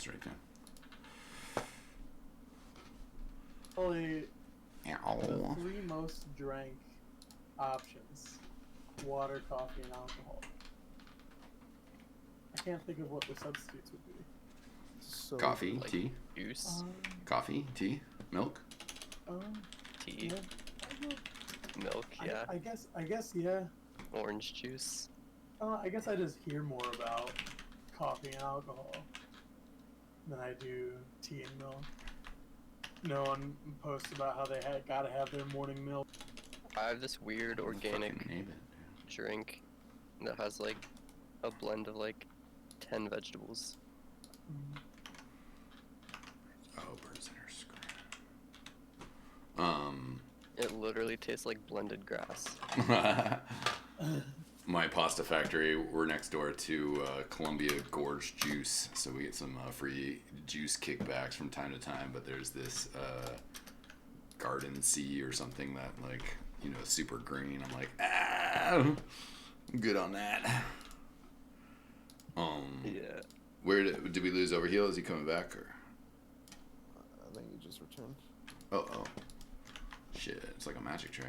right there. Probably the Ow. 3 most drank options: water, coffee, and alcohol. I can't think of what the substitutes would be. So, Coffee, like tea, juice, coffee, tea, milk. tea, Yeah. milk, yeah, I guess, yeah. orange juice. I guess I just hear more about coffee and alcohol than I do tea and milk. No one posts about how they gotta have their morning milk. I have this weird organic Fucking name it. drink that has like a blend of like 10 vegetables. Oh, Burnsider. It literally tastes like blended grass. My pasta factory, we're next door to Columbia Gorge Juice, so we get some free juice kickbacks from time to time, but there's this Garden Sea or something that, like, you know, super green. I'm like, I'm good on that. Yeah. Where did we lose Overheal? Is he coming back, or? I think he just returned. Oh. Shit, it's like a magic trick.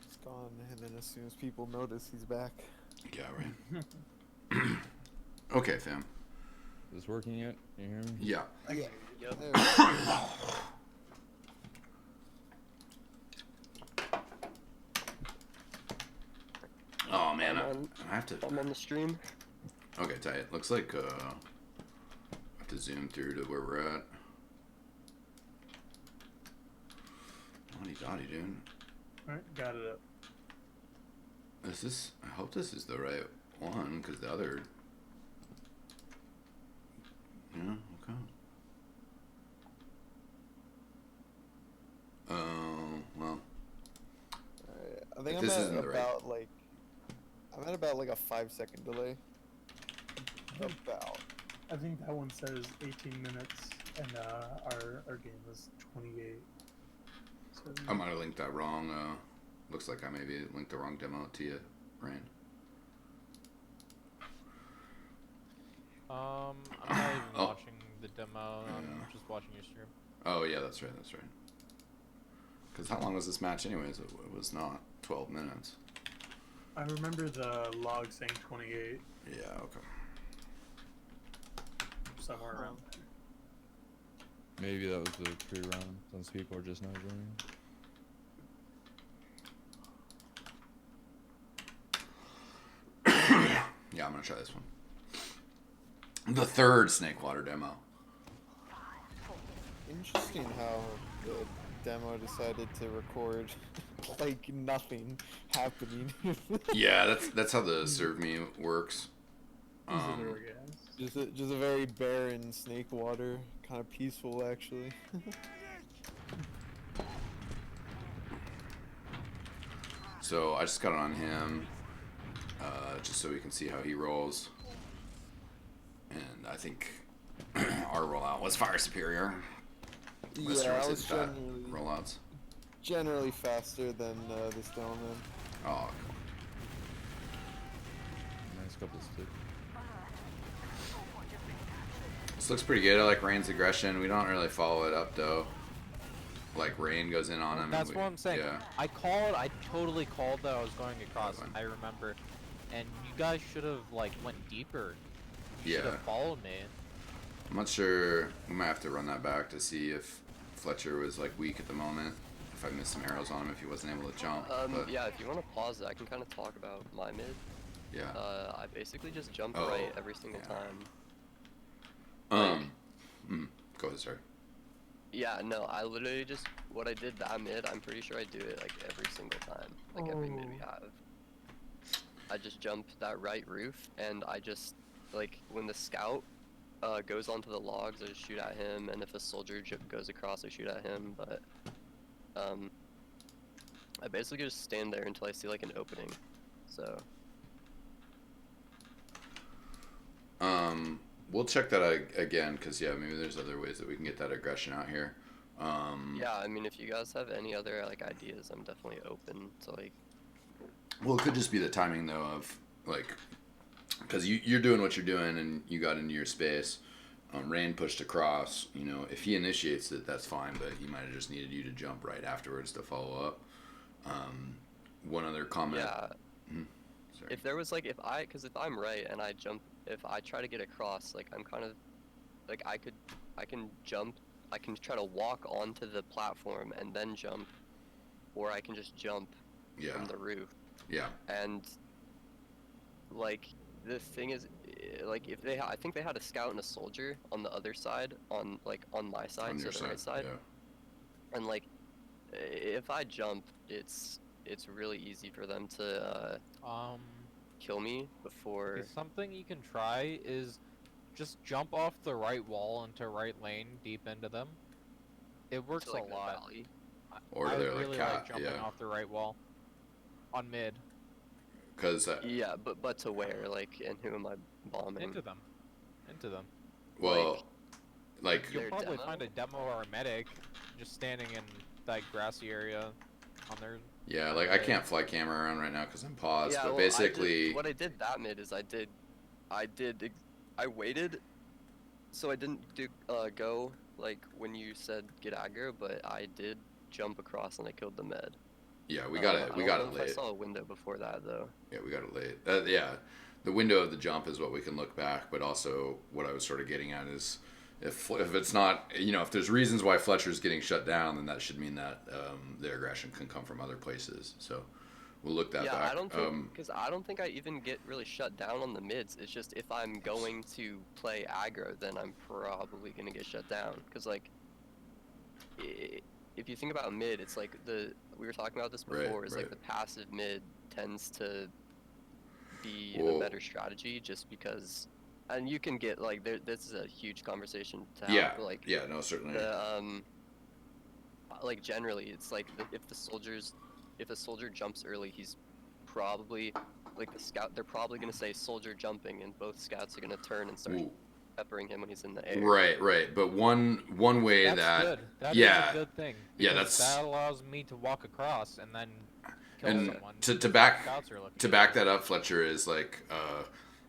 He's gone, and then as soon as people notice, he's back. Yeah, right. Okay, fam. Is this working yet? Can you hear me? Yeah. Yeah. Yep. There we go. Oh man, I have to. I'm on the stream. Okay, tight. Looks like I have to zoom through to where we're at. Dotty, dude. Alright, got it up. Is this? I hope this is the right one, because the other. Yeah. Okay. Oh well. Alright, I think This I'm isn't at the right- about like. I'm at about like a 5-second delay. About. I think that one says 18 minutes, and our game was 28. So, I might have linked that wrong. Looks like I maybe linked the wrong demo to you, Ryan. I'm not even Oh. watching the demo. I'm Yeah. just watching your stream. Oh yeah, that's right. That's right. Because how long was this match, anyways? It was not 12 minutes. I remember the log saying 28, Yeah. Okay. somewhere around there. Maybe that was the pre-round, since people are just now joining. Yeah, I'm gonna try this one. The third Snake Water demo. Interesting how the demo decided to record like nothing happening. Yeah, that's how the serve me works. Just a very barren snake water, kind of peaceful actually. So I just got it on him, just so we can see how he rolls. And I think our rollout was far superior. Let's Yeah, I try was that rollouts. generally faster than this demo man. Oh, Nice couple sticks. this looks pretty good. I like Rain's aggression. We don't really follow it up though. Like Rain goes in on him. That's and what I'm saying. Yeah. I totally called that I was going across. Fine. I remember. And you guys should have, like, went deeper. You should Yeah. have followed me. I'm not sure. We might have to run that back to see if Fletcher was like weak at the moment. If I missed some arrows on him, if he wasn't able to jump. But, Yeah, if you want to pause it, I can kind of talk about my mid. yeah. I basically just jump Oh, right every single yeah. time. Go ahead, sorry. Yeah, no, I literally just, what I did that mid, I'm pretty sure I do it like every single time. Like every mid we have. I just jump that right roof, and I just, like, when the scout goes onto the logs, I just shoot at him, and if a soldier goes across, I shoot at him, but, I basically just stand there until I see, like, an opening, so. We'll check that again, because, yeah, maybe there's other ways that we can get that aggression out here. Yeah, I mean, if you guys have any other, like, ideas, I'm definitely open to, like... Well, it could just be the timing, though, of, like, because you're doing what you're doing and you got into your space. Rain pushed across. You know, if he initiates it, that's fine, but he might have just needed you to jump right afterwards to follow up. One other comment. Yeah. Sorry. If there was like, because if I'm right and I jump, if I try to get across, like I'm kind of, like I can jump, I can try to walk onto the platform and then jump, or I can just jump from the roof. Yeah. And like the thing is, like if I think they had a scout and a soldier on the other side, on my side, On so your the right side. Yeah. And like, if I jump, it's really easy for them to kill me before. Okay, something you can try is just jump off the right wall into right lane deep into them. It works to, like, a the lot. valley. Or I they're really like like jumping off the right wall on mid. Because Yeah, but to where? Like, and who am I bombing? Into them. well, like You'll Their probably demo? find a demo or a medic just standing in that grassy area on their. yeah, like I can't fly camera around right now because I'm paused. Yeah, but well, basically, what I did that mid is I waited, so I didn't go like when you said get aggro, but I did jump across and I killed the med. yeah, we got it. We I got don't it know if I late. saw a window before that though. Yeah, we got it late. Yeah, the window of the jump is what we can look back, but also what I was sort of getting at is if it's not, you know, if there's reasons why Fletcher's getting shut down, then that should mean that the aggression can come from other places. So we'll look that Yeah, back. I don't think because I don't think I even get really shut down on the mids. It's just if I'm going to play aggro, then I'm probably gonna get shut down. Because like, if you think about mid, it's like we were talking about this before. It's like the passive mid tends to be a better strategy, just because, and you can get like this is a huge conversation to have. Yeah, Like yeah, no, certainly. Like generally, it's like if a soldier jumps early, he's probably like the scout. They're probably gonna say soldier jumping, and both scouts are gonna turn and start peppering him when he's in the air. Right. But one way That's that good. That yeah, is a good thing. Yeah, because that's that allows me to walk across and then kill and someone. to back Scouts are looking to at back me. that up, Fletcher, is like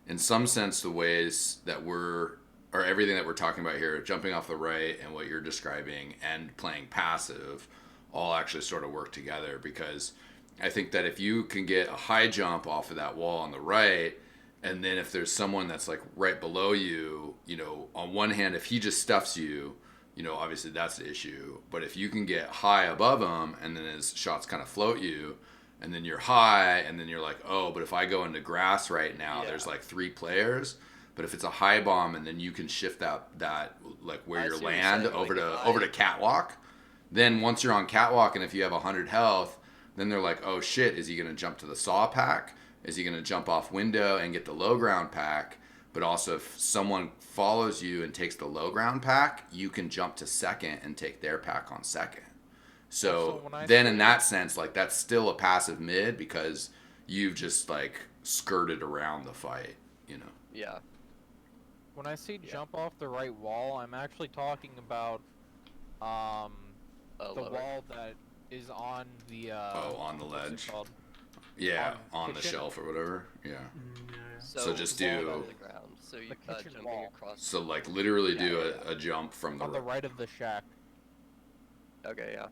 in some sense the ways that or everything that we're talking about here, jumping off the right and what you're describing and playing passive, all actually sort of work together, because I think that if you can get a high jump off of that wall on the right, and then if there's someone that's like right below you, you know, on one hand, if he just stuffs you, you know, obviously that's the issue. But if you can get high above him and then his shots kind of float you, and then you're high, and then you're like, oh, but if I go into grass right now, there's like 3 players. But if it's a high bomb and then you can shift that like where your land over to catwalk, then once you're on catwalk and if you have 100 health, then they're like, oh shit, is he gonna jump to the saw pack? Is he gonna jump off window and get the low ground pack? But also if someone follows you and takes the low ground pack, you can jump to second and take their pack on second. So then in that sense, like that's still a passive mid because you've just like skirted around the fight, you know? Yeah. When I say jump off the right wall, I'm actually talking about the lower. wall that is on the on the what's it ledge. called? Yeah, on the kitchen. shelf or whatever. Yeah. Yeah. So just wall do- on the ground. So you kitchen jumping wall. across. So like literally do Yeah. a jump from On the right of the shack. Okay, yeah.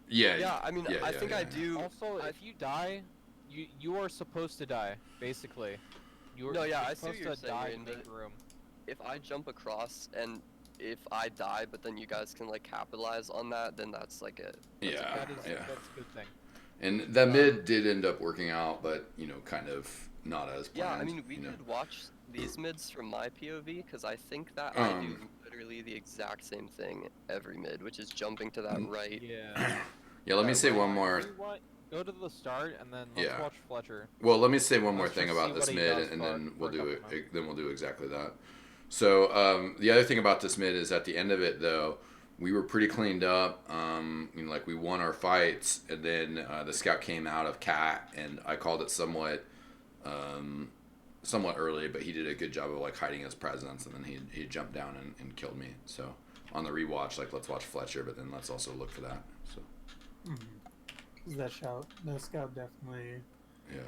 Yeah. Yeah, I mean, I think I do. Also, if you die, you are supposed to die, basically. You're No, yeah, you're I see what supposed you're to saying, die Rain, to make but- room. If I jump across and if I die, but then you guys can like capitalize on that, then that's like a Yeah. That is Yeah. that's a good thing. And that mid did end up working out, but you know, kind of not as planned. Yeah, I mean, we you know? could watch these mids from my POV because I think that I do literally the exact same thing every mid, which is jumping to that right. Yeah. Yeah, let me say one If more. you want, go to the start and then let's Yeah. watch Fletcher. Well, let me say one more Let's thing just about see this what he mid, does and for- then we'll for a do couple it. Then we'll do exactly that. So the other thing about this mid is at the end of it, though, we were pretty cleaned up. You know, like we won our fights, and then the scout came out of cat, and I called it somewhat early, but he did a good job of like hiding his presence, and then he jumped down and killed me. So on the rewatch, like let's watch Fletcher, but then let's also look for that. So That scout definitely Yeah.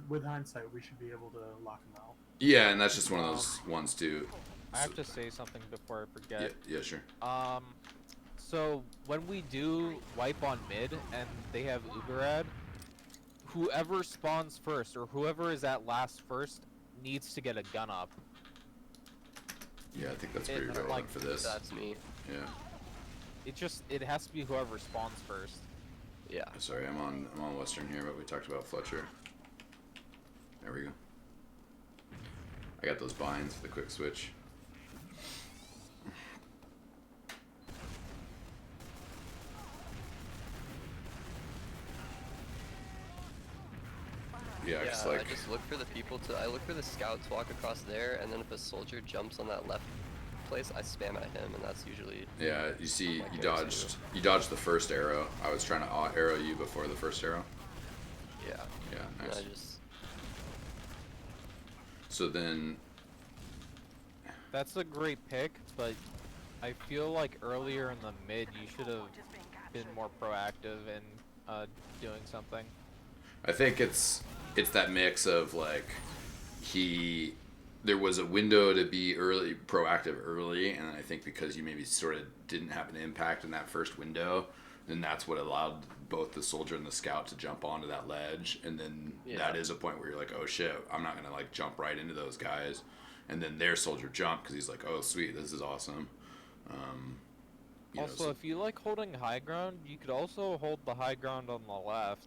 With hindsight, we should be able to lock them out. Yeah, and that's just one of those ones too. I have to say something before I forget. Yeah, sure. So when we do wipe on mid and they have Uberad, whoever spawns first or whoever is at last first needs to get a gun up. Yeah, I think that's pretty It, relevant like, for this. That's me. Yeah. It has to be whoever spawns first. Yeah. Sorry, I'm on Western here, but we talked about Fletcher. There we go. I got those binds for the quick switch. Yeah, Yeah, 'cause, like, I just look for the people to. I look for the scouts walk across there, and then if a soldier jumps on that left place, I spam at him, and that's usually. yeah, you see, my you go-to. dodged the first arrow. I was trying to arrow you before the first arrow. Yeah. Yeah, And nice. I just. So then, That's a great pick, but I feel like earlier in the mid you should have been more proactive in doing something. I think it's that mix of like there was a window to be proactive early, and I think because you maybe sort of didn't have an impact in that first window, then that's what allowed both the soldier and the scout to jump onto that ledge, and then that is a point where you're like, oh shit, I'm not gonna like jump right into those guys, and then their soldier jumped because he's like, oh sweet, this is awesome. You know, Also, so- if you like holding high ground, you could also hold the high ground on the left.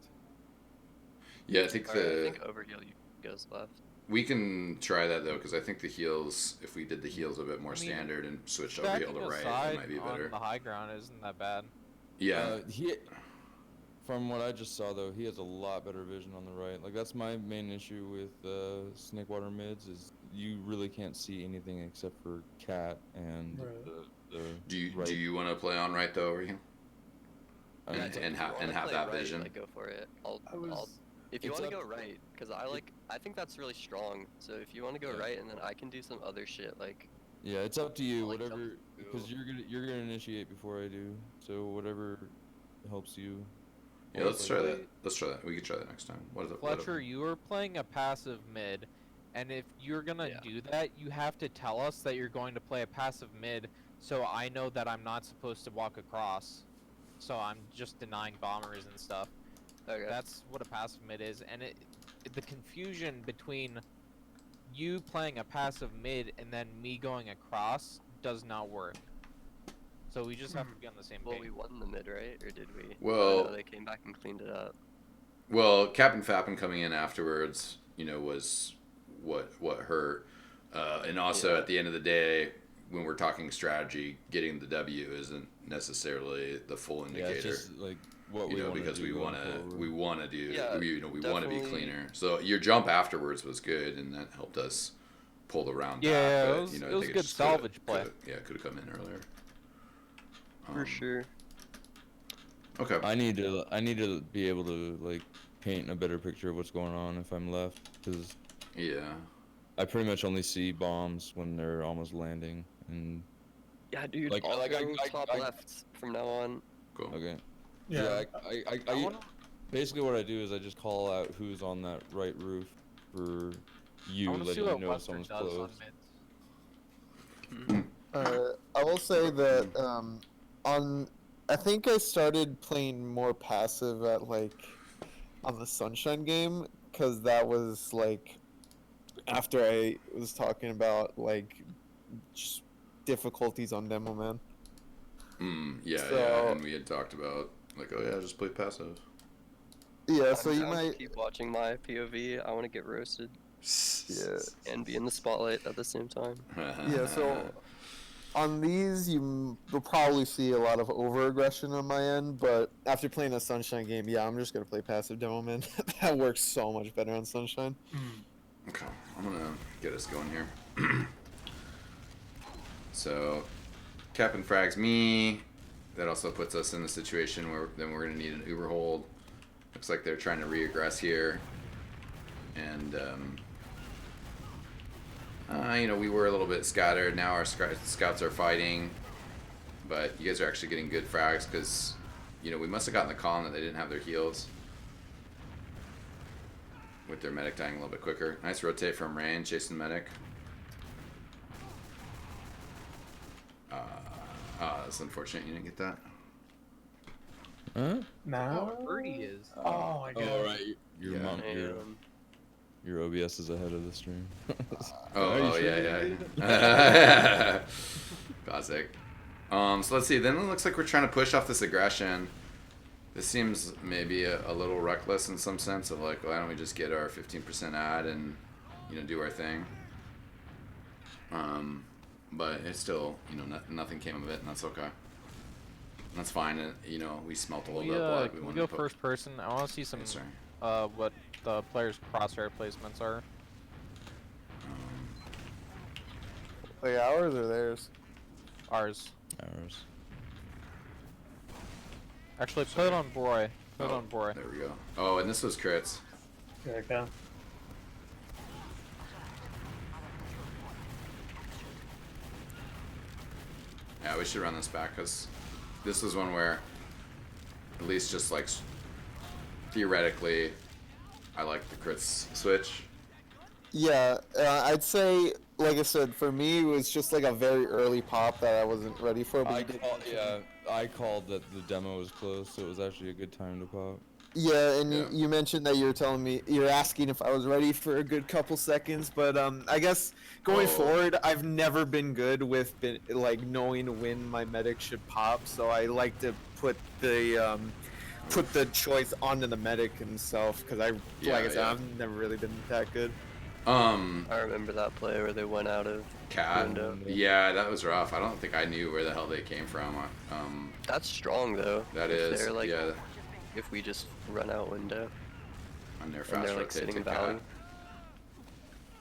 yeah, I think Alright, I think overheal you goes left. we can try that though, because I think the heals, if we did the heals a bit more I mean, standard and switched overheal Stacking to right, aside it might be better. on the high ground isn't that bad. Yeah, From what I just saw though, he has a lot better vision on the right. Like that's my main issue with Snakewater mids is you really can't see anything except for Cat and Right. the do right. you want to play on right though, or you? I mean, And If you have wanna have play that right, vision. like, go for it. I was. If you It's want to up- go right, because I think that's really strong. So if you want to go Yeah. right, and then I can do some other shit like. Yeah, it's up to you. like Whatever, jump because through. you're gonna initiate before I do. So whatever helps you. Yeah, let's try Honestly, that. Let's try that. We could try that next time. What is it? Fletcher, you are playing a passive mid, and if you're gonna Yeah. do that, you have to tell us that you're going to play a passive mid, so I know that I'm not supposed to walk across. So I'm just denying bombers and stuff. Okay. That's what a passive mid is, and the confusion between you playing a passive mid and then me going across does not work. So we just have to be on the same Well, page. we won the mid, right? Or did we? Well- No, they came back and cleaned it up. Well, Captain Fappin coming in afterwards, you know, was what hurt, and also Yeah. at the end of the day, when we're talking strategy, getting the W isn't necessarily the full Yeah, indicator. it's just like what You we know, want because to we do. want to do, Yeah, we want to be definitely. cleaner. So your jump afterwards was good, and that helped us pull the round Yeah, back. yeah, But, it was- you know, it I was think good just coulda- salvage play. coulda- could have come in earlier. For sure. Okay. I need to be able to like paint a better picture of what's going on if I'm left, because Yeah. I pretty much only see bombs when they're almost landing. And Yeah, dude. Like- I'll like, go I- top I- left from now on. Cool. okay, Yeah. I wanna- basically what I do is I just call out who's on that right roof for I you, want to see letting what you know if Western someone's does on close. mids. I will say that I think I started playing more passive at on the Sunshine game, because that was after I was talking about just difficulties on Demo Man. Yeah, So- yeah, and we had talked about like, oh yeah, just play passive. Yeah, so I'm you down to might. keep watching my POV. I want to get roasted Yeah. and be in the spotlight at the same time. Yeah, so on these, you'll probably see a lot of over-aggression on my end, but after playing a Sunshine game, yeah, I'm just going to play passive Demo Man. That works so much better on Sunshine. Okay, I'm gonna get us going here. So, Captain frags me. That also puts us in the situation where then we're gonna need an Uber hold. Looks like they're trying to re-aggress here, and you know, we were a little bit scattered. Now our scouts are fighting, but you guys are actually getting good frags because, you know, we must have gotten the call that they didn't have their heals. with their medic dying a little bit quicker. Nice rotate from Rain, chasing medic. That's unfortunate you didn't get that. Huh? Now? Oh, Birdie is. Oh my god. Oh, right. Your Yeah. mom, your OBS is ahead of the stream. Oh yeah. Classic. So let's see. Then it looks like we're trying to push off this aggression. This seems maybe a little reckless in some sense of like, why don't we just get our 15% ad and, you know, do our thing. But it's still, you know, nothing came of it, and that's okay. That's fine. And, you know, we smelt a little bit of blood. We go first person. I want to see some what the players' crosshair placements are. Like ours or theirs? Ours. Ours. Actually, put it on Broy. Put it on Broy. There we go. Oh, and this was crits. Here I go. Yeah, we should run this back because this is one where, at least just like theoretically, I like the crits switch. Yeah, I'd say, like I said, for me it was just like a very early pop that I wasn't ready for. But I called that the demo was close, so it was actually a good time to pop. Yeah, and Yeah. You mentioned that you're asking if I was ready for a good couple seconds, but I guess going forward, I've never been good with like knowing when my medic should pop, so I like to put the choice onto the medic himself, because like I said, I've never really been that good. I remember that play where they went out of Cat. window. Yeah, that was rough. I don't think I knew where the hell they came from. That's strong though. That if is, they're, like, yeah. If we just run out window On their and fast they're like rotate sitting to valley. Cat.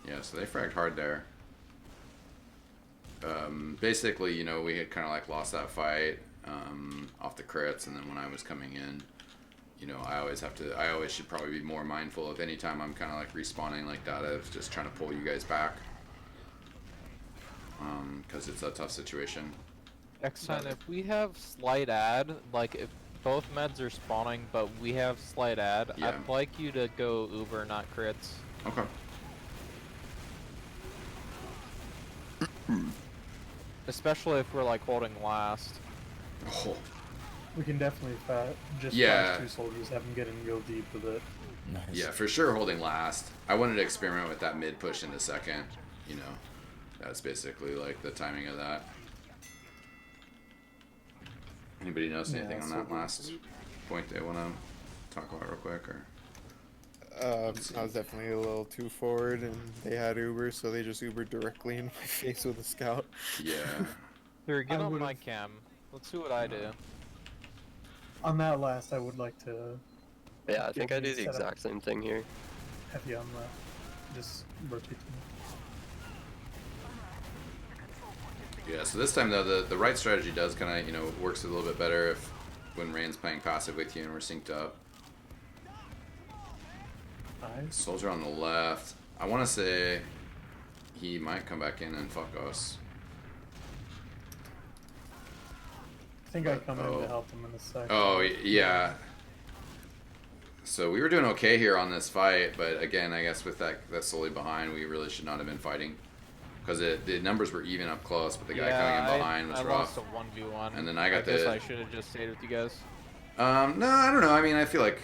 Yeah, so they fragged hard there. Basically, you know, we had kind of like lost that fight off the crits, and then when I was coming in, you know, I always should probably be more mindful of any time I'm kind of like respawning like that, of just trying to pull you guys back. Because it's a tough situation. X-Sign, if we have slight ad, like if both meds are spawning but we have slight ad, Yeah. I'd like you to go Uber, not crits. Okay. Especially if we're like holding last. Oh, We can definitely just Yeah. flash 2 soldiers, have them get in real deep with it. Nice. yeah, for sure holding last. I wanted to experiment with that mid push into second, you know. That's basically like the timing of that. Anybody notice Yeah, anything on so that good. last point they want to talk about real quick? Or I was definitely a little too forward, and they had Uber, so they just Ubered directly in my face with a scout. yeah, Here, get I on would've- my cam. Let's see what I do. On that last, I would like to Yeah, I think I do the Set up. exact same thing here. have you on the just rotate them. yeah. So this time though, the right strategy does kind of, you know, works a little bit better if when Rain's playing passive with you and we're synced up. Nice. Soldier on the left. I want to say he might come back in and fuck us. I think I come in Oh. to help them in a second. Oh, yeah. So we were doing okay here on this fight, but again, I guess with that solely behind, we really should not have been fighting. Because the numbers were even up close, but the guy coming in behind was I rough. lost a 1v1. And then I got guess the- I should have just stayed with you guys. No, I don't know. I mean, I feel like,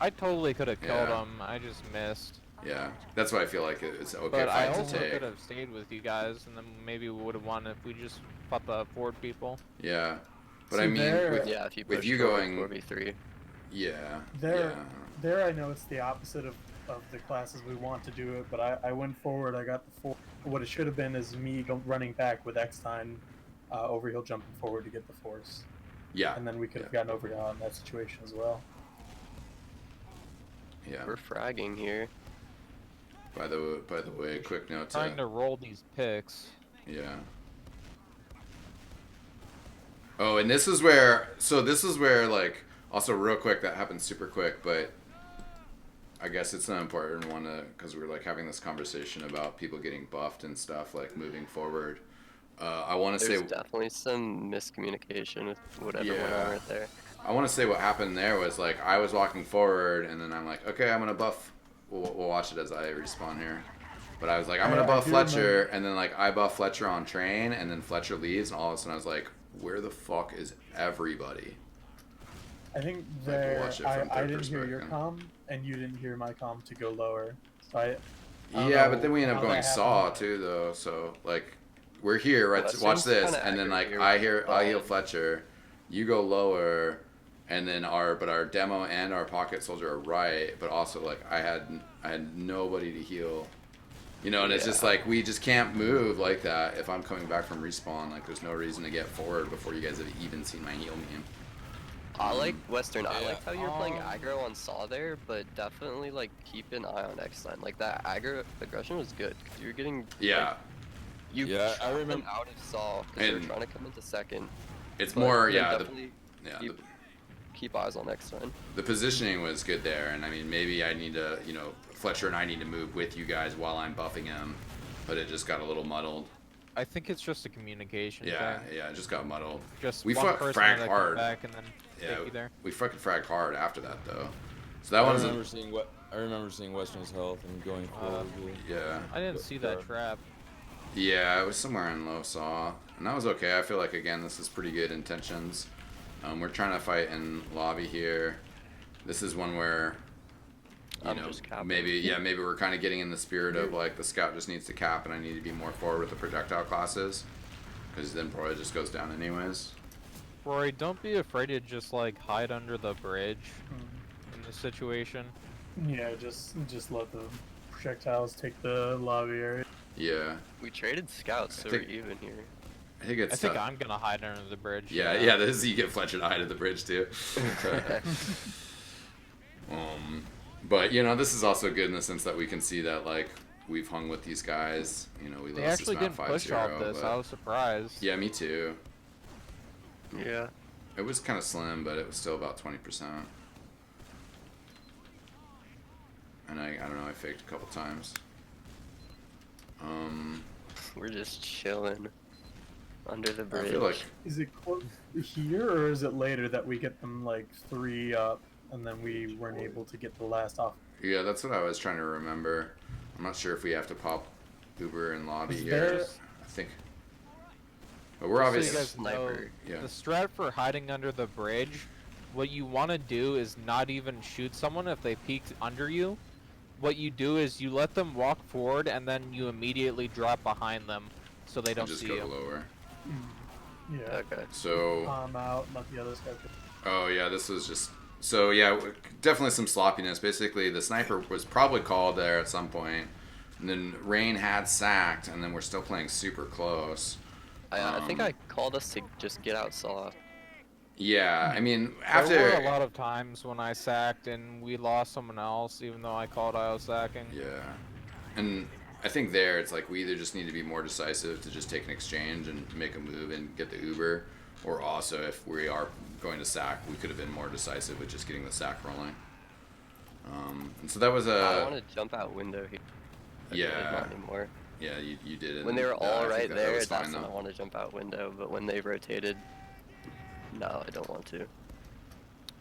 I totally could have killed Yeah. him. I just missed. yeah, that's why I feel like it's an okay But I fight to also take. could have stayed with you guys, and then maybe we would have won if we just fought the forward people. Yeah, but See, I mean, there- with, Yeah, if you with push you forward going- 4v3. yeah, There, yeah. there I know it's the opposite of the classes we want to do it, but I went forward, I got the 4. What it should have been is me running back with X-Time overheal jumping forward to get the force. Yeah, And then we could have gotten overheal in that situation as well. yeah. We're fragging here. By the way, quick note Trying to roll these picks. yeah. Oh, and this is where, like, also real quick, that happens super quick, but I guess it's an important one because we're like having this conversation about people getting buffed and stuff, like moving forward. I want to There's say, definitely some miscommunication with whatever went Yeah. on right there. I want to say what happened there was like I was walking forward and then I'm like, okay, I'm gonna buff we'll watch it as I respawn here. But I was like, I'm Yeah, gonna buff I do Fletcher, remember. and then like I buff Fletcher on train, and then Fletcher leaves, and all of a sudden I was like, where the fuck is everybody? I think Like, there. watch it I from third didn't hear your perspective. comm, and you didn't hear my comm to go lower. So I don't Yeah, know but then we end up how going that Saw happened. too, though. So like, we're here, right? Western's Watch this, kinda and then aggro like here I with hear the I heal ball. Fletcher, you go lower, and then our demo and our pocket soldier are right, but also like I had nobody to heal. You know, and it's just Yeah. like we just can't move like that if I'm coming back from respawn. Like, there's no reason to get forward before you guys have even seen my heal meme. I like Western. I Yeah, liked how you were playing um, aggro on Saw there, but definitely like keep an eye on X line. Like that aggro aggression was good. 'Cause you're getting Yeah, like, you Yeah, I shot them remember- out of Saw because they were And- trying to come into second. it's but more then yeah. definitely The keep eyes on X line. the positioning was good there, and I mean maybe I need to Fletcher and I need to move with you guys while I'm buffing him, but it just got a little muddled. I think it's just a communication Yeah, thing. yeah, it just got muddled. Just We one fuck person fragged that hard. come back and then Yeah, take you there. we fucking fragged hard after that though. So that I one's remember seeing what I remember seeing Western's health and going forward. with- yeah. I didn't see that trap. Yeah, it was somewhere in low saw, and that was okay. I feel like again this is pretty good intentions. We're trying to fight in lobby here. This is one where I'm just capping. maybe we're kind of getting in the spirit of like the scout just needs to cap, and I need to be more forward with the projectile classes, because then probably just goes down anyways. Rory, don't be afraid to just like hide under the bridge in this situation. Yeah, just let the projectiles take the lobby area. Yeah, We traded scouts, so think- we're even here. I think it's. I think tough. I'm gonna hide under the bridge. Yeah. This is you get Fletcher to hide at the bridge too. But this is also good in the sense that we can see that like we've hung with these guys. We They lost actually this map didn't push 5-0, off this. but- I was surprised. Yeah, me too. Yeah. It was kind of slim, but it was still about 20%. And I don't know, I faked a couple times. We're just chilling under the I bridge. feel like Is it close here, or is it later that we get them like 3 up, and then we weren't able to get the last off? yeah, that's what I was trying to remember. I'm not sure if we have to pop Uber in lobby Is here. there- I think. But we're Just so obviously you guys know, Sniper. yeah. the strat for hiding under the bridge, what you want to do is not even shoot someone if they peek under you. What you do is you let them walk forward and then you immediately drop behind them so they don't just see go you. lower. Yeah. Okay. So Palm out, let the others go. oh yeah, this was just so yeah, definitely some sloppiness. Basically, the sniper was probably called there at some point, and then Rain had sacked, and then we're still playing super close. I think Um, I called us to just get out Saw. Yeah, I mean There after were a lot of times when I sacked and we lost someone else, even though I called I was sacking. yeah, and I think there it's like we either just need to be more decisive to just take an exchange and make a move and get the Uber, or also if we are going to sack, we could have been more decisive with just getting the sack rolling. And so that was I want to jump out window here. yeah. Not anymore. Yeah, you did it. When they were and, all I think right that there, was that's fine, when I though. want to jump out window. But when they rotated, no, I don't want to.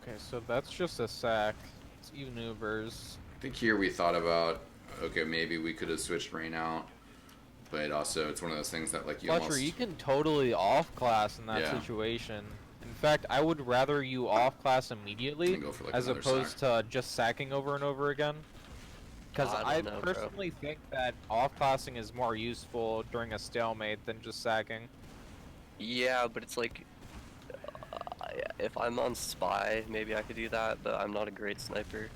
Okay, so that's just a sack. It's even Ubers. I think here we thought about, okay, maybe we could have switched Rain out, but also it's one of those things that like you Fletcher, almost you can totally off class in that Yeah. situation. In fact, I would rather you off class immediately And go for, like, as another opposed to just sacking over and over again. Because I I don't know, bro. personally think that off classing is more useful during a stalemate than just sacking. Yeah, but it's like, if I'm on spy, maybe I could do that. But I'm not a great sniper.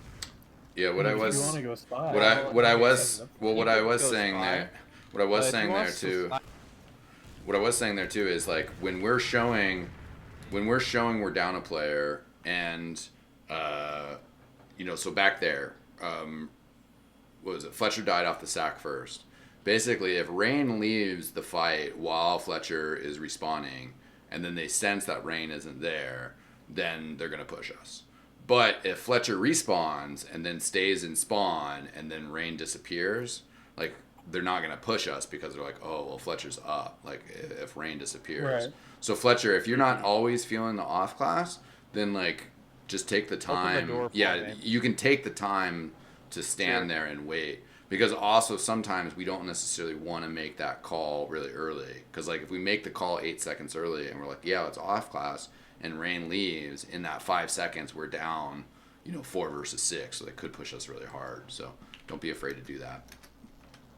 yeah. What I If you was want to go spy. what I what I you was can- well you what I can was go saying spy, there what I was But if saying you there want to too spy- what I was saying there too is like when we're showing we're down a player and so back there what was it, Fletcher died off the sack first. Basically, if Rain leaves the fight while Fletcher is respawning and then they sense that Rain isn't there, then they're gonna push us. But if Fletcher respawns and then stays in spawn and then Rain disappears, like they're not gonna push us because they're like, oh well, Fletcher's up. Like if Rain disappears, Right. so Fletcher, if you're not always feeling the off class, then like just take the the time. door for Yeah, me. you can take the time to stand there and wait. Because also sometimes we don't necessarily want to make that call really early. Because like if we make the call 8 seconds early and we're like, yeah, it's off class, and Rain leaves, in that 5 seconds we're down, 4 versus 6, so they could push us really hard. So don't be afraid to do that.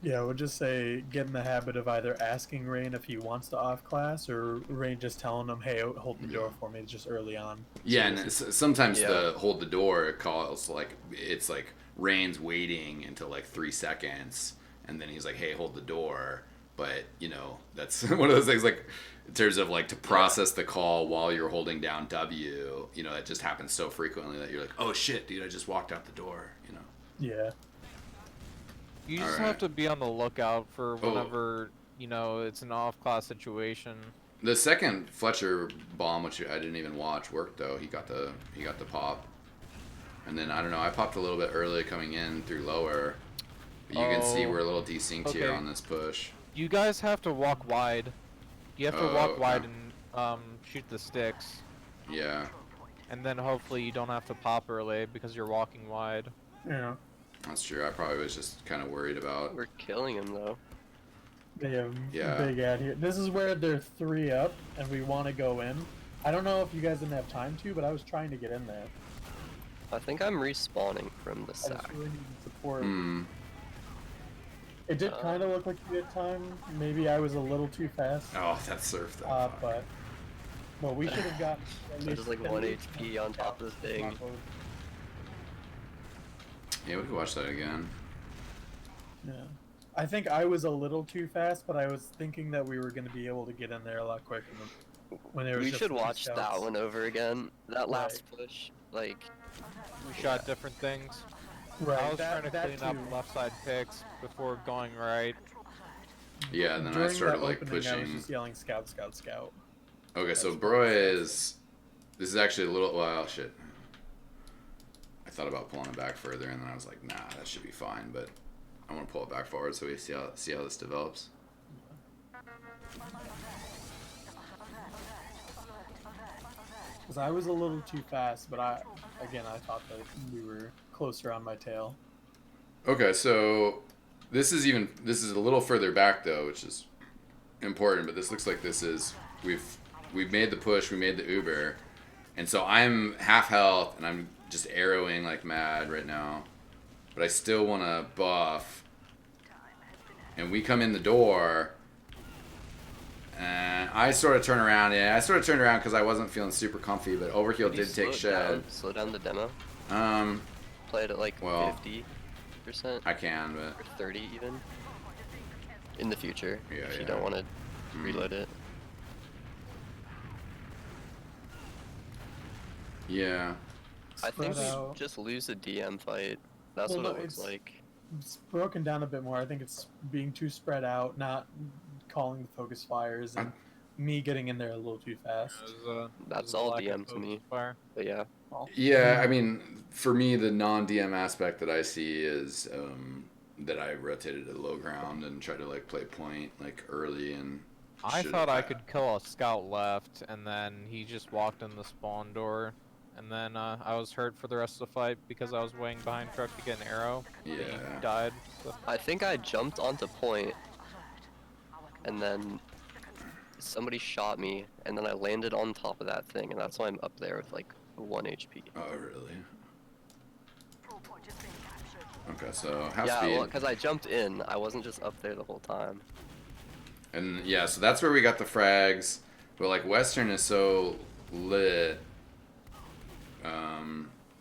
Yeah, I would just say get in the habit of either asking Rain if he wants to off class, or Rain just telling him, "Hey, hold the door for me," just early on. Yeah, and sometimes the hold the door calls it's like Rain's waiting until like 3 seconds, and then he's like, "Hey, hold the door." But that's one of those things, like in terms of like to process the call while you're holding down W. It just happens so frequently that you're like, "Oh shit, dude, I just walked out the door." Yeah. You just have to be on the lookout for whenever it's an off-class situation. The second Fletcher bomb, which I didn't even watch, worked though. He got the pop, and then I don't know. I popped a little bit early coming in through lower. But you can see we're a little desynced here on this push. You guys have to walk wide. You have to walk wide and shoot the sticks. Yeah. And then hopefully you don't have to pop early because you're walking wide. Yeah. That's true. I probably was just kind of worried about. We're killing him though. They have big ad here. This is where they're 3 up, and we want to go in. I don't know if you guys didn't have time to, but I was trying to get in there. I think I'm respawning from the I sack. just really needed support. Hmm. It did kind of look like you had time. Maybe I was a little too fast. Oh, that surf though. But we should have gotten at least There's like 1 HP on top of the thing. Yeah, we could watch that again. Yeah. I think I was a little too fast, but I was thinking that we were going to be able to get in there a lot quicker when it was We just should 3 watch scouts. that one over again. That last push, like, We shot different things. Right, I was trying to that clean up too. left side picks before going right. Yeah, and then During I started that like opening, I was pushing. just yelling scout, scout, scout. Okay, so Broy is. This is actually a little. Well, shit. I thought about pulling it back further, and then I was like, nah, that should be fine. But I want to pull it back forward so we see how this develops. Because I was a little too fast, but I thought that we were closer on my tail. Okay, so this is a little further back though, which is important. But this looks like we've made the push, we made the Uber, and so I'm half health and I'm just arrowing like mad right now, but I still want to buff. And we come in the door, and I sort of turn around. Yeah, I sort of turned around because I wasn't feeling super comfy, but Overkill did take shed. Slow down the demo. Play it at like 50%. I can, but or 30 even. In the future, if you don't want to reload it. Yeah. I think Spread we out. just lose a DM fight. That's Well, what no, it looks it's- like. It's broken down a bit more. I think it's being too spread out, not calling the focus fires, and me getting in there a little too fast. That's all DM to me. But yeah. Yeah, I mean, for me, the non-DM aspect that I see is that I rotated to low ground and tried to like play point like early and. I thought I could kill a scout left, and then he just walked in the spawn door, and then I was hurt for the rest of the fight because I was waiting behind truck to get an arrow. Yeah. He died. So. I think I jumped onto point, and then somebody shot me, and then I landed on top of that thing, and that's why I'm up there with like 1 HP. Oh, really? Okay, so half Yeah, speed. well, because I jumped in, I wasn't just up there the whole time. And yeah, so that's where we got the frags. But like Western is so lit.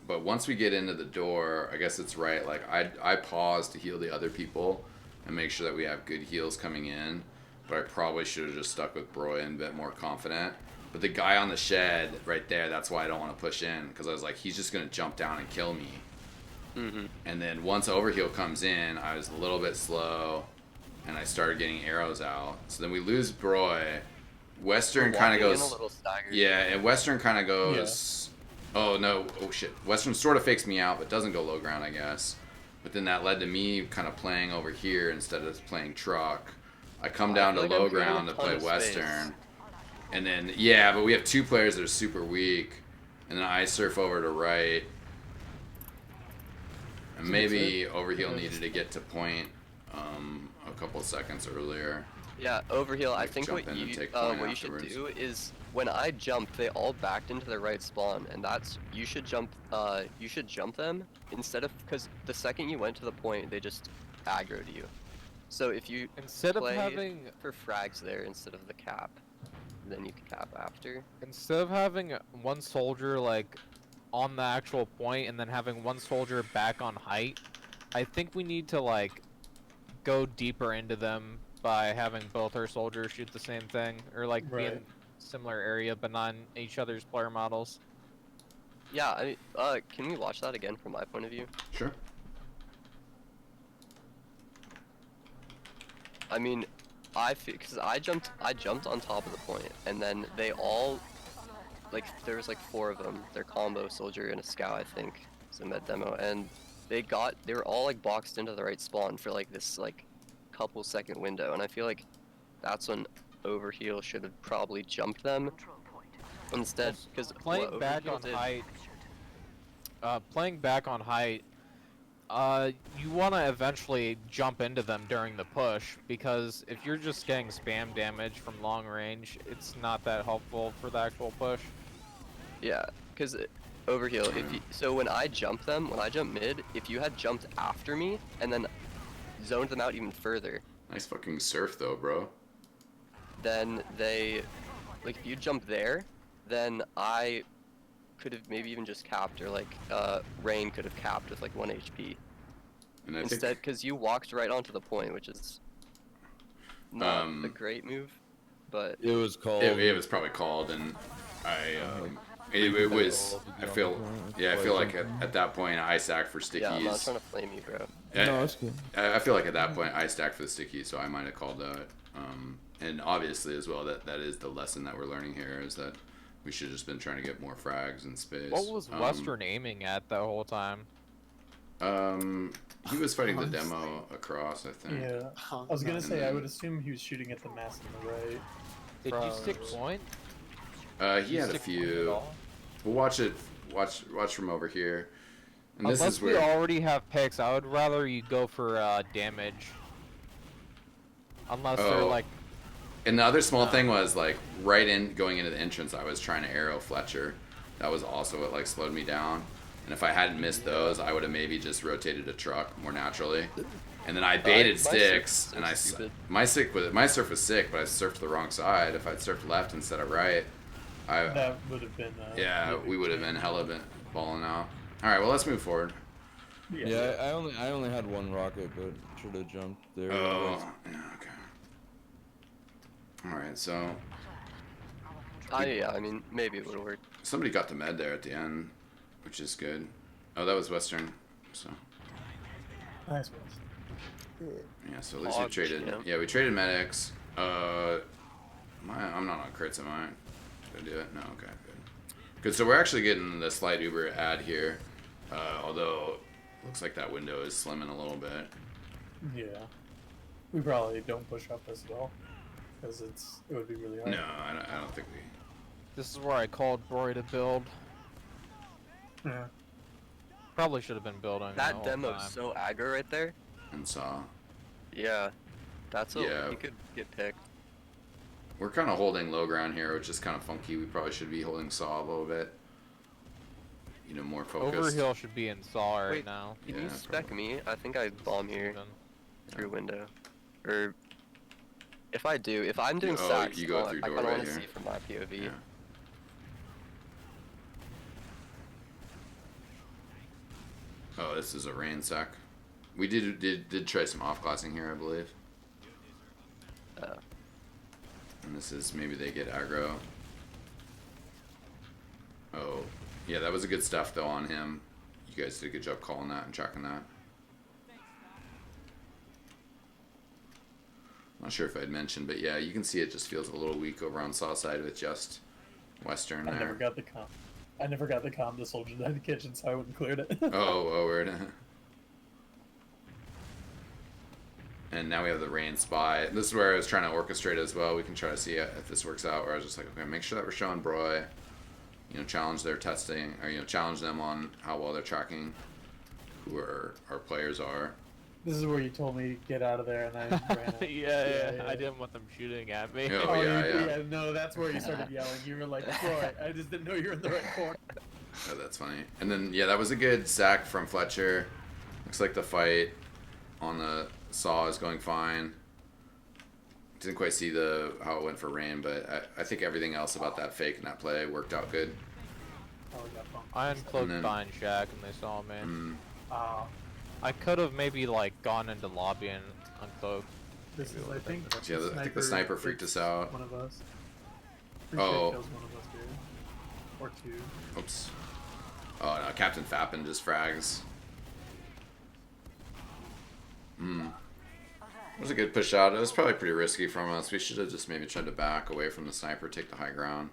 But once we get into the door, I guess it's right. Like I pause to heal the other people and make sure that we have good heals coming in. But I probably should have just stuck with Broy and been more confident. But the guy on the shed right there, that's why I don't want to push in, because I was like, he's just gonna jump down and kill me. And then once Overheal comes in, I was a little bit slow, and I started getting arrows out. So then we lose Broy. Western kind of goes. Yeah, and Western kind of goes. Oh no! Oh shit! Western sort of fakes me out, but doesn't go low ground, I guess. But then that led to me kind of playing over here instead of playing truck. I come down to low ground to play Western, and then yeah, but we have 2 players that are super weak, and then I surf over to right. And maybe Overheal needed to get to point a couple seconds earlier. Yeah, Overheal. I Like, think jump what in and you take point what you should afterwards. do is when I jumped, they all backed into the right spawn, and that's you should jump them instead of, because the second you went to the point, they just aggroed you. So if you Instead of play having for frags there instead of the cap, then you can cap after. one soldier like on the actual point and then having one soldier back on height, I think we need to like go deeper into them by having both our soldiers shoot the same thing, or like be in Right. similar area but not in each other's player models. Yeah, I can we watch that again from my point of view? Sure. I mean, because I jumped on top of the point, and then they all, like, there was like 4 of them. Their combo soldier and a scout, I think, was a med demo, and they were all like boxed into the right spawn for like this like couple second window, and I feel like that's when Overheal should have probably jumped them instead, because Playing back on height, you want to eventually jump into them during the push, because if you're just getting spam damage from long range, it's not that helpful for the actual push. Yeah, because Overheal, so when I jump mid, if you had jumped after me and then zoned them out even further, Nice fucking surf though, bro. then they, like, if you jump there, then I could have maybe even just capped, or like Rain could have capped with like 1 HP And I instead, think because you walked right onto the point, which is not a great move, but It was called. it was probably called, and it was. I feel like at that point I stacked for stickies. yeah, I'm not trying to flame you, bro. No, it's good. I feel like at that point I stacked for the stickies, so I might have called that. And obviously as well, that is the lesson that we're learning here, is that we should have just been trying to get more frags in space. What was Western aiming at the whole time? He was fighting the demo across, I think. Yeah. I was gonna say, I would assume he was shooting at the mass on the right. Did you stick point? He had a few. We'll watch from over here. And this Unless is we where already have picks, I would rather you go for damage. Unless they're like. And the other small thing was like going into the entrance, I was trying to arrow Fletcher. That was also what like slowed me down. And if I hadn't missed those, I would have maybe just rotated a truck more naturally. And then I baited sticks, and my surf was sick, but I surfed the wrong side. If I'd surfed left instead of right, That would have been. we would have been hella balling out. All right, well let's move forward. Yeah, I only had 1 rocket, but should have jumped there. Oh, yeah, okay. All right, so Yeah, I mean, maybe it would have worked. somebody got the med there at the end, which is good. Oh, that was Western. So Nice. yeah, so at least we traded. Yeah, we traded medics. I'm not on crits, am I? Did I do it? No. Okay, good. Good. So we're actually getting the slight Uber ad here, although looks like that window is slimming a little bit. Yeah. We probably don't push up as well, because it would be really hard. No, I don't think we. This is where I called Roy to build. Yeah. Probably should have been building. That demo's so aggro right there. And saw. Yeah, that's Yeah. he could get picked. We're kind of holding low ground here, which is kind of funky. We probably should be holding saw a little bit. You know, more focused. Overhill should be in saw right Wait, now. Can Yeah, you spec probably. me? I think I bomb here through window, or if I do, if I'm doing sacks, you go through I door kind of right want to here. see from my POV. Yeah. Oh, this is a rain sack. We did try some off-glassing here, I believe. And this is maybe they get aggro. Oh, yeah, that was a good stuff though on him. You guys did a good job calling that and tracking that. Not sure if I'd mentioned, but yeah, you can see it just feels a little weak over on saw side with just Western I there. never got the comp. The soldier died in the kitchen, so I wouldn't cleared it. Oh, weird. And now we have the rain spy. This is where I was trying to orchestrate as well. We can try to see if this works out. Where I was just like, okay, make sure that we're showing Broy, challenge their testing, or challenge them on how well they're tracking. who our players are. This is where you told me to get out of there, and I ran out. Yeah, I didn't want them shooting at me. Oh, yeah. No, that's where you started yelling. You were like, Troy, I just didn't know you were in the right corner. Oh, that's funny. And then, yeah, that was a good sack from Fletcher. Looks like the fight on the saw is going fine. Didn't quite see how it went for Rain, but I think everything else about that fake and that play worked out good. Oh, we got bumped. I uncloaked then- behind Shack and they saw me. Oh, I could have maybe like gone into lobby and uncloaked. this is, Maybe I would've think, been Yeah, I think the sniper freaked us out. one of us. Pretty sure Oh. it kills one of us, dude. Or two. Oops. Oh, no, Captain Fappin just frags. It was a good push out. It was probably pretty risky from us. We should have just maybe tried to back away from the sniper, take the high ground.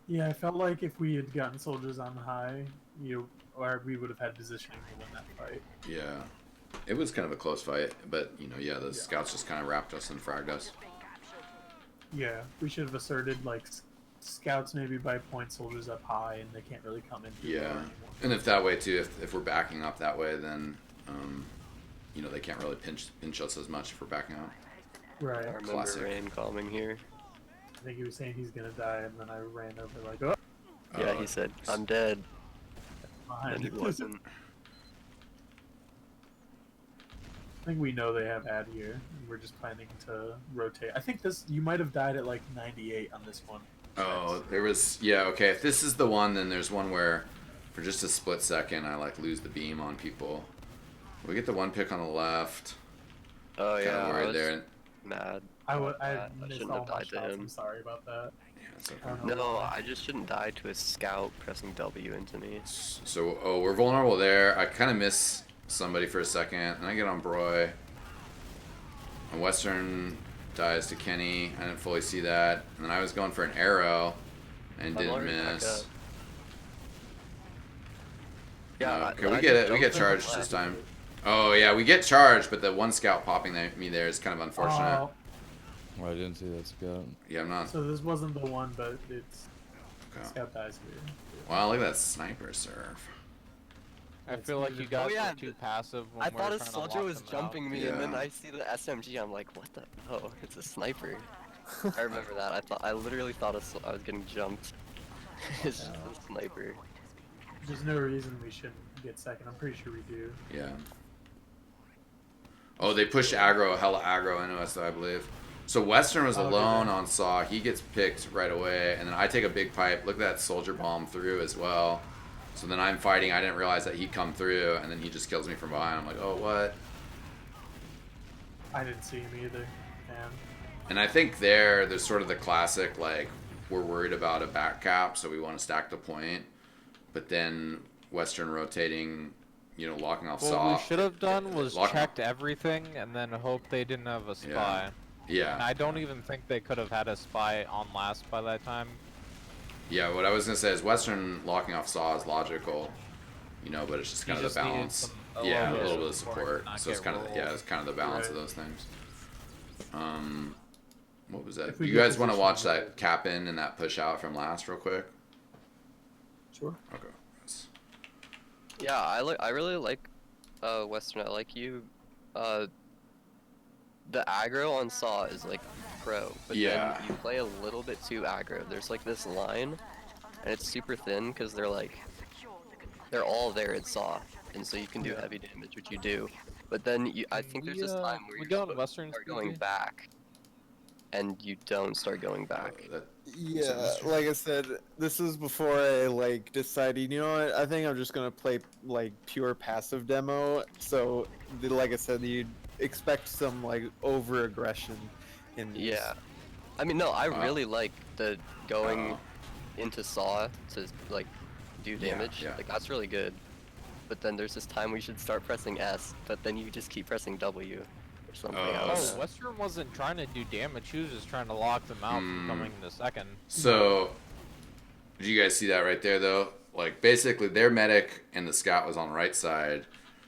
Yeah, I felt like if we had gotten soldiers on high, or we would have had positioning to win that fight. Yeah. It was kind of a close fight, but, yeah, the scouts just kind of wrapped us and fragged us. Yeah, we should have asserted like scouts maybe by point soldiers up high, and they can't really come into the war Yeah. anymore. And if that way, too, if we're backing up that way, then, they can't really pinch us as much if we're backing up. Right. I remember Classic. Rain calming here. I think he was saying he's gonna die, and then I ran over like, oh, Yeah, he said, I'm dead. And behind. he wasn't. I think we know they have ad here, and we're just planning to rotate. I think you might have died at like 98 on this one. Oh, there was, yeah, okay. If this is the one, then there's one where for just a split second I lose the beam on people. We get the one pick on the left. Oh Kind yeah, of I worried was there. mad. I I missed shouldn't all have my died to shots. him. I'm sorry about that. Yeah, it's okay. I don't know No, why. I just shouldn't die to a scout pressing W into me. So, we're vulnerable there. I kind of miss somebody for a second, and I get on Broy. And Western dies to Kenny. I didn't fully see that. And then I was going for an arrow and I'm didn't already back miss. up. Yeah, Okay, I we get just it. We get jumped in charged the this flag. time. Oh yeah, we get charged, but the one scout popping me there is kind of unfortunate. Oh, Oh, I didn't see that scout. Yeah, I'm not. so this wasn't the one, but it's Okay. scout dies here. Wow, look at that sniper serve. I feel like you guys Oh, yeah, were too passive when I we were thought a trying to soldier lock was them out. jumping me, and then Yeah. I see the SMG. I'm like, what the? Oh, it's a sniper. I remember that. I literally thought I was getting jumped. It's just a sniper. There's no reason we shouldn't get second. I'm pretty sure we do. Yeah. Oh, they push aggro, hella aggro into us, though, I believe. So Western was Oh, alone okay. on Saw. He gets picked right away, and then I take a big pipe. Look at that soldier bomb through as well. So then I'm fighting. I didn't realize that he'd come through, and then he just kills me from behind. I'm like, oh, what? I didn't see him either. Man. And I think there's sort of the classic, like, we're worried about a back cap, so we want to stack the point. But then Western rotating, locking off What Saw. we should have done was Lock 'em up. checked everything and then hope they didn't have a spy. And Yeah. I don't even think they could have had a spy on last by that time. Yeah, what I was going to say is Western locking off Saw is logical, but it's just kind You of the just needed balance. a Yeah, a little little bit bit of of support support. to not So it's get kind of, rolled. it's kind of the balance of Right. those things. What was that? If we You get guys want to position, watch we'll- that cap in and that push out from last real quick? Sure. Okay. Yes. Yeah, I really like Western. I like you. The aggro on Saw is like pro, but Yeah. then you play a little bit too aggro. There's like this line, and it's super thin because they're all there at Saw, and so you can do heavy damage, which you do. But then I think there's this time where we you're go in supposed Western to start going speaking. back, and you don't start going back. Yeah, like I said, this is before I decided. You know what? I think I'm just gonna play pure passive demo. So, like I said, you'd expect some over aggression in these. Yeah, I mean, no, I Wow. really like the going Oh. into Saw to do damage. yeah. Like that's really good. But then there's this time we should start pressing S, but then you just keep pressing W or something. I don't Oh, Oh, know. Western wasn't trying to do damage. He was just trying to lock them out from coming in the second. So, did you guys see that right there, though? Basically, their medic and the scout was on the right side,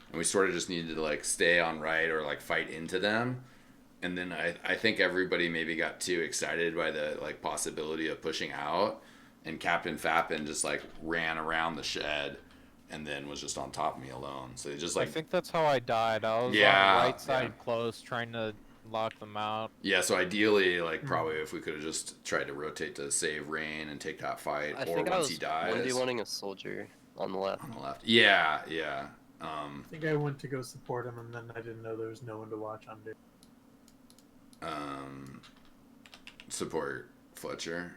and we sort of just needed to, stay on right or, fight into them. And then I think everybody maybe got too excited by the, possibility of pushing out, and Captain Fappin just, ran around the shed and then was just on top of me alone. So they just I like think that's how I died. I was Yeah, on right side yeah. close, trying to lock them out. yeah. So ideally, like probably if we could have just tried to rotate to save Rain and take that fight, I or think I once was he dies 1v1ing a soldier on the left. on the left. Yeah. I think I went to go support him, and then I didn't know there was no one to watch on dude. Support Fletcher.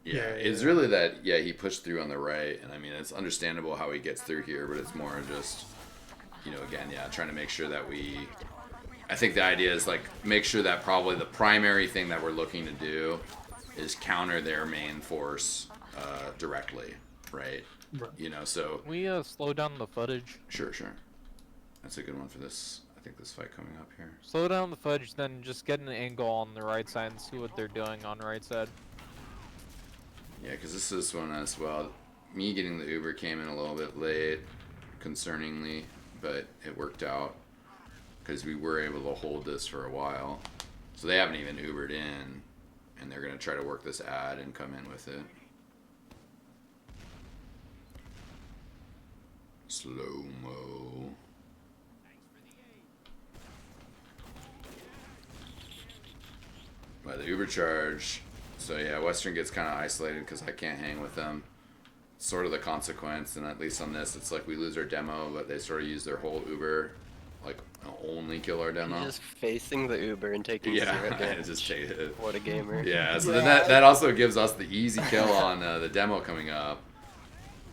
Yeah, Yeah, it's yeah. really that. Yeah, he pushed through on the right, and I mean it's understandable how he gets through here, but it's more just, again, yeah, trying to make sure that we. I think the idea is like make sure that probably the primary thing that we're looking to do is counter their main force directly, right? Right. So Can we slow down the footage? sure. That's a good one for this. I think this fight coming up here. Slow down the footage, then just get an angle on the right side and see what they're doing on the right side. Yeah, because this is one as well. Me getting the Uber came in a little bit late, concerningly, but it worked out because we were able to hold this for a while. So they haven't even Ubered in, and they're going to try to work this ad and come in with it. Slow-mo. By the Uber charge. So yeah, Western gets kind of isolated because I can't hang with them. It's sort of the consequence, and at least on this, it's like we lose our demo, but they sort of use their whole Uber, like only kill our demo. He's just facing the Uber and taking Yeah, 0 I damage. just take it. What a gamer. Yeah, so then that also gives us the easy kill on the demo coming up,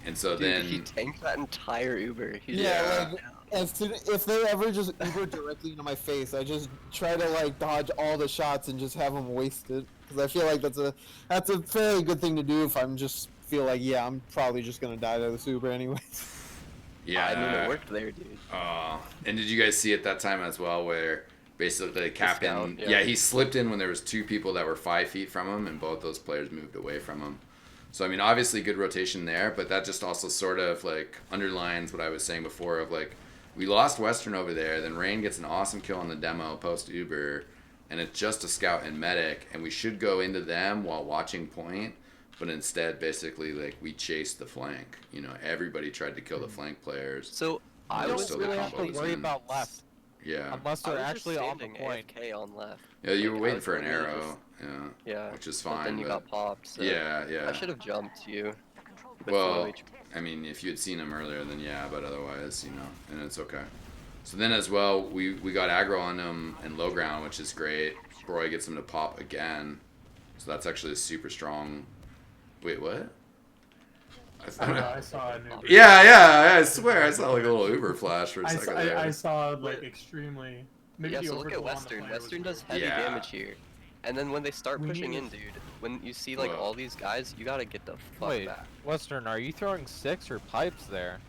and so Dude, then he tanked that entire Uber. He's Yeah. Like, if they ever just Uber directly into my face, I just try to like dodge all the shots and just have them wasted. Because I feel like that's a fairly good thing to do if I'm just feel like I'm probably just gonna die to this Uber anyways. yeah. I mean, it worked there, dude. And did you guys see at that time as well, where basically the captain, scout, yeah. he slipped in when there was 2 people that were 5 feet from him, and both those players moved away from him. So I mean, obviously good rotation there, but that just also sort of like underlines what I was saying before of like, we lost Western over there, then Rain gets an awesome kill on the demo post Uber, and it's just a scout and medic, and we should go into them while watching point, but instead basically like we chased the flank. Everybody tried to kill the flank players. So I There don't was was still the really have to combos worry in. about left, Yeah. unless I they're was actually just on the standing point. AFK on left. Yeah, you Like, were I waiting was for an literally arrow. just- Yeah. Yeah. Which is But fine. then you but got popped. So yeah. I should have jumped you. Well, before I mean, if you had seen him earlier, then yeah, but otherwise, and it's okay. So then as well, we got aggro on him in low ground, which is great. Broy gets him to pop again. So that's actually a super strong... Wait, what? I don't know, I saw an Uber. Yeah, I swear I saw like a little Uber flash for a I, second saw, there. I saw like extremely. Maybe Yeah, the so look overkill at on the Western. player was Western weird. does heavy Yeah. damage here. And then when they start We pushing need- in, dude, when you see like Whoa. all these guys, you gotta get the fuck Wait, back. Western, are you throwing 6 or pipes there?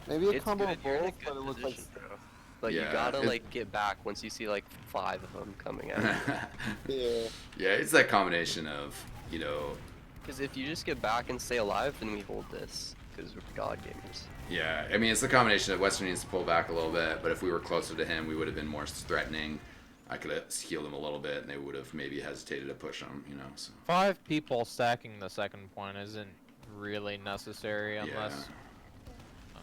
Maybe a It's combo good. of You're in a both, but good it looks like position, bro. But Yeah, you gotta it- like get back once you see like 5 of them coming at you. yeah. Yeah, it's that combination of, Because if you just get back and stay alive, then we hold this. Because we're god gamers. yeah, I mean, it's the combination of Western needs to pull back a little bit, but if we were closer to him, we would have been more threatening. I could have healed him a little bit, and they would have maybe hesitated to push him, so. 5 people stacking the second point isn't really necessary unless...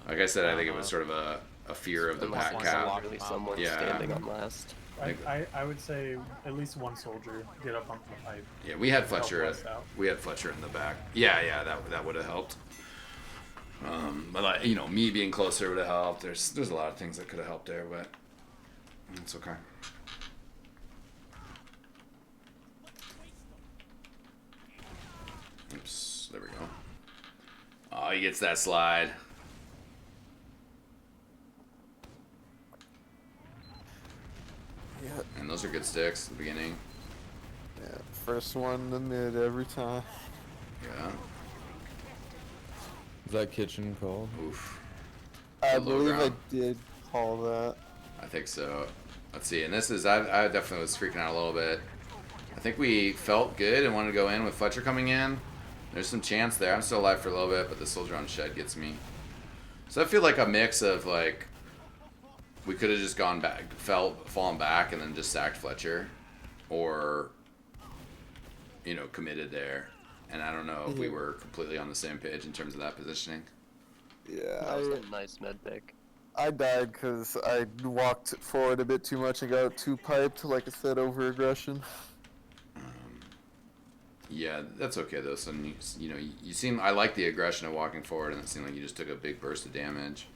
Like I said, I think it was sort of a fear of the Unless pack it's cap. literally someone Yeah. standing on last. I would say at least one soldier get up onto the pipe. Yeah, we had Help Fletcher. us out. We had Fletcher in the back. Yeah, that would have helped. But like, me being closer would have helped. There's a lot of things that could have helped there, but it's okay. Oops, there we go. Oh, he gets that slide. Yeah. And those are good sticks at the beginning. Yeah. First one in the mid every time. Yeah. Is that kitchen called? Oof. I The low believe I ground. did call that. I think so. Let's see. And this is, I definitely was freaking out a little bit. I think we felt good and wanted to go in with Fletcher coming in. There's some chance there. I'm still alive for a little bit, but the soldier on shed gets me. So I feel like a mix of like, we could have just gone back, fallen back and then just sacked Fletcher. Or, committed there. and I don't know if we Yeah. were completely on the same page in terms of that positioning. Yeah, That was a nice med pick. I died because I walked forward a bit too much and got too piped, like I said, over aggression. Yeah, that's okay though. So you know, you seem, I like the aggression of walking forward, and it seemed like you just took a big burst of damage.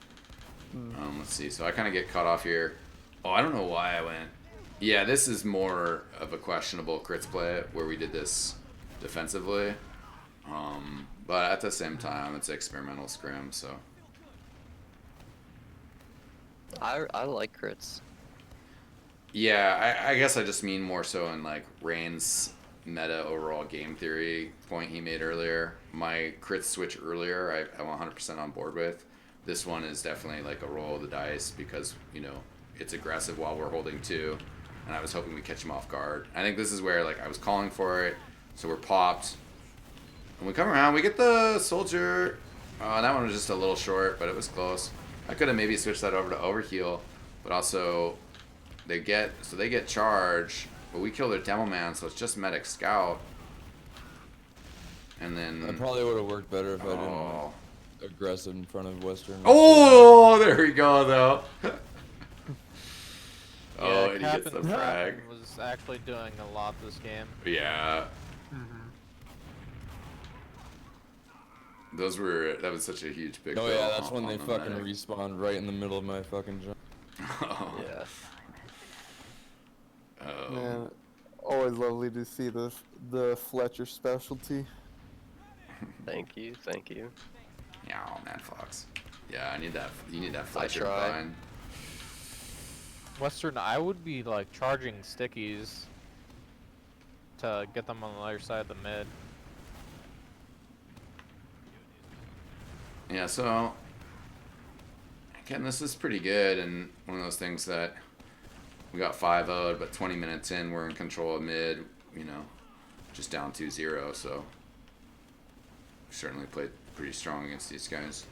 Let's see. So I kind of get cut off here. Oh, I don't know why I went. Yeah, this is more of a questionable crits play where we did this defensively. But at the same time, it's experimental scrim, so. I like crits. Yeah, I guess I just mean more so in like Rain's meta overall game theory point he made earlier. My crit switch earlier, I'm 100% on board with. This one is definitely like a roll of the dice because, you know, it's aggressive while we're holding two, and I was hoping we catch him off guard. I think this is where like I was calling for it, so we're popped. And we come around, we get the soldier. That one was just a little short, but it was close. I could have maybe switched that over to overheal, but also they get charge, but we kill their demo man, so it's just medic scout. And then That probably would have worked better if I didn't oh, aggressive in front of Western. oh, there we go though. Oh, Yeah, and he gets Captain the frag. was actually doing a lot this game. Yeah. That was such a huge pick. Oh though, yeah, that's when on they the fucking medic. respawned right in the middle of my fucking jump. Oh. Yeah. Oh. Man, always lovely to see the Fletcher specialty. Thank you. Thank you. Yeah, Mad Fox. Yeah, I need that. You need that Fletcher tried. behind. Western, I would be like charging stickies to get them on the other side of the mid. Yeah, so again, this is pretty good, and one of those things that we got 5-0'd, but 20 minutes in, we're in control of mid. You know, just down 2-0, so we certainly played pretty strong against these guys.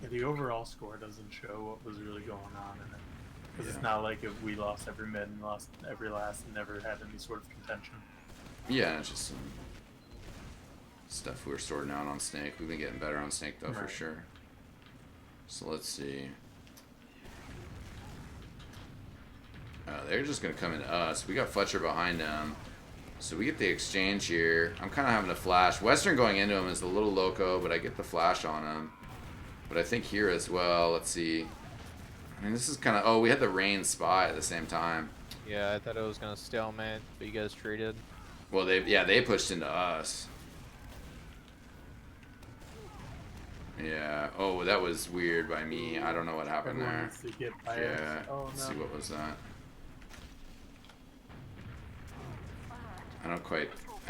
Yeah, the overall score doesn't show what was really going on in it. Because Yeah. it's not like if we lost every mid and lost every last and never had any sort of contention. Yeah, it's just some stuff we were sorting out on Snake. We've been getting better on Snake though, for Right. sure. So let's see. They're just gonna come into us. We got Fletcher behind them, so we get the exchange here. I'm kind of having a flash. Western going into him is a little loco, but I get the flash on him. But I think here as well. Let's see. I mean, this is kind of. Oh, we had the rain spy at the same time. Yeah, I thought it was gonna stalemate, but you guys treated. Well, they pushed into us. Yeah. Oh, that was weird by me. I don't know what happened Everyone there. needs to get by Yeah. us. Oh Let's no. see, what was that? I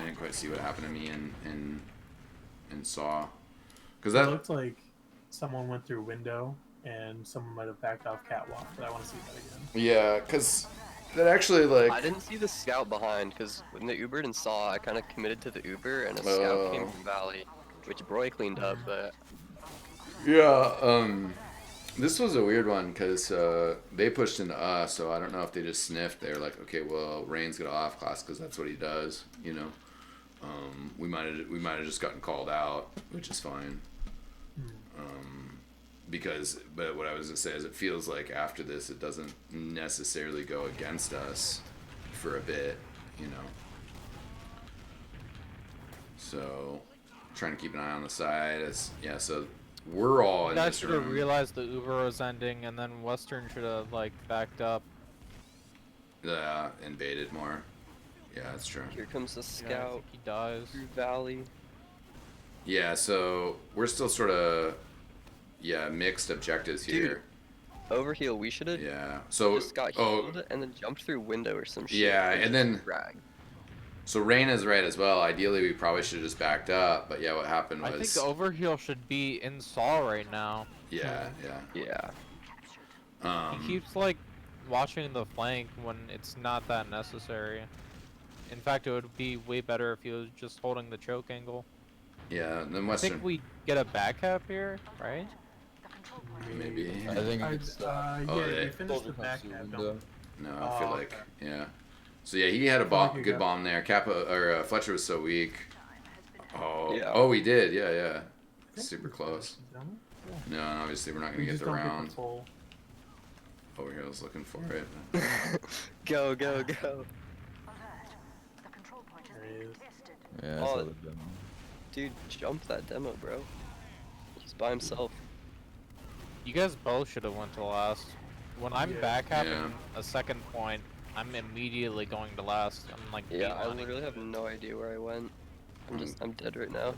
didn't quite see what happened to me in Saw. Cause It that. looked like someone went through window and someone might have backed off catwalk, but I want to see that again. Yeah, cause that actually like. I didn't see the scout behind because when the Ubered and saw, I kind of committed to the Uber and a scout came from Valley, which Broy cleaned up, but Yeah. This was a weird one because they pushed into us, so I don't know if they just sniffed. They're like, okay, well, Rain's got off class because that's what he does, you know. We might have just gotten called out, which is fine. But what I was gonna say is, it feels like after this, it doesn't necessarily go against us for a bit, you know. So, trying to keep an eye on the side. So we're all in You guys this should have room. realized the Uber was ending, and then Western should have like backed up. Yeah, and baited more. Yeah, that's true. here comes the Yeah, I scout think he dies. through Valley. Yeah, so we're still sort of mixed objectives here. Overheal, we should have Yeah. So just got healed and then jumped through window or some shit. Yeah, which and then- Rag. so Rain is right as well. Ideally, we probably should have just backed up, but yeah, what happened I think was the overheal should be in Saw right now. yeah. Yeah. He keeps like watching the flank when it's not that necessary. In fact, it would be way better if he was just holding the choke angle. Yeah. And then I Western think we get a back cap here, right? maybe. I think I, it's yeah, Oh, they- we finished the back half, don't window. No, I feel Oh, like okay. yeah. So yeah, he had a I feel like bomb, you good got- bomb there. Kappa or Fletcher was so weak. Oh, Yeah. oh, we did. Yeah, yeah. I think Super we close. finished, don't we? Yeah. No, and obviously we're not gonna We get just the don't round. get the full. Over here, I was looking for it. Go, go, go. There he is. Yeah, I Oh, saw the demo. Dude, jump that demo, bro. He's by himself. You guys both should have went to last. When I'm Yeah. back having Yeah. a second point, I'm immediately going to last. I'm like, Yeah, I beelining literally have it. no idea where I went. I'm dead right now.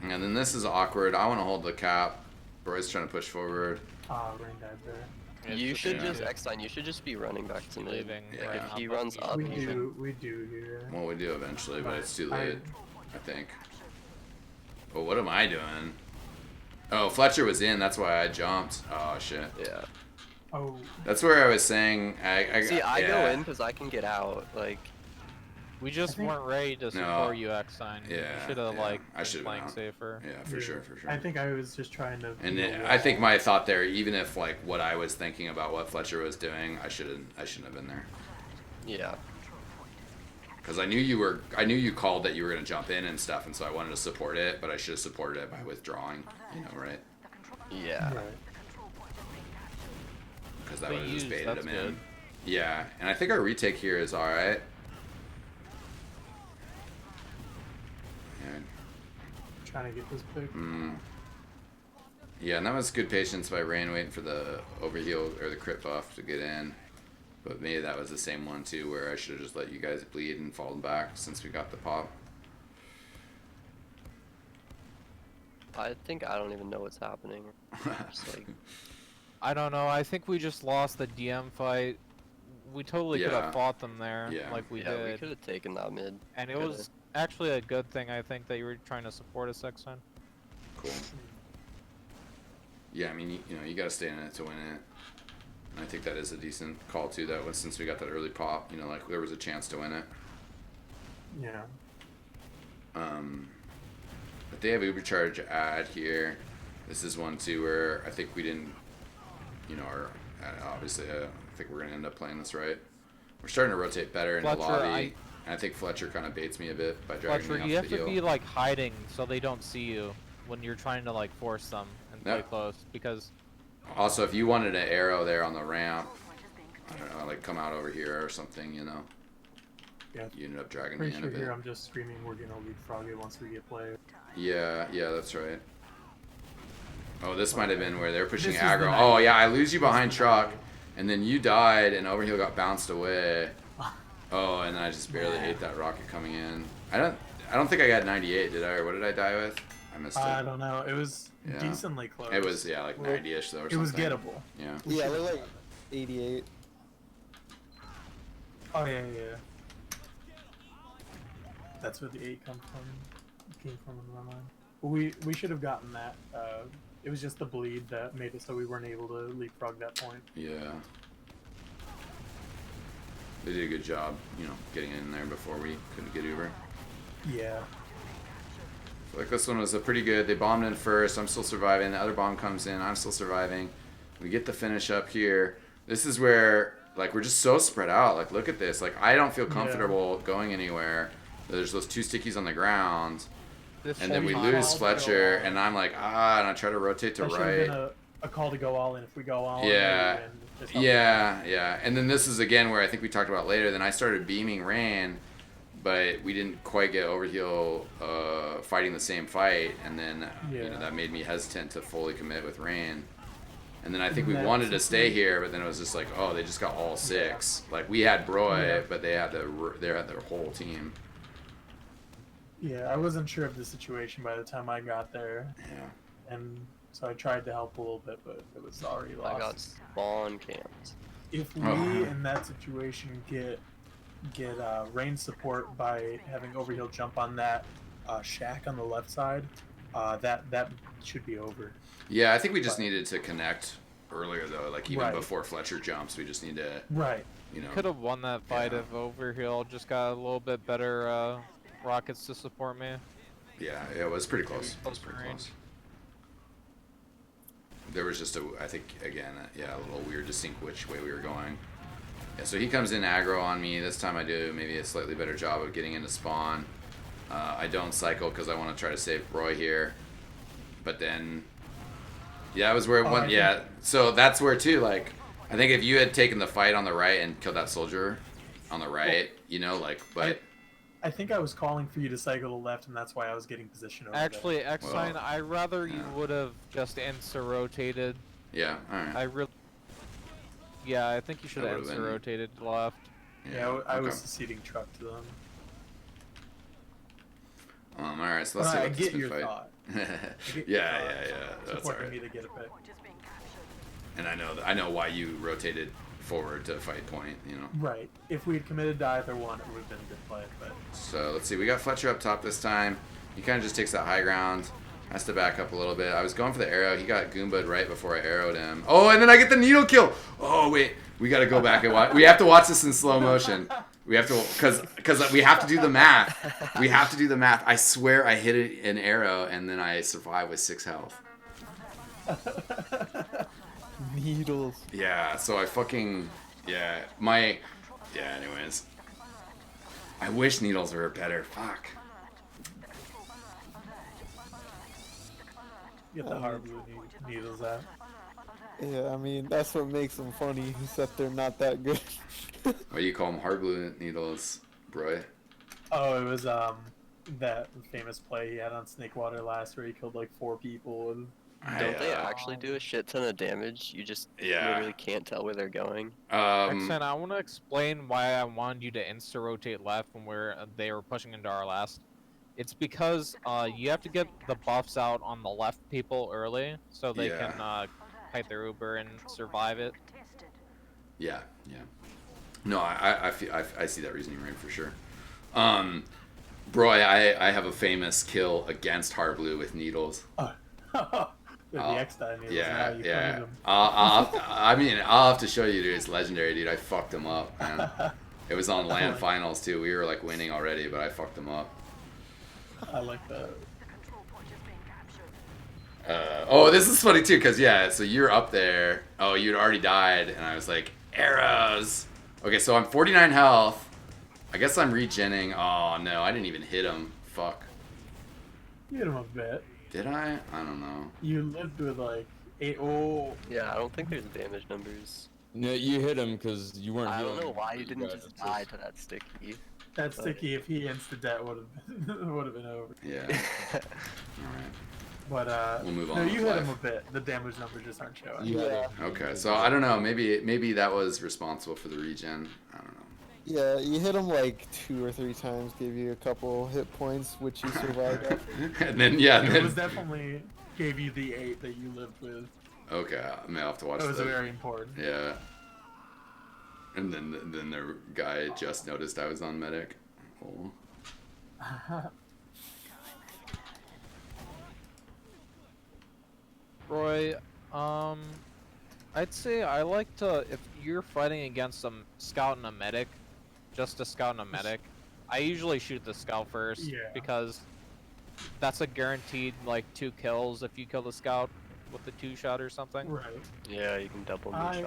And then this is awkward. I want to hold the cap. Roy's trying to push forward. Rain died there. It's You should yeah. just, Eckstein, you should just be running back to mid. leaving. Yeah. right If now, he but runs you up, We should- you do, we do here. Well, we do eventually, but it's too I- late. I think. Well, what am I doing? Oh, Fletcher was in. That's why I jumped. Oh shit. Yeah. Oh, That's where I was saying. See, I go yeah. in because I can get out. Like, We just think- weren't ready to No. support you, Eckstein. Yeah, You should have yeah. like I been should've playing been out. safer. Yeah, for sure, for sure. I think I was just trying to. And be a I think wall. my thought there, even if like what I was thinking about what Fletcher was doing, I shouldn't have been there. yeah. Because I knew you called that you were gonna jump in and stuff, and so I wanted to support it, but I should have supported it by withdrawing. You know, right? Yeah. Right. Because that But would have just used, baited that's him in. good. Yeah, and I think our retake here is all right. Yeah. Trying to get this pick. Mm. Yeah, and that was good patience by Rain waiting for the overheal or the crit buff to get in. But maybe that was the same one too, where I should have just let you guys bleed and fallen back since we got the pop. I think I don't even know what's happening. Just like, I don't know. I think we just lost the DM fight. We totally could Yeah. have fought them there, Yeah. like we yeah, we did. could have taken that mid. And it coulda. was actually a good thing, I think, that you were trying to support us, Eckstein. Cool. Yeah, I mean, you know, you got to stay in it to win it. And I think that is a decent call too. That was since we got that early pop, you know, like there was a chance to win it. Yeah. But they have Ubercharge add here. This is one too where I think we didn't, you know, or obviously I think we're gonna end up playing this right. We're starting to rotate better in the Fletcher, lobby. And I think Fletcher kind of baits me a bit by dragging Fletcher, me you off have the to heel. be like hiding so they don't see you when you're trying to like force them and play Yep. close, because Also, if you wanted an arrow there on the ramp, I don't know, like come out over here or something, you know. Yeah. You ended up dragging Pretty me in a sure here bit. I'm just screaming we're gonna leapfrog it once we get played. Yeah, yeah, that's right. Oh, this might have been where they're pushing This is the aggro. night. Oh yeah, I lose you This is behind the truck, night. and then you died, and Overheal got bounced away. Oh, and I just barely ate that rocket coming in. I don't think I got 98, did I? Or what did I die with? I missed it. I don't know. It was Yeah. decently close. It was like Well, 90ish though, or It was something. gettable. Yeah. Yeah, they're like 88. Oh yeah, yeah. That's where the 8 came from in my mind. We should have gotten that. It was just the bleed that made it so we weren't able to leapfrog that point. Yeah. They did a good job, you know, getting in there before we couldn't get Uber. Yeah. Like this one was a pretty good. They bombed in first. I'm still surviving. The other bomb comes in. I'm still surviving. We get the finish up here. This is where like we're just so spread out. Like look at this. Like I don't feel comfortable going anywhere. There's those 2 stickies on the ground, this and then we whole lose time- Fletcher, and I'm like and I try to rotate to That should have right. been a call to go all in. If we go all Yeah. in, maybe win. Just help Yeah, yeah. And then this is again where I think we talked about later. Then I started beaming Rain, but we didn't quite get Overheal fighting the same fight, and then you know Yeah. that made me hesitant to fully commit with Rain. And then I think we That's wanted to the stay thing. here, but then it was just like, oh, they just got all 6. Like we had Broy, Yeah. but they had their whole team. Yeah, I wasn't sure of the situation by the time I got there, Yeah. and so I tried to help a little bit, but it was already I got lost. spawn camped. If we Oh. in that situation get rain support by having Overheal jump on that shack on the left side, that should be over. Yeah, I think we just But- needed to connect earlier though. Like even Right. before Fletcher jumps, we just need to, Right. you know. Could have won that fight Yeah. if Overhill just got a little bit better rockets to support me. Yeah, it was pretty close. It was Close pretty range. close. There was just I think again, a little weird to sync which way we were going. Yeah, so he comes in aggro on me. This time I do maybe a slightly better job of getting into spawn. I don't cycle because I want to try to save Roy here. But then, yeah, that was where it went. Yeah, so that's where too. Like, I think if you had taken the fight on the right and killed that soldier on the right, you know, like, but. I think I was calling for you to cycle to the left, and that's why I was getting position over Actually, there. X-Sign, Well, I'd rather you yeah. would have just insta-rotated. Yeah, alright. Yeah, I think you should That have would've been- insta-rotated left. Yeah, I was okay. seceding truck to them. Alright, so let's see I what this get your fight. thought. yeah. That's Supporting alright. me to get a pick. And I know why you rotated forward to fight point, you know. Right. If we had committed to either one, it would have been a good play. But So let's see, we got Fletcher up top this time. He kind of just takes that high ground. Has to back up a little bit. I was going for the arrow. He got Goomba'd right before I arrowed him. Oh, and then I get the needle kill. Oh wait, we got to go back and watch. We have to watch this in slow motion. We have to, because we have to do the math. We have to do the math. I swear I hit an arrow and then I survived with 6 health. Needles. Yeah, so I fucking, anyways. I wish needles were better. Fuck. get the hard blue needles out. Yeah, I mean, that's what makes them funny, except they're not that good. What do you call them? Hard blue needles, bro. Oh, it was that famous play he had on Snakewater last where he killed like 4 people and Don't they actually do a shit ton of damage? You just literally can't tell where they're going. X-Sign, I want to explain why I wanted you to insta-rotate left when they were pushing into our last. It's because you have to get the buffs out on the left people early so they can fight their Uber and survive it. Yeah. No, I see that reasoning right for sure. Bro, I have a famous kill against hard blue with needles. the X-Die needles. Yeah. I'll have to show you, dude. It's legendary, dude. I fucked him up, man. It was on LAN finals too. We were like winning already, but I fucked him up. I like that. Oh, this is funny too, cause so you're up there. Oh, you'd already died, and I was like, arrows. Okay, so I'm 49 health. I guess I'm regenning. Oh no, I didn't even hit him. Fuck. You hit him a bit. Did I? I don't know. You lived with like 8. Oh. Yeah, I don't think there's damage numbers. No, you hit him because you weren't. I don't know healing. why you didn't just die to that sticky. That sticky, if he insta-det would have been over. Yeah. Alright. But We'll move on no, with you hit life. him a bit. The damage numbers just aren't showing. Yeah. Okay, so I don't know. Maybe that was responsible for the regen. I don't know. Yeah, you hit him like 2 or 3 times, gave you a couple hit points, which you survived after. And then It was definitely gave you the 8 that you lived with. Okay, I may have to watch That was the. very important. Yeah. And then the guy just noticed I was on medic. Oh. Roy, I'd say I like to, if you're fighting against a scout and a medic, just a scout and a medic, I usually shoot the scout first, because that's a guaranteed, like, 2 kills if you kill the scout with the 2-shot or something. Right. Yeah, you can double shot him.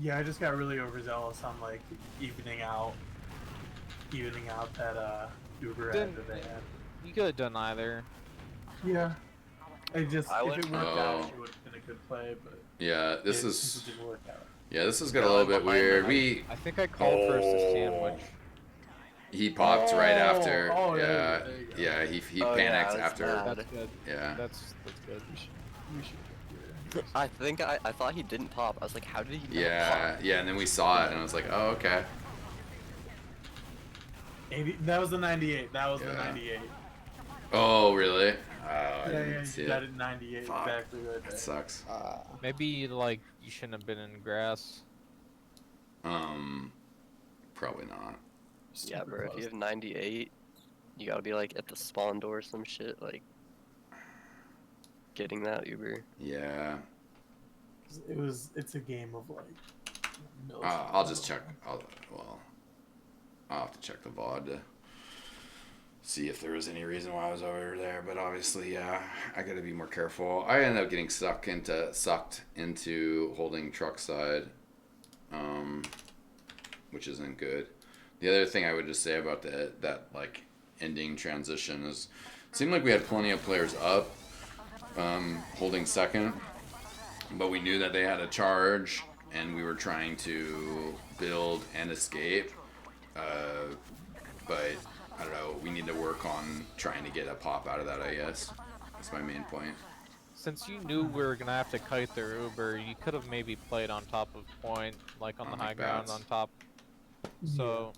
Yeah, I just got really overzealous on, like, evening out that, Uber ad that they had. You could have done either. Yeah. If it worked out, Oh. it would have been a good play, but Yeah, this it is. didn't work out. Yeah, this has got a little bit weird. I think I called first a sandwich. He popped right after. Oh, yeah, there you go. yeah. He Oh, yeah, panicked that's after. bad. That's good. Yeah. That's good. We should I think I thought he didn't pop. I was like, how did he not Yeah, pop? yeah. And then we saw it, and I was like, oh, okay. That was the 98. That was the Yeah. 98. Oh, really? Oh, I Yeah, didn't see you got it. it 98 Fuck. exactly right That there. sucks. Maybe, you shouldn't have been in grass. Probably not. Yeah, bro, if you have 98, you gotta be like at the spawn door or some shit, like getting that Uber. Yeah. It's a game of like. I'll just check. I'll have to check the VOD to see if there was any reason why I was over there. But obviously, yeah, I got to be more careful. I ended up getting sucked into holding truck side. which isn't good. The other thing I would just say about that like ending transition is, it seemed like we had plenty of players up, holding second, but we knew that they had a charge, and we were trying to build and escape. But I don't know. We need to work on trying to get a pop out of that, I guess. That's my main point. Since you knew we were gonna have to kite their Uber, you could have maybe played on top of point, like on the high ground bats. on top. So,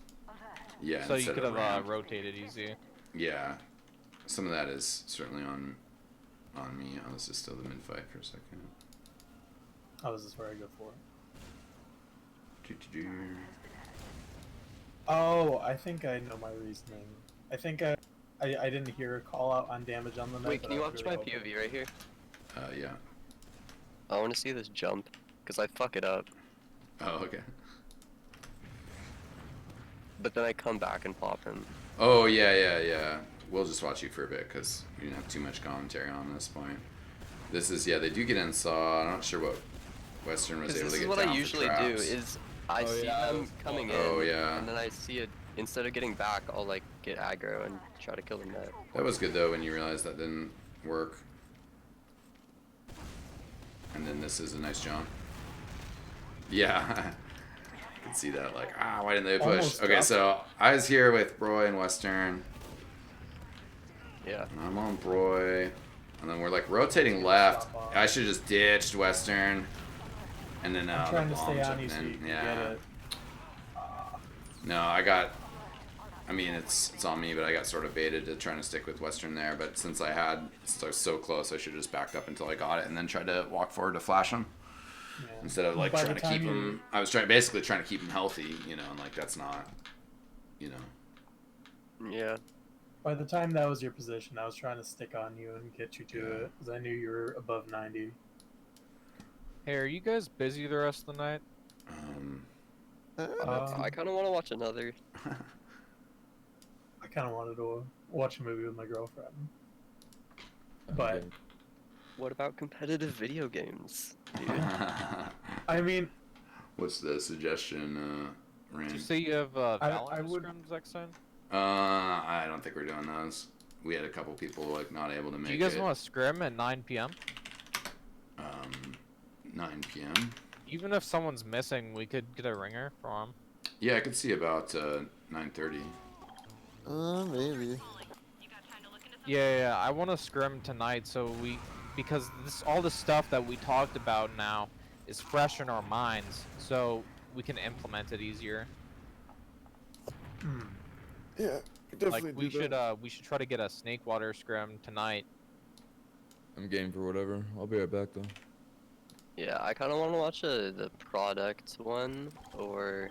Yeah. so you instead could of have ramp. rotated easy. Yeah. Some of that is certainly on me. Oh, this is still the mid fight for a second. Oh, is this where I go for it? Do-do-do. Oh, I think I know my reasoning. I think I didn't hear a call out on damage on the night. Wait, but can you I was watch my really hoping- POV right here? Yeah. I want to see this jump, because I fuck it up. Oh, okay. But then I come back and pop him. Oh, yeah. We'll just watch you for a bit, because we didn't have too much commentary on this point. This is, yeah, they do get in saw. I'm not sure what Western was Because able this to is get what down I for usually do, traps. is I Oh, see yeah, them those- coming in, Oh, yeah. and then I see it, instead of getting back, I'll like get aggro and try to kill them net. That was good, though, when you realized that didn't work. And then this is a nice jump. Yeah. I can see that, like, why didn't they push? Almost Okay, dropped so I was here with Broy and Western. Yeah. And I'm on Broy. And then we're like rotating left. Stop off. I should have just ditched Western. And then I'm trying to stay bombs on you and so then- you can yeah. get it. No, I mean, it's on me, but I got sort of baited to trying to stick with Western there. But since I was so close, I should have just backed up until I got it and then tried to walk forward to flash him. Yeah. Instead of like By trying the to keep time him. I was basically trying to keep him healthy, and like that's not, you know. Yeah. By the time that was your position, I was trying to stick on you and get you to Yeah. it because I knew you were above 90. Hey, are you guys busy the rest of the night? I kind of want to watch another. I kind of wanted to watch a movie with my girlfriend. But, Okay. What about competitive video games, dude? I mean, What's the suggestion, Did Rand? you say you have I Valorant would- scrims next time? I don't think we're doing those. We had a couple people like not able to make Do you guys it. want to scrim at 9 p.m.? 9 p.m. Even if someone's missing, we could get a ringer for him. Yeah, I could see about 9:30. Maybe. Yeah, I want to scrim tonight, so because all the stuff that we talked about now is fresh in our minds, so we can implement it easier. Yeah, Like we should try to get a snake water scrim tonight. I'm game for whatever. I'll be right back though. Yeah, I kind of want to watch the product one, or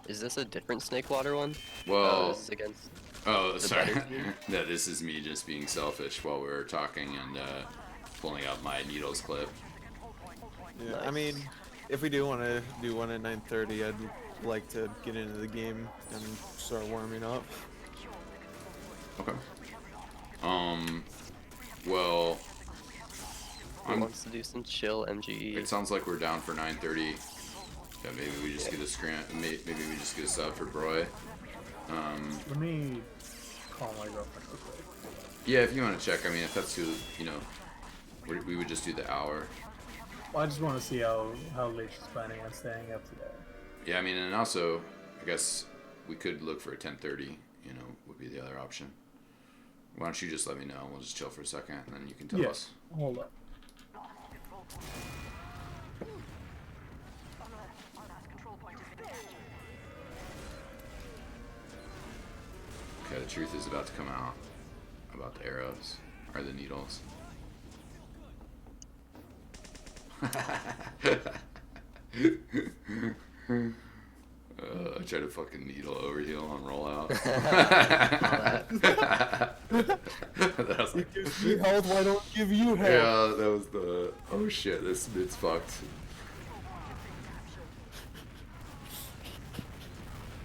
is this a different snake water one? Well, This is against. oh, the sorry. better team? No, this is me just being selfish while we were talking and pulling up my needles clip. Yeah, I Nice. mean, if we do want to do one at 9:30, I'd like to get into the game and start warming up. Okay. Well, Who wants to do some chill MGE? it sounds like we're down for 9:30. Yeah, maybe we just get a scram. Maybe we just get a sub for Broy. let me call my girlfriend real quick. Yeah, if you want to check. I mean, if that's who, we would just do the hour. Well, I just want to see how late she's planning on staying up today. Yeah, I mean, and also, I guess we could look for a 10:30. Would be the other option. Why don't you just let me know? We'll just chill for a second, and then you can tell Yeah. us. Hold up. Okay, the truth is about to come out about the arrows or the needles. I tried to fucking needle overheal on rollout. That was like, Gives me health, why don't I give you health? yeah, that was the. Oh shit, this mid's fucked.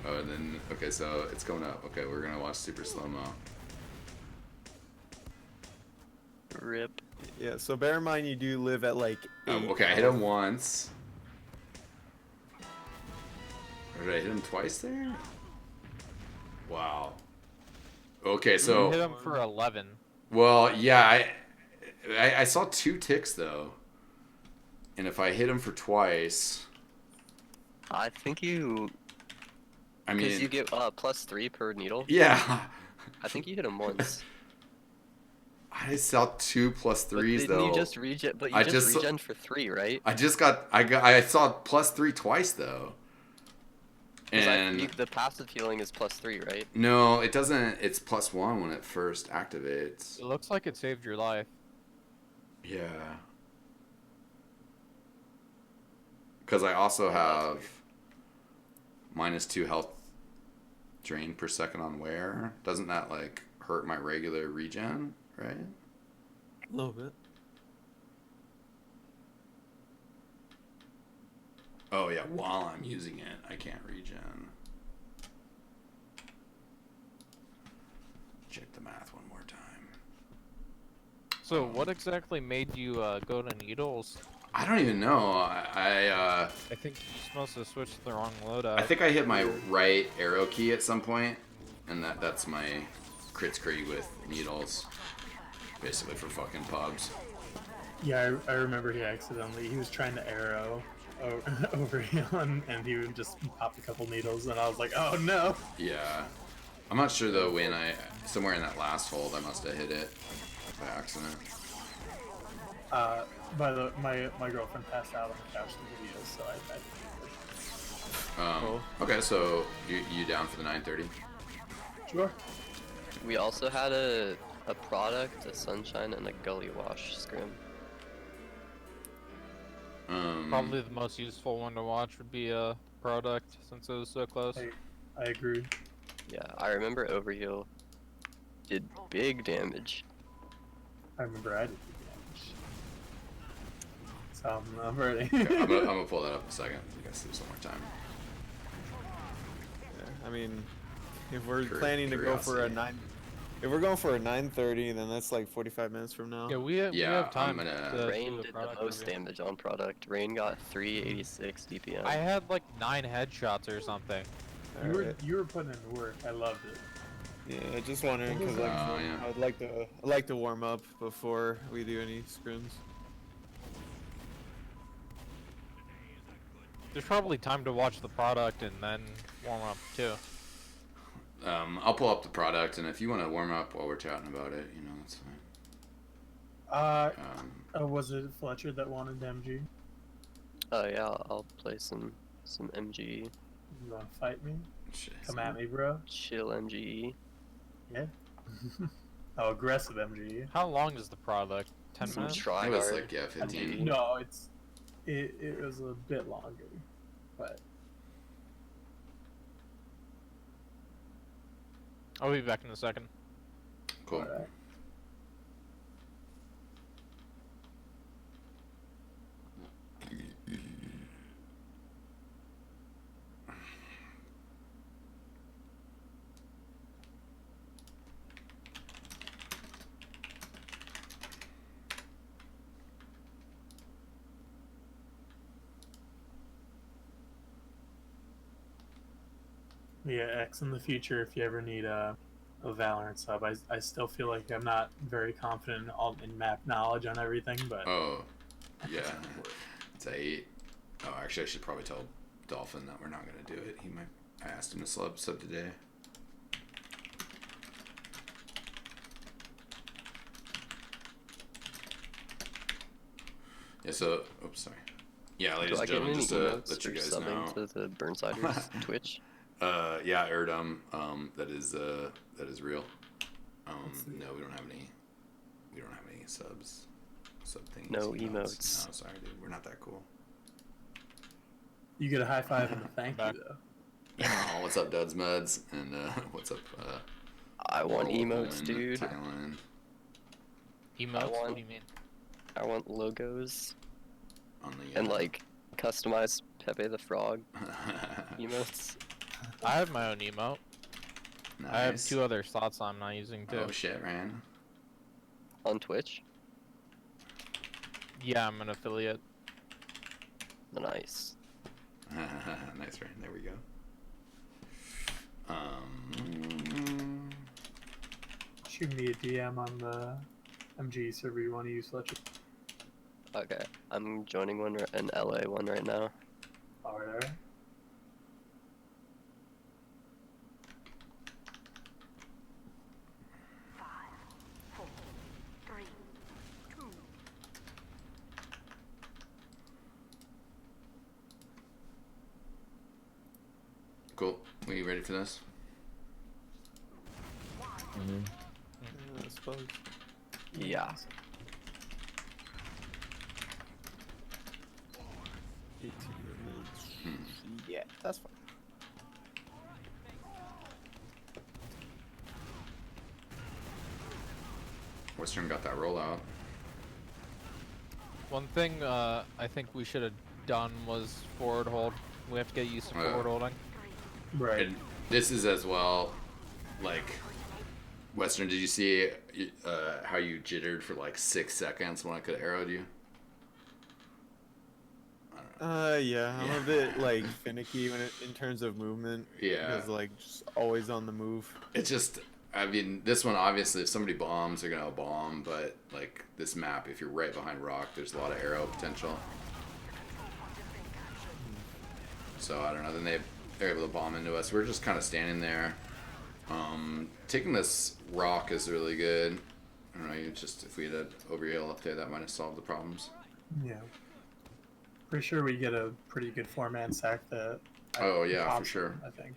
Oh, and then okay, so it's going up. Okay, we're gonna watch super slow mo. Rip. Yeah, so bear in mind you do live at like 8. Okay, I hit him once. did I hit him twice there? Wow. Okay, You so hit him for 11. well, yeah, I saw 2 ticks though, and if I hit him for twice, I think you, I because mean, you get +3 per needle. yeah, I think you hit him once. I saw 2 plus But 3s didn't though. you just regen? But you I just just- regen for 3, right? I saw +3 twice though, 'Cause and the passive healing is +3, right? no, it doesn't. It's +1 when it first activates. It looks like it saved your life. Yeah. Because I also have -2 health drain per second on wear. Doesn't that like hurt my regular regen, right? A little bit. Oh yeah, while I'm using it, I can't regen. Check the math one more time. So what exactly made you go to needles? I don't even know. I think you must have switched the wrong loadout. I think I hit my right arrow key at some point, and that's my crits Krieg with needles, basically for fucking pubs. Yeah, I remember he was trying to arrow over him, and he would just pop a couple needles, and I was like, oh no. Yeah, I'm not sure though. When somewhere in that last hold, I must have hit it by accident. My girlfriend passed out on the couch in the video, so I Okay, so you down for the 9:30? sure. We also had a product, a sunshine, and a gully wash scrim. Probably the most useful one to watch would be a product, since it was so close. I agree. Yeah, I remember Overheal did big damage. I remember I did the damage. So I'm ready. Okay, I'm gonna pull that up in a second. You guys see some more time. Yeah, I mean, if we're Cur- planning to go for a curiosity. if we're going for a 9:30, then that's like 45 minutes from now. Yeah, we have Yeah, time. I'm gonna- to Rain do a did the product most review. damage on product. Rain got 386 DPM. I had like 9 headshots or something. Alright. You were putting in work. I loved it. Yeah, just wondering because like Oh, yeah. I'd like to warm up before we do any scrims. There's probably time to watch the product and then warm up too. I'll pull up the product, and if you want to warm up while we're chatting about it, you know, that's fine. Was it Fletcher that wanted MG? Oh yeah, I'll play some MGE. You want to fight me? Shit. Come at me, bro. Chill MGE. Yeah. Oh, aggressive MG. How long is the product? 10 Some minutes? try It was hard. like, yeah, 15. No, it was a bit longer, but I'll be back in a second. Cool. alright. Yeah, X in the future if you ever need a Valorant sub. I still feel like I'm not very confident in map knowledge on everything, but Oh, yeah. It's 8. Oh, actually, I should probably tell Dolphin that we're not gonna do it. He might. I asked him to sub today. Yeah. So, oops, sorry. Yeah, ladies Do I and get gentlemen, any just to emotes let you for guys subbing know. to the Burnsiders Twitch? Yeah, Erdum. That is real. No, we don't have any. We don't have any subs. Sub things. No emotes. emotes. No, sorry, dude. We're not that cool. you get a high five and a thank Back. you though. Oh, what's up, Duds Muds? And what's up? I want Owen, emotes, dude. Thailand. Emotes? want- What do you mean? I want logos On the, and like customized Pepe the Frog emotes. I have my own emote. Nice. I have 2 other slots I'm not using too. Oh shit, Ryan. On Twitch. Yeah, I'm an affiliate. Nice. Nice, Ryan. There we go. Shoot me a DM on the MG server you want to use. Let you. Okay, I'm joining an LA one right now. Alright. Cool. We ready for this? Mhm. Yeah, I suppose. Yeah. 18 minutes. Yeah, that's fine. Western got that rollout. One thing I think we should have done was forward hold. We have to get used to forward holding. Right. And this is as well, like, Western, did you see how you jittered for like 6 seconds when I could have arrowed you? Yeah, I'm a bit like finicky in terms of movement. Yeah. Because like just always on the move. It's just, I mean, this one obviously, if somebody bombs, they're gonna bomb. But like this map, if you're right behind rock, there's a lot of arrow potential. So I don't know. Then they're able to bomb into us. We're just kind of standing there. Taking this rock is really good. I don't know. You just if we had an overheal up there, that might have solved the problems. Yeah. Pretty sure we get a pretty good 4-man sack that. Oh yeah, for option, sure. I think.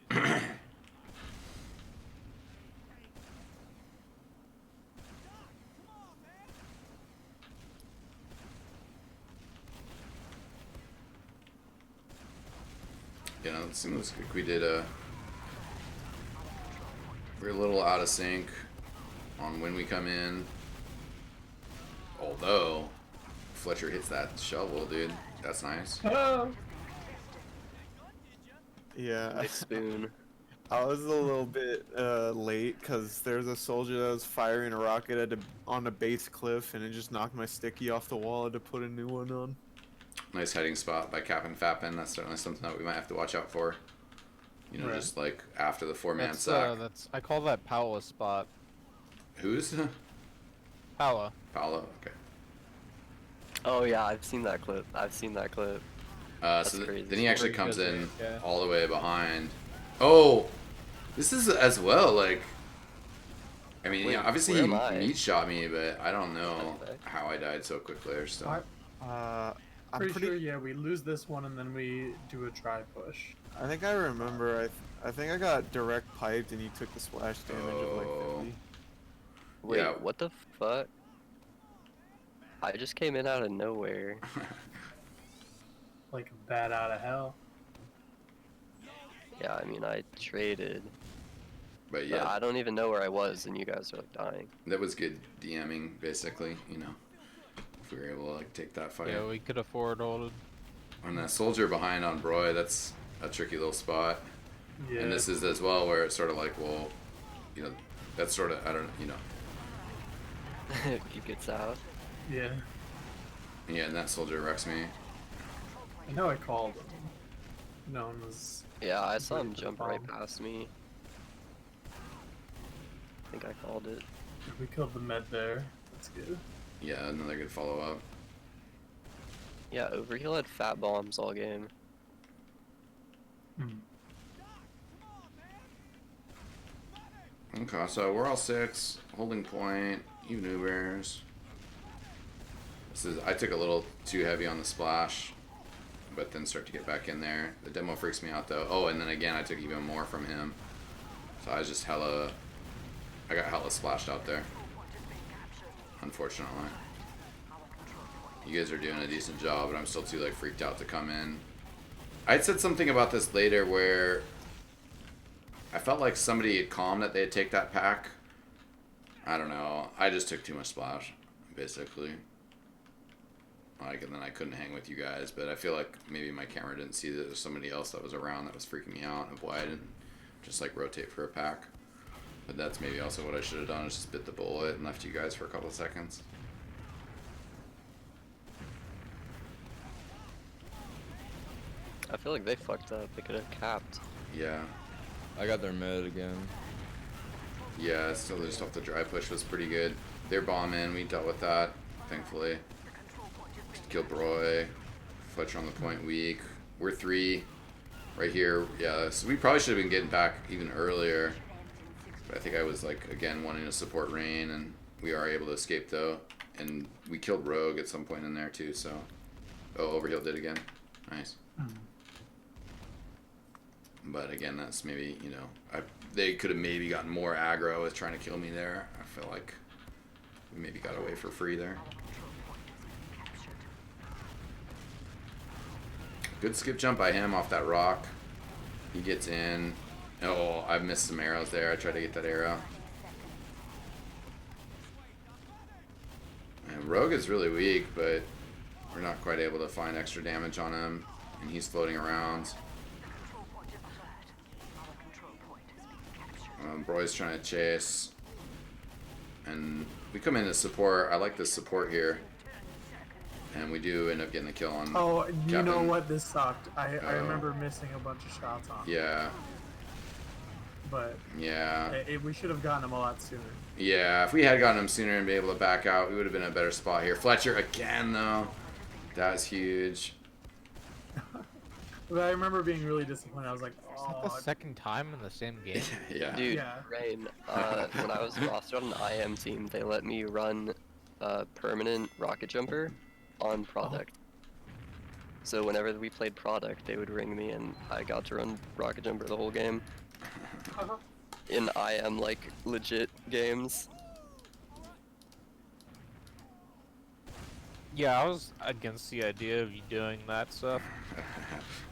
You know, it seems like we did we're a little out of sync on when we come in. Although Fletcher hits that shovel, dude. That's nice. Oh. Yeah. Nice spoon. I was a little bit late because there's a soldier that was firing a rocket on a base cliff and it just knocked my sticky off the wall. I had to put a new one on. Nice heading spot by Cap'n Fappin. That's certainly something that we might have to watch out for. You know, Right. just like after the 4-man That's sack. I call that Paula spot. Who's? Paula. Paolo? Okay. Oh yeah, I've seen that clip. So crazy. then he actually Pretty comes good, in yeah. all the way behind. Oh! This is as well, like... I mean, Wait, yeah, obviously where he am I? meat shot me, but I don't know Okay. how I died so quickly or so. I'm Pretty sure, yeah, we lose this one and then we do a try push. I think I remember. I think I got direct piped and you took the splash damage of like Oh. 50. Wait, Yeah. what the fuck? I just came in out of nowhere. Like a bat out of hell. Yeah, I mean, I traded. But But yeah, I don't even know where I was, and you guys are like dying. that was good DMing, basically, you know. If we were able to like take that fight. Yeah, we could have forward holded. And that soldier behind on Broy, that's a tricky little spot. Yeah. And this is as well where it's sort of like, well, you know, that's sort of, I don't know, you know. He gets out. Yeah. Yeah, and that soldier wrecks me. I know I called him. No one was. Yeah, I saw him Wait for the jump right bomb. past me. I think I called it. We killed the med there. That's good. Yeah, another good follow up. Yeah, Overheal had fat bombs all game. Hmm. Okay, so we're all 6, holding point, even Ubers. This is, I took a little too heavy on the splash, but then start to get back in there. The demo freaks me out though. Oh, and then again, I took even more from him. So I was just I got hella splashed out there. Unfortunately. You guys are doing a decent job, but I'm still too like freaked out to come in. I'd said something about this later where I felt like somebody had calmed that they'd take that pack. I don't know. I just took too much splash, basically. Like, and then I couldn't hang with you guys, but I feel like maybe my camera didn't see that there was somebody else that was around that was freaking me out, and why I didn't just like rotate for a pack. But that's maybe also what I should have done, is just bit the bullet and left you guys for a couple of seconds. I feel like they fucked up. They could have capped. Yeah. I got their mid again. Yeah, still just off the dry push was pretty good. They're bombing. We dealt with that, thankfully. Killed Broy. Fletcher on the point weak. We're 3 right here. Yeah, so we probably should have been getting back even earlier. But I think I was, like, again, wanting to support Rain, and we are able to escape, though. And we killed Rogue at some point in there, too, so... Oh, Overheal did again. Nice. But again, that's maybe, you know... They could have maybe gotten more aggro with trying to kill me there. I feel like we maybe got away for free there. Good skip jump by him off that rock. He gets in. Oh, I missed some arrows there. I tried to get that arrow. And Rogue is really weak, but we're not quite able to find extra damage on him. And he's floating around. Broy's trying to chase. And we come in to support. I like this support here. And we do end up getting the kill on Oh, you Captain. know what? This sucked. I remember missing a bunch of shots on him. Yeah. But Yeah. we should have gotten him a lot sooner. Yeah, if we had gotten him sooner and be able to back out, we would have been in a better spot here. Fletcher again, though. That's huge. But I remember being really disappointed. I was like, Is that the second time in the same game? Yeah. Dude, Yeah. Rain, when I was rostered on the IM team, they let me run permanent rocket jumper on product. So whenever we played product, they would ring me and I got to run rocket jumper the whole game. In IM, like, legit games. Yeah, I was against the idea of you doing that stuff.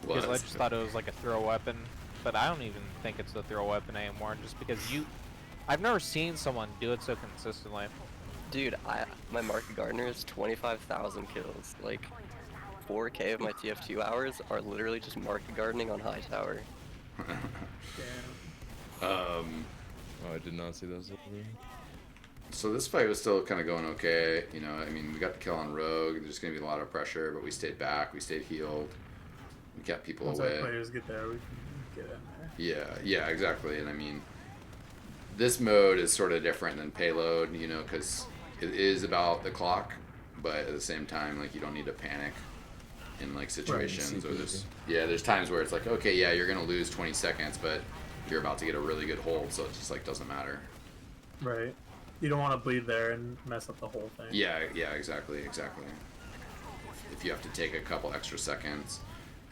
Because I just thought it was like a throw weapon. But I don't even think it's a throw weapon anymore, just because I've never seen someone do it so consistently. Dude, my market gardener is 25,000 kills. Like, 4K of my TF2 hours are literally just market gardening on high tower. Oh, I did not see those. So this fight was still kind of going okay. You know, I mean, we got the kill on Rogue. There's going to be a lot of pressure, but we stayed back. We stayed healed. We kept people Once away. our players get there, we can get in there. Yeah, exactly. And I mean, this mode is sort of different than payload, you know, because it is about the clock, but at the same time, like, you don't need to panic in, like, situations. Or there's times where it's like, okay, yeah, you're going to lose 20 seconds, but you're about to get a really good hold, so it just, like, doesn't matter. Right. You don't want to bleed there and mess up the whole thing. Yeah, exactly. If you have to take a couple extra seconds.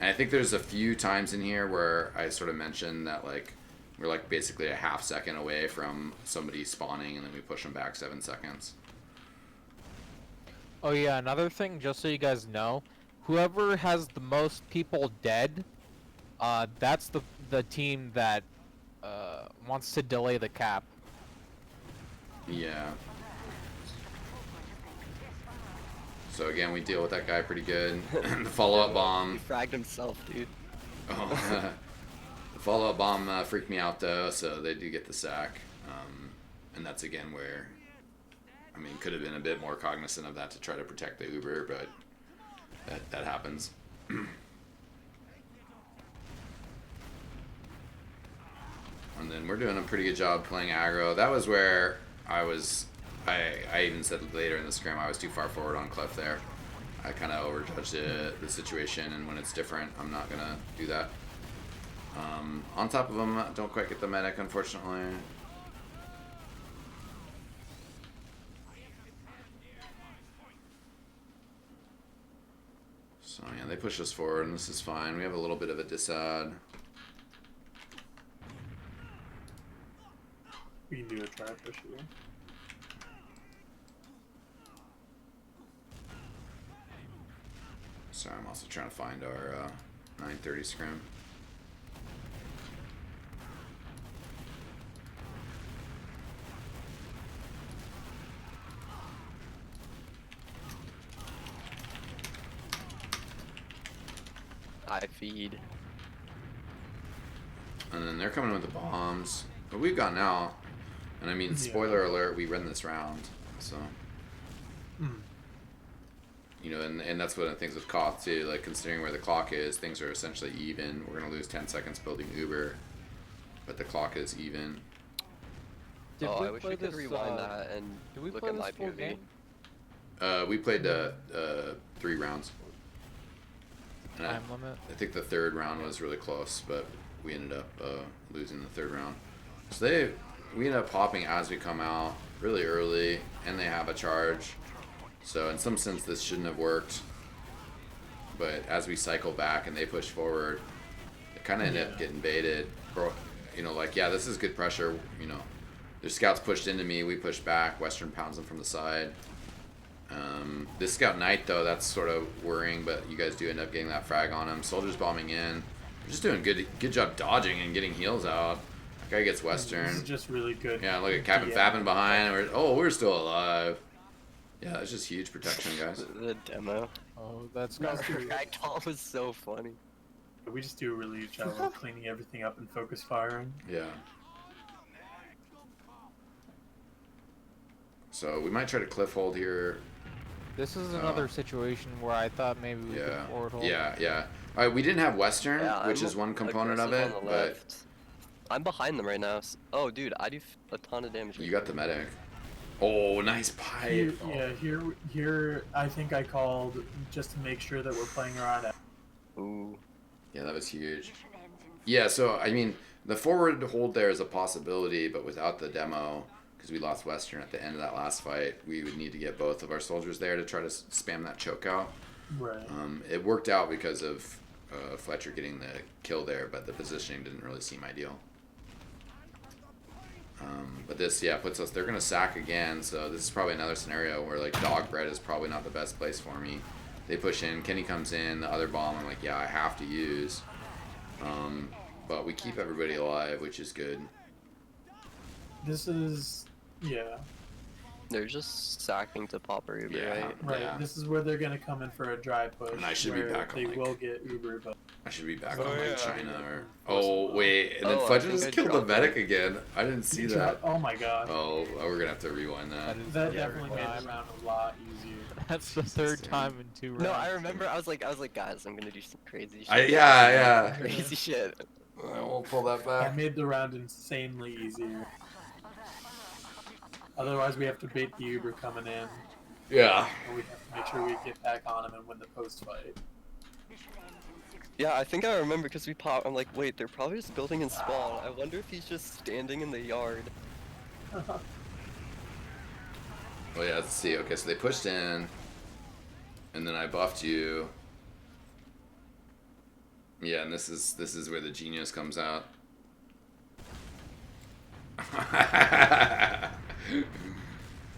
And I think there's a few times in here where I sort of mentioned that, like, we're, like, basically a half second away from somebody spawning, and then we push them back 7 seconds. Oh yeah, another thing, just so you guys know, whoever has the most people dead, that's the team that wants to delay the cap. Yeah. So again, we deal with that guy pretty good. The follow-up He bomb. fragged himself, dude. Oh, the follow-up bomb freaked me out though, so they do get the sack. And that's again where, I mean, could have been a bit more cognizant of that to try to protect the Uber, but that happens. And then we're doing a pretty good job playing aggro. That was where I even said later in the scrim I was too far forward on Clef there. I kind of overjudged the situation, and when it's different, I'm not going to do that. On top of them, don't quite get the medic, unfortunately. So yeah, they push us forward, and this is fine. We have a little bit of a disad. We can do a try push here. Sorry, I'm also trying to find our 9:30 scrim. I feed. And then they're coming with the bombs. But we've gotten out. And I mean, Yeah. spoiler alert, we win this round. So, you know, and that's one of the things with Koth too. Like, considering where the clock is, things are essentially even. We're going to lose 10 seconds building Uber. but the clock is even. Did Oh, we I wish play we could this, rewind that and Did we look play at this my full POV. game? We played 3 rounds. And Time limit? I think the 3rd round was really close, but we ended up losing the 3rd round. So we ended up popping as we come out really early, and they have a charge. So in some sense, this shouldn't have worked. But as we cycle back and they push forward, it kind of ended up getting baited. You know, like, yeah, this is good pressure. You know, their scouts pushed into me. We pushed back. Western pounds them from the side. This scout knight, though, that's sort of worrying, but you guys do end up getting that frag on him. Soldiers bombing in. We're just doing good job dodging and getting heals out. That guy gets Western. This is just really good. Yeah, look at Captain Fappin behind. We're still alive. Yeah, that's just huge protection, guys. The demo. Oh, that's That's got true. Ragdoll was so funny. We just do a really good job of cleaning everything up and focus firing. Yeah. So we might try to cliff hold here. This is another situation where I thought maybe we could forward hold. Yeah. All right, we didn't have Western, Yeah, which I'm is one component of it, aggressive on the but left. I'm behind them right now. Oh, dude, I do a ton of damage. you got the medic. Oh, nice Here, pipe. yeah, here, I think I called just to make sure that we're playing around at. Ooh. Yeah, that was huge. Yeah, so, I mean, the forward hold there is a possibility, but without the demo, because we lost Western at the end of that last fight, we would need to get both of our soldiers there to try to spam that choke out. Right. It worked out because of Fletcher getting the kill there, but the positioning didn't really seem ideal. But this, yeah, puts us, they're going to sack again, so this is probably another scenario where, like, dog bread is probably not the best place for me. They push in, Kenny comes in, the other bomb, I'm like, yeah, I have to use. But we keep everybody alive, which is good. This is, yeah, They're just sacking to pop or Uber, Yeah. right? right. Yeah. This is where they're gonna come in for a dry push. And I should be where back on, They like- will get Uber, but I should be back Oh, on, like, yeah. China or... Oh, wait, and then Oh, I Fletcher think just I killed the dropped medic again. I didn't see that. Oh my god. Oh, we're going to have to rewind that. That Yeah, definitely made time. the round a lot easier. That's the third time in 2 rounds. No, I remember. I was like, guys, I'm gonna do some crazy shit. Yeah. Crazy shit. I won't pull that I back. made the round insanely easier. Otherwise, we have to bait the Uber coming in, Yeah. and we have to make sure we get back on him and win the post fight. Yeah, I think I remember because we popped. I'm like, wait, they're probably just building in spawn. I wonder if he's just standing in the yard. Well, yeah, let's see. Okay, so they pushed in, and then I buffed you. Yeah, and this is where the genius comes out.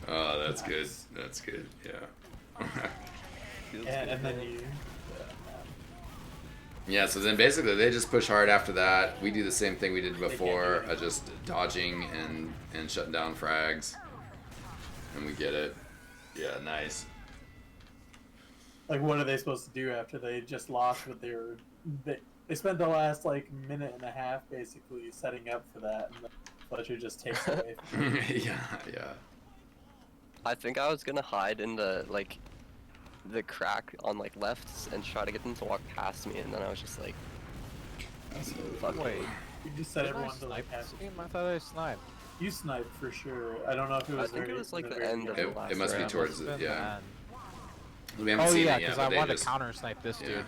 Oh, that's good. Nice. That's good. Yeah. Feels And good, then man. you. Yeah, so then basically they just push hard after that. We do the same thing we did can't before, do it. just dodging and shutting down frags. And we get it. Yeah, nice. Like, what are they supposed to do after they just lost? But they spent the last like minute and a half basically setting up for that, and then Fletcher just takes it away. Yeah. I think I was gonna hide in the crack on like lefts and try to get them to walk past me, and then I was just like, fuck Wait, it. You just set did I everyone to like snipe have this game? I thought I sniped. you sniped for sure. I don't know if it I was. think it very- was, like, the very end of beginning. the last It must be round. towards Must've the, been the yeah. end. We haven't Oh seen yeah, it yet, because but I they wanted just, to counter snipe this yeah. dude.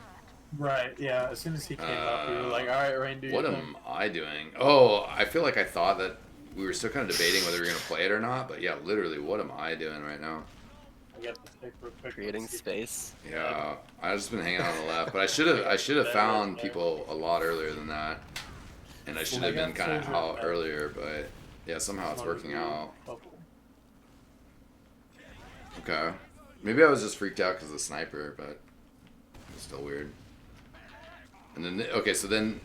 Right. Yeah. As soon as he came up, we were like, "All right, Rain, do your What thing." am I doing? Oh, I feel like I thought that we were still kind of debating whether we were going to play it or not, but yeah, literally, what am I doing right now? I got the pick real quick. Creating Let's see. space. Yeah, I've just been hanging out on the left, but I should have found people a lot earlier than that, and I should have been kind of out earlier, but yeah, somehow it's working out. Okay, maybe I was just freaked out because of the sniper, but it's still weird. And then okay, so then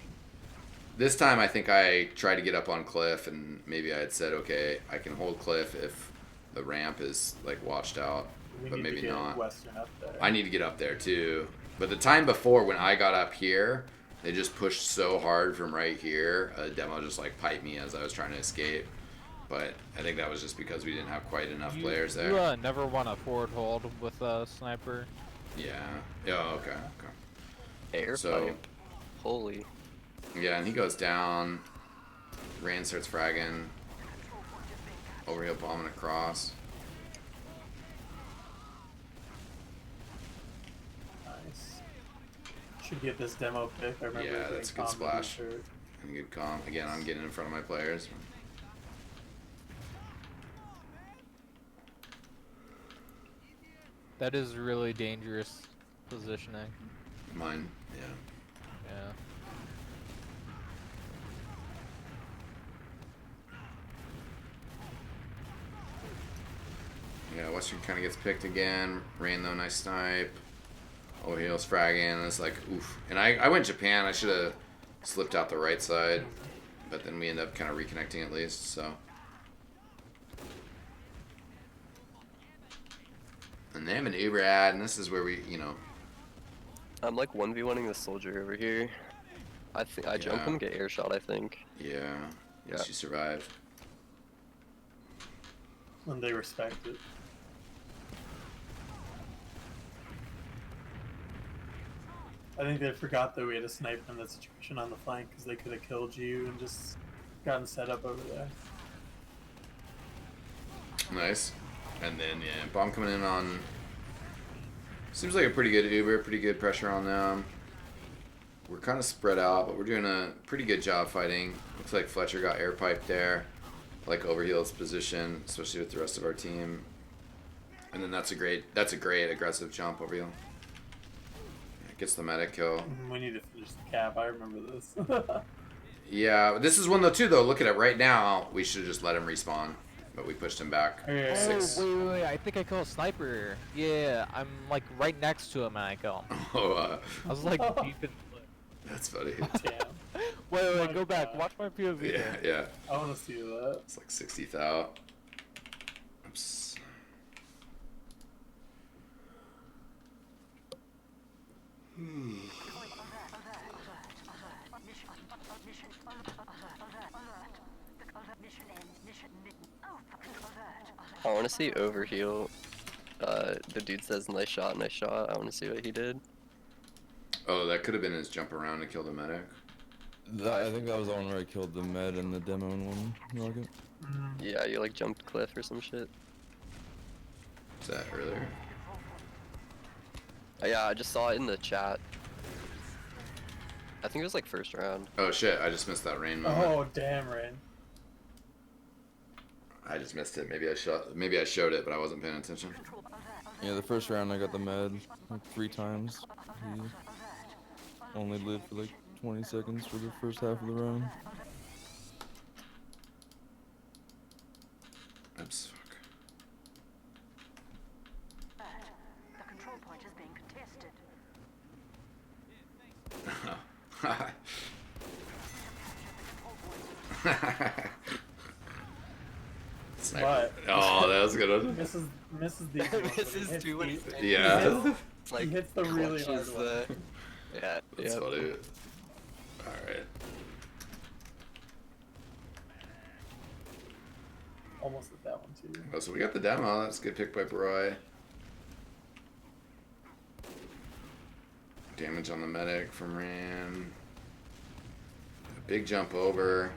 this time I think I tried to get up on Cliff, and maybe I had said, okay, I can hold Cliff if the ramp is like washed out. We But need to maybe get not. Western up there. I need to get up there too. But the time before when I got up here, they just pushed so hard from right here. A demo just like piped me as I was trying to escape. But I think that was just because we didn't have quite enough players there. You never won a forward hold with a sniper. Yeah. Yeah. Okay. Air So- pipe. Holy. Yeah, and he goes down. Rain starts fragging. Overheal bombing across. Nice. Should get this demo pick. I remember. Yeah, it that's a being good calm to do splash. shirt. And good comp. Again, I'm getting in front of my players. That is really dangerous positioning. Mine, yeah. Yeah. Yeah, Western kind of gets picked again. Rain though, nice snipe. Overheal's fragging. And it's like, oof. And I went Japan. I should have slipped out the right side. But then we end up kind of reconnecting at least, so. And they have an Uber ad, and this is where we, you know. I'm like 1v1ing the soldier over here. I think I jump Yeah. him, get air shot. I think. Yeah. Yes, Yeah. you survived. And they respect it. I think they forgot that we had a sniper in that situation on the flank because they could have killed you and just gotten set up over there. Nice. And then, yeah, bomb coming in on. Seems like a pretty good Uber, pretty good pressure on them. We're kind of spread out, but we're doing a pretty good job fighting. Looks like Fletcher got air piped there. Like Overheal's position, especially with the rest of our team. And then that's a great aggressive jump, Overheal. Yeah, gets the medic kill. We need to finish the cap. I remember this. Yeah, but this is one though too though. Look at it right now. We should have just let him respawn, but we pushed him back. Yeah. Six. Oh, wait, I think I killed a sniper. Yeah, I'm like right next to him and I kill him. Oh, I was like deep in. that's funny. Damn. Wait, go back. Watch my POV. Yeah, yeah. I want to see that. It's like 60,000. Oops. I want to see overheal. The dude says nice shot, nice shot. I want to see what he did. Oh, that could have been his jump around to kill the medic. I think that was the one where I killed the med and the demo in one rocket. Yeah, you like jumped cliff or some shit. Was that earlier? Yeah, I just saw it in the chat. I think it was like first round. Oh shit, I just missed that rain moment. Oh damn, Rain. I just missed it. Maybe I showed it, but I wasn't paying attention. Yeah, the first round I got the med like 3 times. He only lived for like 20 seconds for the first half of the round. Oops, The control point is being contested. Sniper. But Oh, that was a good one. misses the easy one, but This he is hits too many. Yeah. It's like he hits the really hard clutches one. Yeah. That's Yeah. funny. Alright. Almost hit that one too. Oh, so we got the demo. That's a good pick by Roy. Damage on the medic from Ran. A big jump over.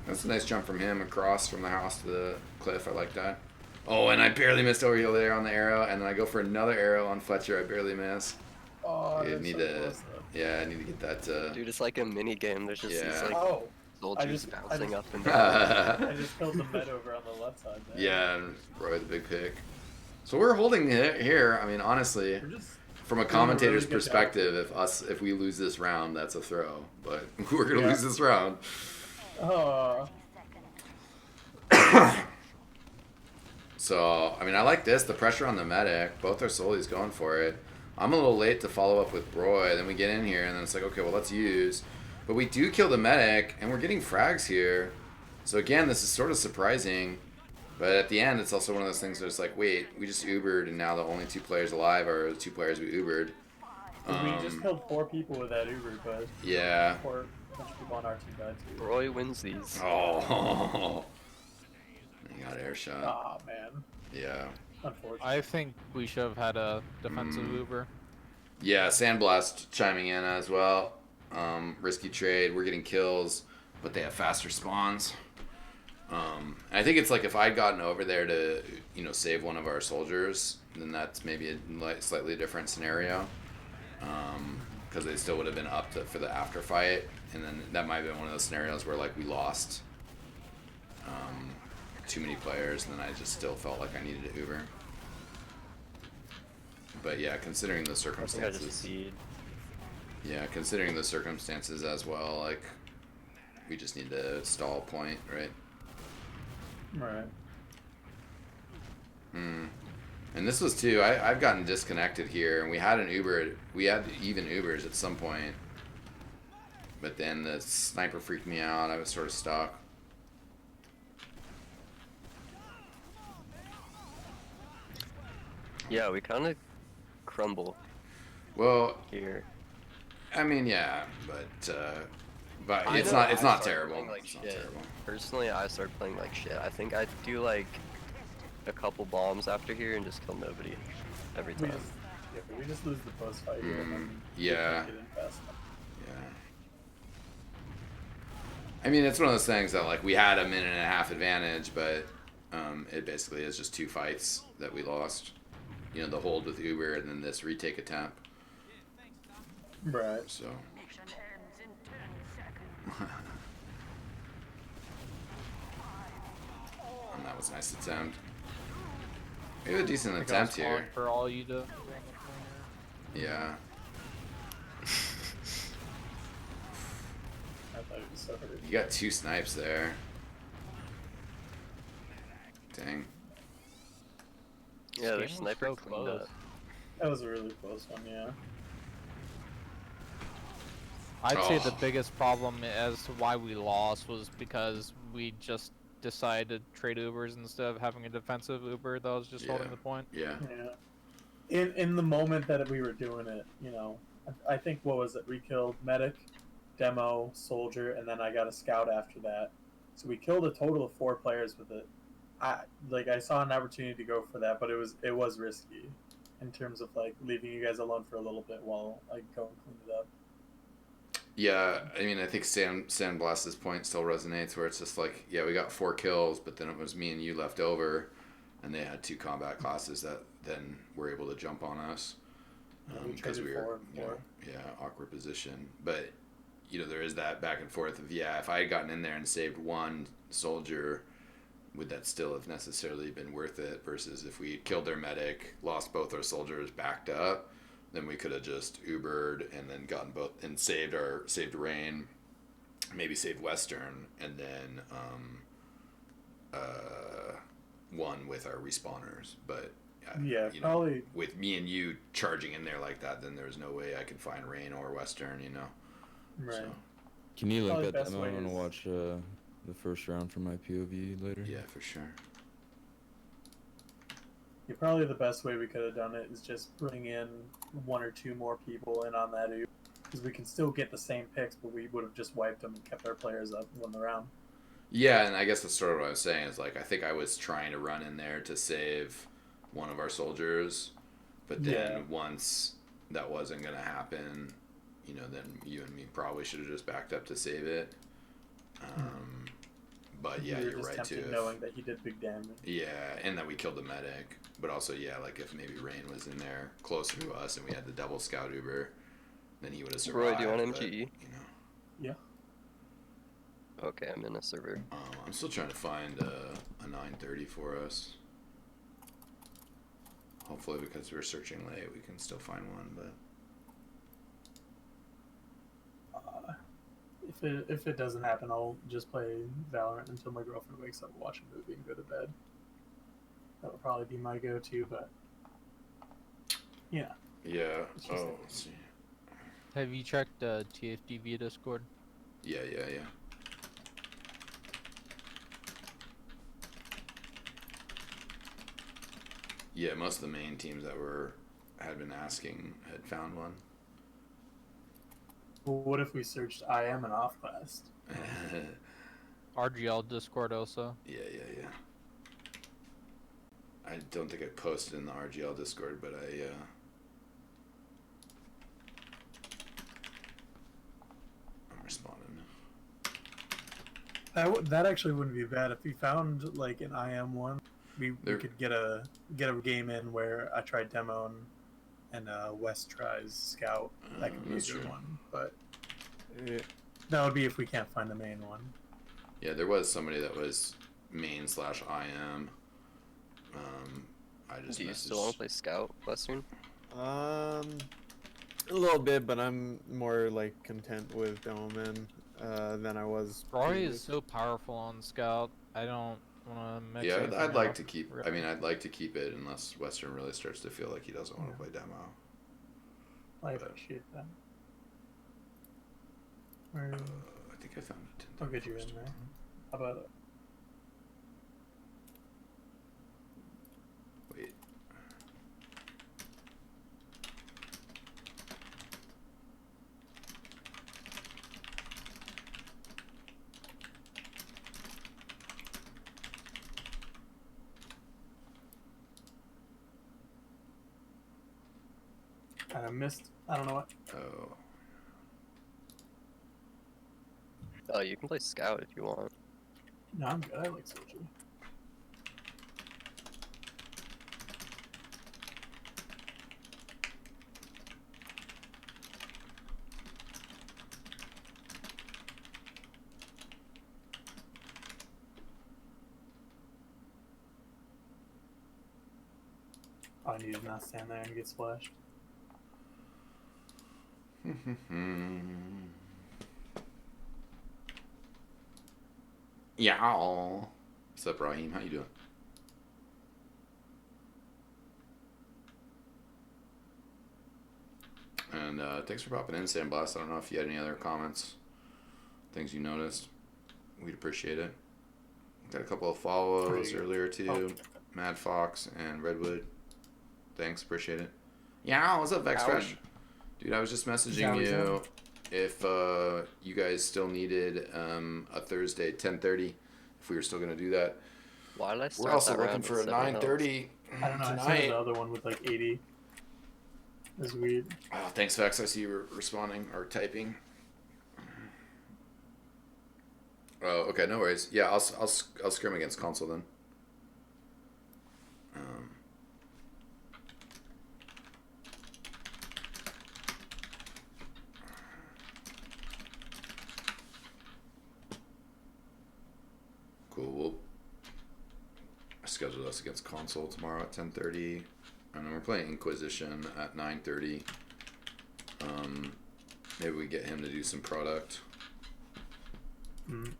That's a nice jump from him across from the house to the cliff. I like that. Oh, and I barely missed Overheal there on the arrow, and then I go for another arrow on Fletcher. I barely miss. Oh, Yeah, that's need so to. close, though. Yeah, I need to get that. Dude, it's like a mini game. There's just these Yeah. like Oh, soldiers I bouncing just- up and down. I just killed the med over on the left side there. Yeah, and Roy the big pick. So we're holding it here. I mean, honestly, We're just from a doing a commentator's really good job. perspective, if we lose this round, that's a throw. But we're gonna Yeah. lose this round. So I mean, I like this. The pressure on the medic. Both our solies going for it. I'm a little late to follow up with Roy. Then we get in here, and then it's like, okay, well, let's use. But we do kill the medic, and we're getting frags here. So again, this is sort of surprising. But at the end, it's also one of those things where it's like, wait, we just Ubered, and now the only 2 players alive are the 2 players we Ubered. we just killed 4 people with that Uber, but Yeah. 4 bunch of people on our team died too. Roy wins these. Oh. You got air shot. Ah man, Yeah. unfortunate. I think we should have had a defensive Uber. Yeah, Sandblast chiming in as well. Risky trade. We're getting kills. but they have faster spawns. I think it's like if I'd gotten over there to, you know, save one of our soldiers, then that's maybe a slightly different scenario. Because they still would have been up for the after fight, and then that might have been one of those scenarios where like we lost too many players, and then I just still felt like I needed to Uber. But yeah, considering the I think I just circumstances, seed. yeah, considering the circumstances as well, like we just need to stall point, right? Right. And this was too. I've gotten disconnected here, and we had an Uber. We had even Ubers at some point, but then the sniper freaked me out. I was sort of stuck. Yeah, we kind of crumble Well, here. I mean, yeah, but I it's know not. It's I not started terrible. playing like It's not shit. terrible. Personally, I started playing like shit. I think I'd do like a couple bombs after here and just kill nobody every We time. just, we just lose the post fight here. And then we yeah. can't get in fast enough. Yeah. I mean, it's one of those things that like we had a minute and a half advantage, but it basically is just 2 fights that we lost. You know, the hold with Uber and then this retake attempt. Right. So. Mission ends in 10 seconds. And that was a nice attempt. We have a decent Like I was attempt calling here. for all you to. Yeah. I thought it was so hurt. You got 2 snipes there. Dang. Yeah, their This game was sniper so cleaned close. up. That was a really close one, yeah. I'd say the Oh. biggest problem as to why we lost was because we just decided to trade Ubers instead of having a defensive Uber that was just holding Yeah. the point. Yeah. Yeah. In the moment that we were doing it, you know, I think what was it? We killed medic, demo, soldier, and then I got a scout after that. So we killed a total of 4 players with it. I saw an opportunity to go for that, but it was risky in terms of like leaving you guys alone for a little bit while I go and clean it up. Yeah, I mean, I think Sandblast's point still resonates where it's just like, yeah, we got 4 kills, but then it was me and you left over, and they had 2 combat classes that then were able to jump on us. Yeah, we Because traded we were, 4 and you know, 4. yeah, awkward position. But, you know, there is that back and forth of, yeah, if I had gotten in there and saved 1 soldier, would that still have necessarily been worth it? Versus if we killed their medic, lost both our soldiers, backed up, then we could have just Ubered and then gotten both and saved Rain, maybe saved Western, and then won with our respawners. But Yeah, you know, probably. with me and you charging in there like that, then there's no way I could find Rain or Western. You know. Right. So, Can you link Probably that best demo? way I want to is- watch the first round from my POV later. yeah, for sure. Yeah, probably the best way we could have done it is just bring in 1 or 2 more people in on that Uber, because we can still get the same picks, but we would have just wiped them and kept our players up and won the round. Yeah, and I guess that's sort of what I was saying is like I think I was trying to run in there to save one of our soldiers, but then Yeah. once that wasn't gonna happen, you know, then you and me probably should have just backed up to save it. But yeah, We were you're just right tempted too. knowing that he did big damage. Yeah, and that we killed the medic, but also yeah, like if maybe Rain was in there closer to us and we had the double scout Uber, then he would have survived. Roy, do you want but, MGE? you know. Yeah. Okay, I'm in a server. I'm still trying to find a 930 for us. Hopefully, because we're searching late, we can still find one. But If it doesn't happen, I'll just play Valorant until my girlfriend wakes up, watch a movie, and go to bed. That would probably be my go-to, but yeah. yeah. It's just Oh, let's see. Have you checked TFD via Discord? Yeah. Yeah, most of the main teams that had been asking had found one. Well, what if we searched IM and off class? RGL Discord also. Yeah. I don't think I posted in the RGL Discord, but I'm responding. That actually wouldn't be bad if we found like an IM one. We There- could get a game in where I tried demo and West tries scout. That could be a That's good true. one, but that would be if we can't find the main one. Yeah, there was somebody that was main/IM. I just Do you messaged. still want to play Scout, Western? A little bit, but I'm more like content with Doman than I was. Rory is previous. so powerful on Scout. I don't want to mix Yeah, anything I'd like up, to keep. really. I mean, I'd like to keep it unless Western really starts to feel like he doesn't want to play demo. I appreciate that. Where, I think I found it. I'll get you in there. How about it? Wait. And I missed. I don't know what. Oh. Oh, you can play Scout if you want. No, I'm good. I like Soldier. All I need is not stand there and get splashed. Yeah. What's up, Raheem? How you doing? And thanks for popping in, Sandblast. I don't know if you had any other comments, things you noticed. We'd appreciate it. Got a couple of follows Pretty good. earlier too. Oh. Mad Fox and Redwood. Thanks, appreciate it. Yeah, what's up, Vex Fresh? Dude, I was just messaging Zowie, you if you guys still needed a Thursday 10:30. If we were still gonna do that. Why did I start We're also that looking round for with a 7 health? 9:30 I don't know. I saw tonight. the other one with like 80. It's weird. Oh, thanks, Vex. I see you were responding or typing. Oh, okay, no worries. Yeah, I'll scrim against console then. Cool. We'll schedule us against console tomorrow at 10:30, and then we're playing Inquisition at 9:30. Maybe we get him to do some product. Mm.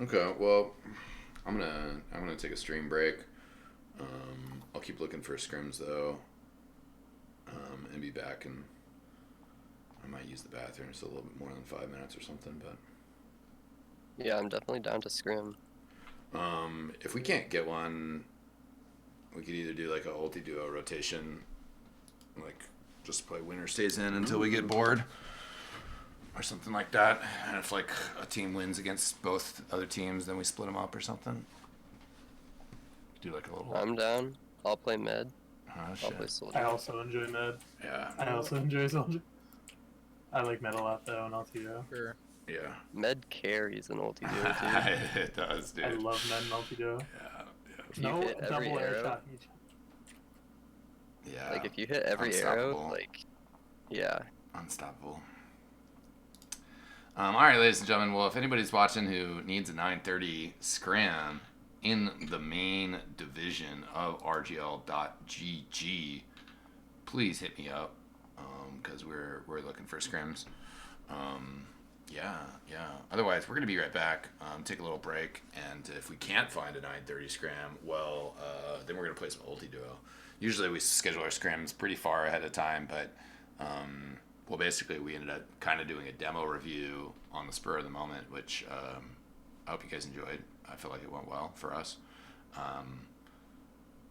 Okay, well, I'm gonna take a stream break. I'll keep looking for scrims though, and be back. And I might use the bathroom just a little bit more than 5 minutes or something. But Yeah, I'm definitely down to scrim. if we can't get one, we could either do like a ulti duo rotation, like just play winner stays in until we get bored, or something like that. And if like a team wins against both other teams, then we split them up or something. Do like a little. I'm down. I'll play med. Oh, I'll shit. play soldier. I also enjoy med. Yeah. I also enjoy Soldier. I like med a lot though, and Altio. Sure. Yeah. Med carries an ulti duo too. It does, dude. I love med and Altio. Yeah, If you No hit every double air arrow, shot each. yeah. like if you hit every arrow, Unstoppable. like, yeah. Unstoppable. All right, ladies and gentlemen. Well, if anybody's watching who needs a 9:30 scram in the main division of RGL.GG, please hit me up, because we're looking for scrims. Yeah. Otherwise, we're gonna be right back. Take a little break, and if we can't find a 9:30 scram, well, then we're gonna play some ulti duo. Usually, we schedule our scrims pretty far ahead of time, but well, basically, we ended up kind of doing a demo review on the spur of the moment, which I hope you guys enjoyed. I feel like it went well for us.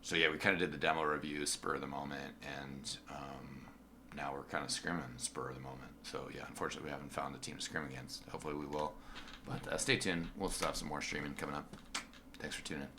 So yeah, we kind of did the demo review spur of the moment, and now we're kind of scrimming spur of the moment. So yeah, unfortunately, we haven't found a team to scrim against. Hopefully, we will. But stay tuned. We'll still have some more streaming coming up. Thanks for tuning in.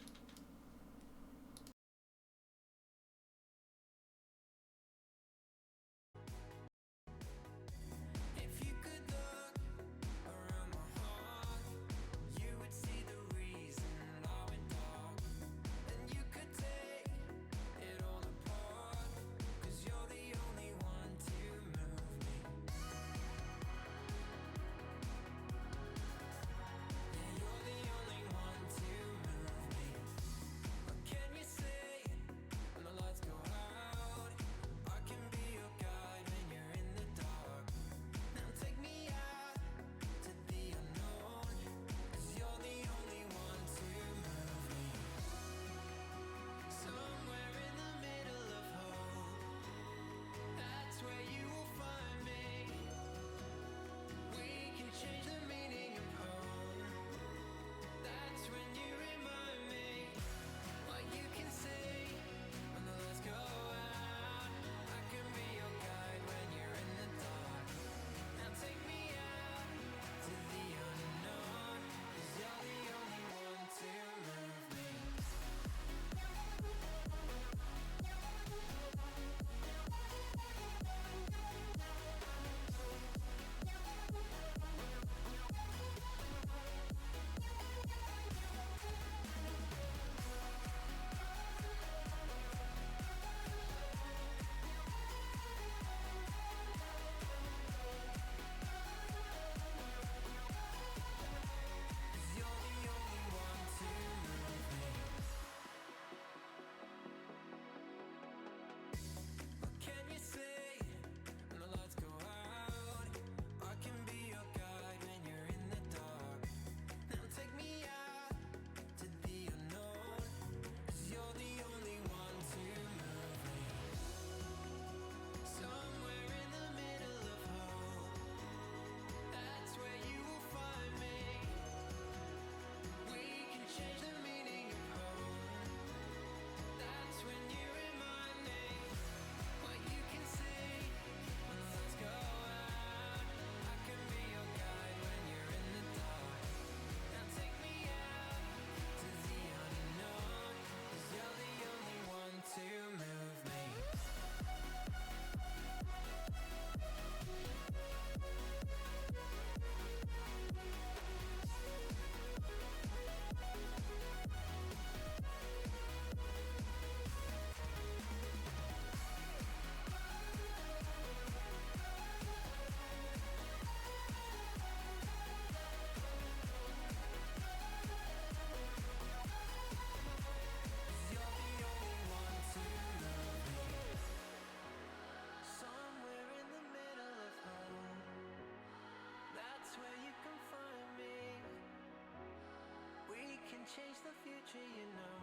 change the future, you know.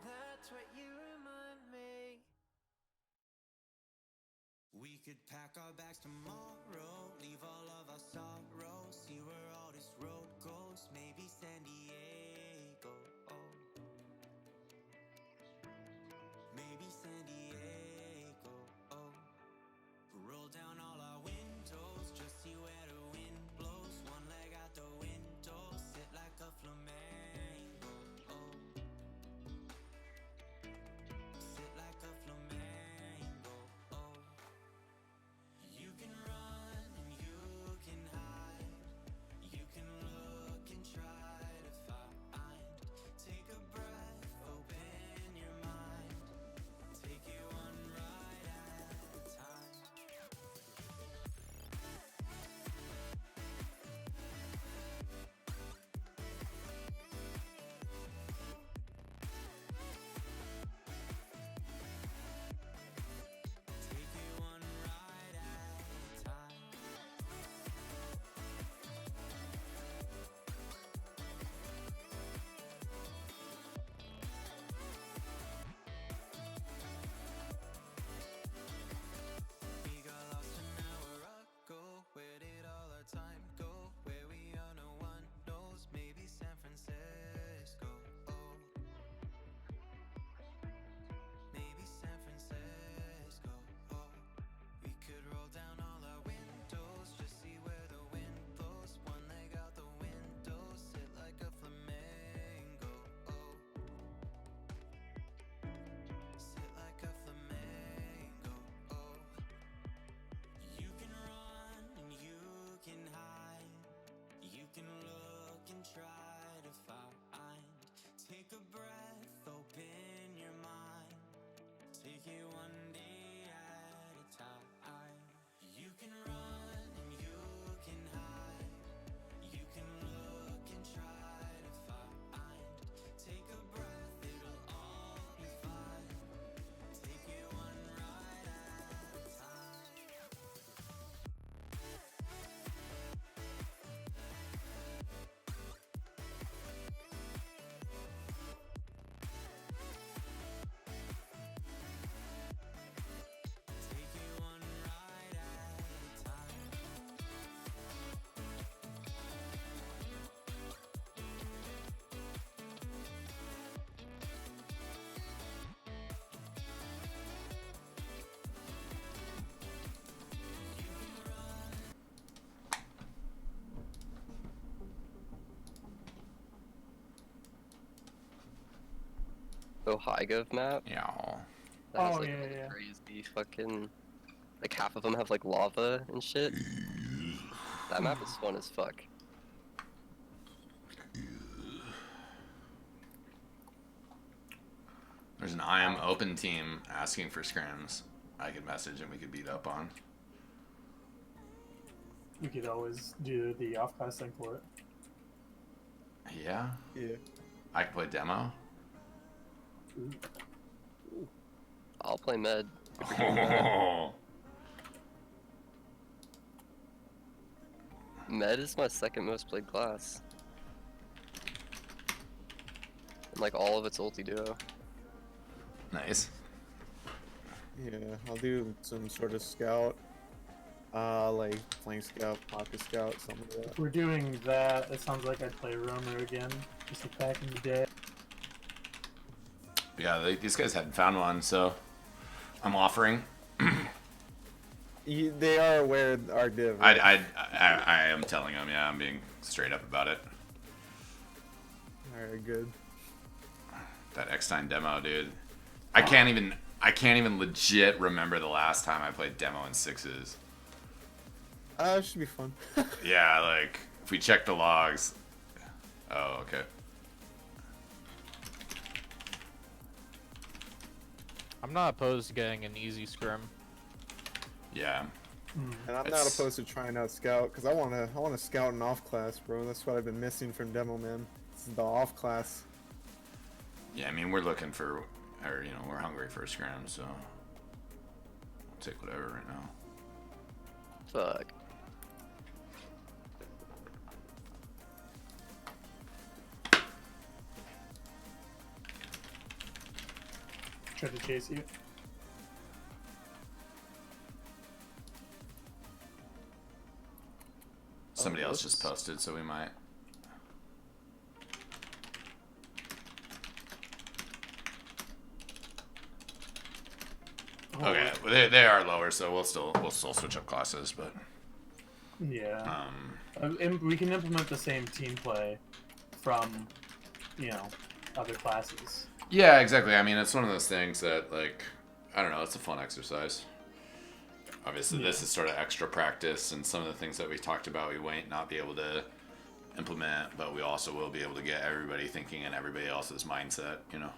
That's what you remind me. We could pack our bags tomorrow, leave all of our sorrows, see where all this road goes, maybe San Diego. Maybe San Diego. Roll down all our windows, just see where the wind blows. One leg out the window, sit like a flamingo. Sit like a flamingo. You can run and you can hide. You can look and try to find. Take a breath, open your mind. Take it one ride at a time. Take it one ride at a time. We got lost an hour ago. Where did all our time go? Where we are, no one knows. Maybe San Francisco. Maybe San Francisco. We could roll down all our windows, just see where the wind blows. One leg out the window, sit like a flamingo. Sit like a flamingo. You can run and you can hide. You can look and try to find. Take a breath, open your mind. Take it one day at a time. You can run and you can hide. You can look and try to find. Take a breath, it'll all be fine. Take it one ride at a time. Take it one ride at a time. The high gov map. Yeah. That has Oh, like yeah, really yeah. crazy fucking, like half of them have like lava and shit. That map is fun as fuck. There's an I am open team asking for scrims. I could message and we could beat up on. You could always do the off-class thing for it. Yeah. Yeah. I could play demo. I'll play med. if we're doing that. Oh. Med is my second most played class. And like all of its ulti duo. Nice. Yeah, I'll do some sort of scout. Like flank scout, pocket scout, something like that. If we're doing that, it sounds like I'd play Roamer again, just like back in the day. Yeah, these guys hadn't found one, so I'm offering. They are aware of our div. I am telling them. Yeah, I'm being straight up about it. Alright, good. That Eckstein demo, dude. I can't even legit remember the last time I played demo in sixes. It should be fun. Yeah, like if we check the logs. Oh, okay. I'm not opposed to getting an easy scrim. Yeah. And I'm not It's- opposed to trying out scout because I wanna scout an off class, bro. That's what I've been missing from demo, man. This is the off class. Yeah, I mean we're looking for, or we're hungry for a scrim, so we'll take whatever right now. Fuck. try to chase you. Somebody else whoops. just posted, so we might. Okay, well, they are lower, so we'll still switch up classes, but Yeah. And we can implement the same team play from, you know, other classes. yeah, exactly. I mean, it's one of those things that, like, I don't know, it's a fun exercise. Obviously, this is sort of extra practice, and some of the things that we talked about we might not be able to implement, but we also will be able to get everybody thinking in everybody else's mindset, you know?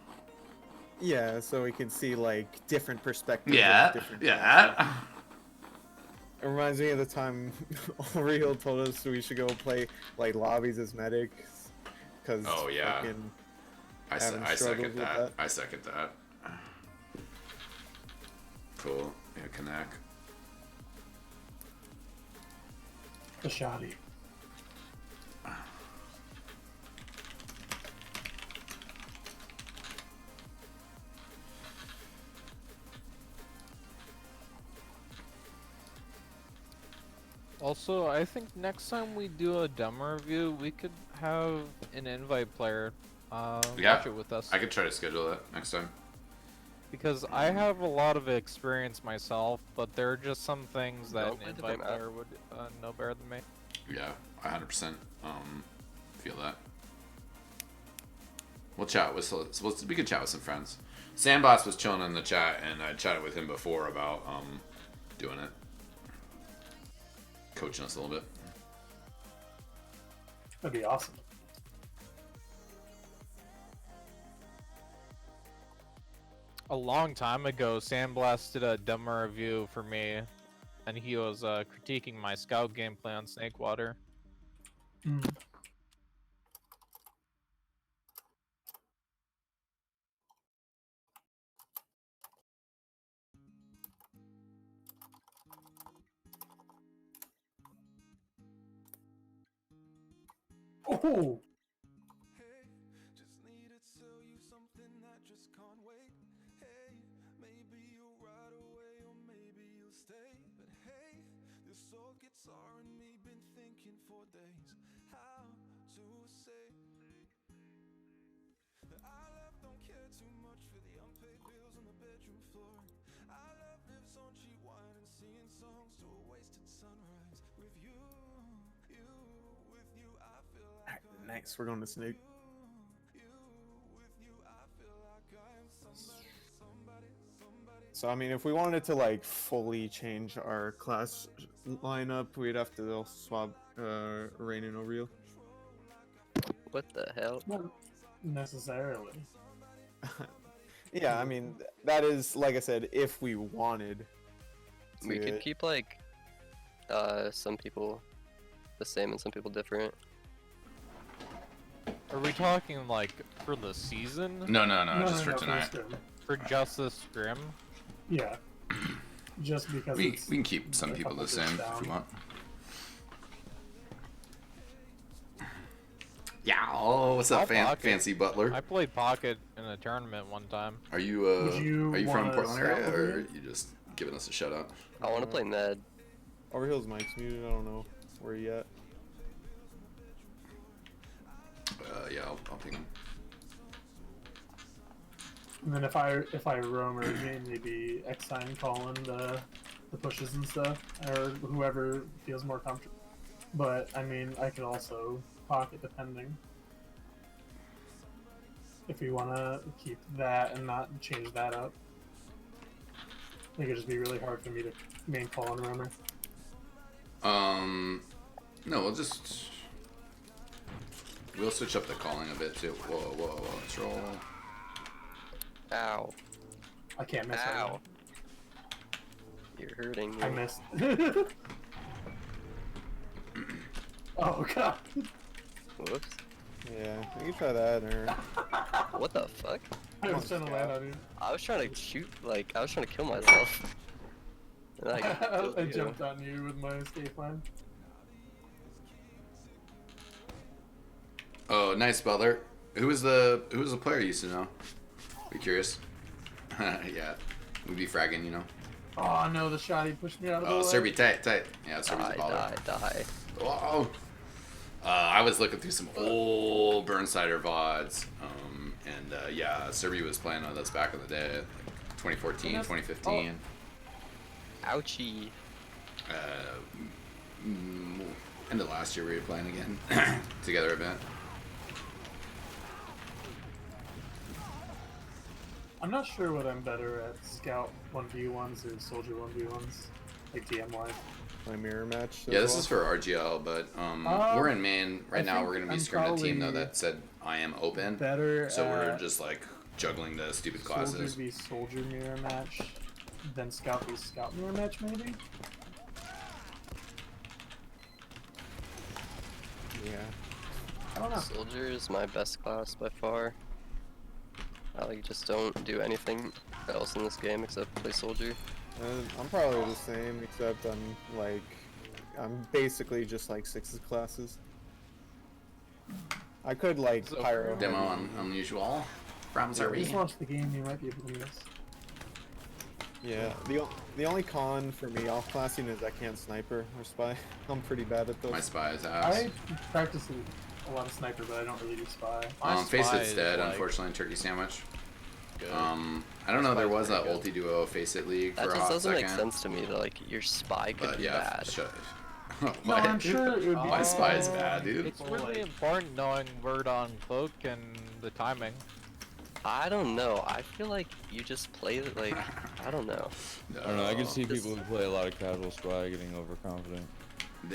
Yeah, so we can see like different perspectives. Yeah, of different yeah. classes. It reminds me of the time Real told us we should go play like lobbies as medics. Cause Oh, yeah. fucking I having second struggles with that. that. I second that. Cool. Yeah, connect. The shoddy. Also, I think next time we do a demo review, we could have an invite player Yeah, watch it with us. I could try to schedule that next time. Because I have a lot of experience myself, but there are just some things that Don't an play the invite demo. player would know better than me. Yeah, I 100% feel that. We'll chat with we could chat with some friends. Sandbox was chilling in the chat, and I chatted with him before about doing it, coaching us a little bit. That'd be awesome. A long time ago, Sandblast did a demo review for me, and he was critiquing my scout gameplay on Snakewater. Mm. Oh, Hey, just need to tell you something that just can't wait. Hey, maybe you'll ride away or maybe you'll stay. But hey, this old guitar and me been thinking for days how to say that I love don't care too much for the unpaid bills on the bedroom floor. I love lives on cheap wine and singing songs to a wasted sunrise. With you, with you I feel like Next, we're going to Snake. So I mean, if we wanted to like fully change our class lineup, we'd have to swap Rain and O'Real. What the hell? not necessarily. Yeah, I mean that is like I said, if we wanted. We to- could keep like some people the same and some people different. Are we talking like for the season? No, just for no, tonight. the scrim. For just this scrim? Yeah. Just because We it's can keep some a people couple the same bits if we down. want. Yeah. Oh, what's up, I'll pocket. fancy butler? I played Pocket in a tournament one time. Are you Would you are you from wanna Portland scout area, with or me? are you just giving us a shout out? I want to play Med. Overhill's mic's muted. I don't know where you at. Yeah, I'll ping him. And then if I roam, it would mainly be X-Sign calling the pushes and stuff, or whoever feels more comfortable. But I mean, I could also pocket depending. If you want to keep that and not change that up, it could just be really hard for me to main call on roamer. No, we'll switch up the calling a bit too. Whoa, let's roll. Ow. I can't miss Ow. right You're hurting me. now. I missed. Oh god. Whoops. Yeah, we can try that. Or What the fuck? I was trying to land on you. I was trying to shoot, like, I was trying to kill myself. And I killed I you. jumped on you with my escape line. Oh, nice, Butler. Who was the player you used to know? Be curious. Yeah, we'd be fragging, you know. Oh no, the shot he pushed me out of the Oh, way. Serby, tight. Yeah, Serby's a Die, baller. die. Whoa. I was looking through some old Burnsider VODs, and yeah, Serby was playing with us back in the day, like 2014, 2015. Ouchie. End of last year we were playing again, together a bit. I'm not sure what I'm better at, Scout 1v1s or Soldier 1v1s, like TM wise. My mirror match. Yeah, this is for RGL, but we're in main right I now. think We're gonna be I'm scrimming a team though probably that said I am open, Better so we're at just like juggling the stupid Soldier classes. v Soldier mirror match, then Scout v Scout mirror match maybe? Yeah. I don't know. Soldier is my best class by far. I like just don't do anything else in this game except play soldier. I'm probably the same, except I'm basically just like 6's classes. I could like So pyro Demo heavy. unusual from Just Serby. watch the game, you might be able to do this. Yeah, the only con for me off classing is I can't sniper or spy. I'm pretty bad at those. My spy is ass. I practice a lot of sniper, but I don't really do spy. My Face spy It's is, dead, like, unfortunately. Turkey sandwich. good. I don't know. There was a ulti duo Face It league That for a just hot doesn't second. make sense to me that like your spy could But be yeah, bad. shut. No, What? I'm sure it would be. My spy is bad, dude. It's really important knowing word on cloak and the timing. I don't know. I feel like you just play it like I don't know. I don't know. I can see This- people who play a lot of casual spy getting overconfident.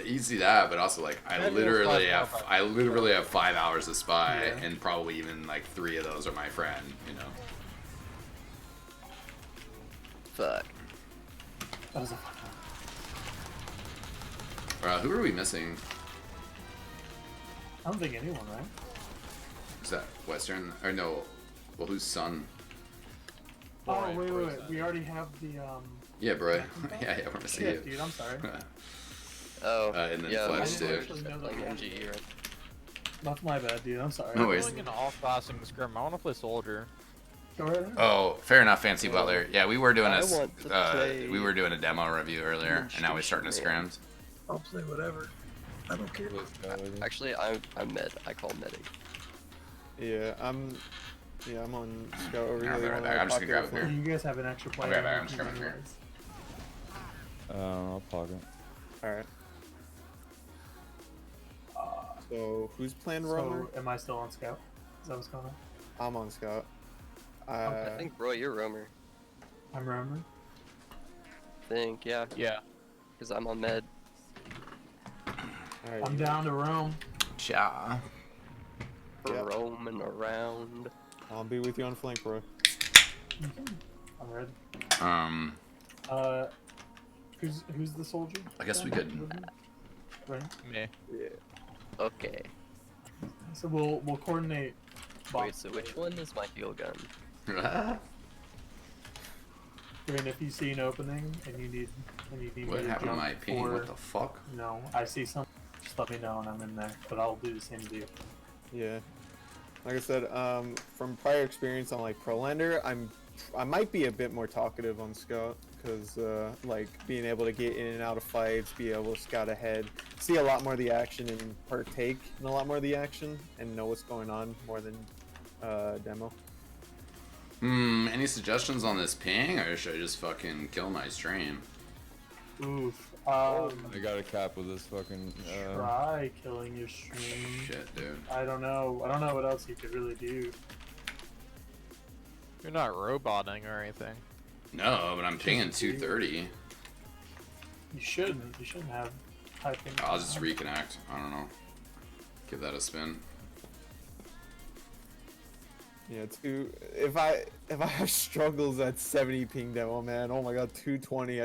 You see that, but also like I Maybe literally it's have not 5 hours of spy, Yeah. and probably even like 3 of those are my friend. You know. Fuck. That was a fun one. Who are we missing? I don't think anyone, right? Is that Western or no? Well, who's Sun? Oh, Right, wait. right. We already have the, Yeah, bro. yeah, we're missing shit, you. dude, I'm sorry. Oh. And then yeah, Fletch, I didn't too. actually know that Playing we had MGE, right? That's my bad, dude, I'm sorry. No I'm worries. going in all classing scrim. I want to play soldier. Go right ahead. Oh, fair enough, Fancy Butler. Yeah, we were doing I want to play we were doing a demo review earlier, and now we're starting to Man. scrims. I'll play whatever. I don't care. Actually, I'm med. I call medic. Yeah, I'm on scout over I'll be here. right back. I'm just gonna grab a Pocket beer. You guys have an extra player. Okay, I'm on just the coming team here. anyways. I'll pocket. Alright. So who's playing So, roamer? am I still on scout? Is that what's going on? I'm on scout. I think Roy, you're roamer. I'm roamer. Yeah, Yeah. because I'm on med. Alright, I'm down to roam. Cha. Yeah. Roaming around. I'll be with you on flank, bro. I'm ready. Um, Who's the soldier? I guess we could. Right. Me. Yeah. Okay. So we'll coordinate. Wait, so which one is my heal gun? Brandon, if you see an opening and you need me What to happened to jump my ping? for- What the fuck? No, I see some. Just let me know and I'm in there. But I'll do the same as you. Yeah. Like I said, from prior experience on like Pro Lander, I might be a bit more talkative on Scout because like being able to get in and out of fights, be able to scout ahead, see a lot more of the action and partake in a lot more of the action and know what's going on more than demo. Any suggestions on this ping, or should I just fucking kill my stream? Oof. I got a cap with this fucking. Try killing your stream. Shit, dude. I don't know what else you could really do. You're not roboting or anything. No, but I'm pinging 230. You shouldn't. You shouldn't have high ping. I'll just reconnect. I don't know. Give that a spin. Yeah, if I have struggles at 70 ping demo, man, oh my god, 220,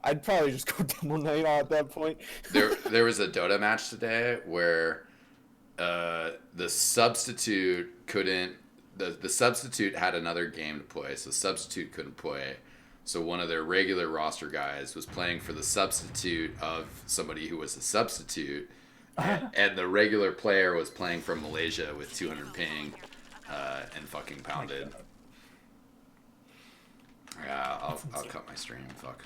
I'd probably just go demo night at that point. There was a Dota match today where the substitute couldn't. The substitute had another game to play, so substitute couldn't play. So one of their regular roster guys was playing for the substitute of somebody who was a substitute, and the regular player was playing from Malaysia with 200 ping, and fucking pounded. Yeah, I'll cut my stream. Fuck.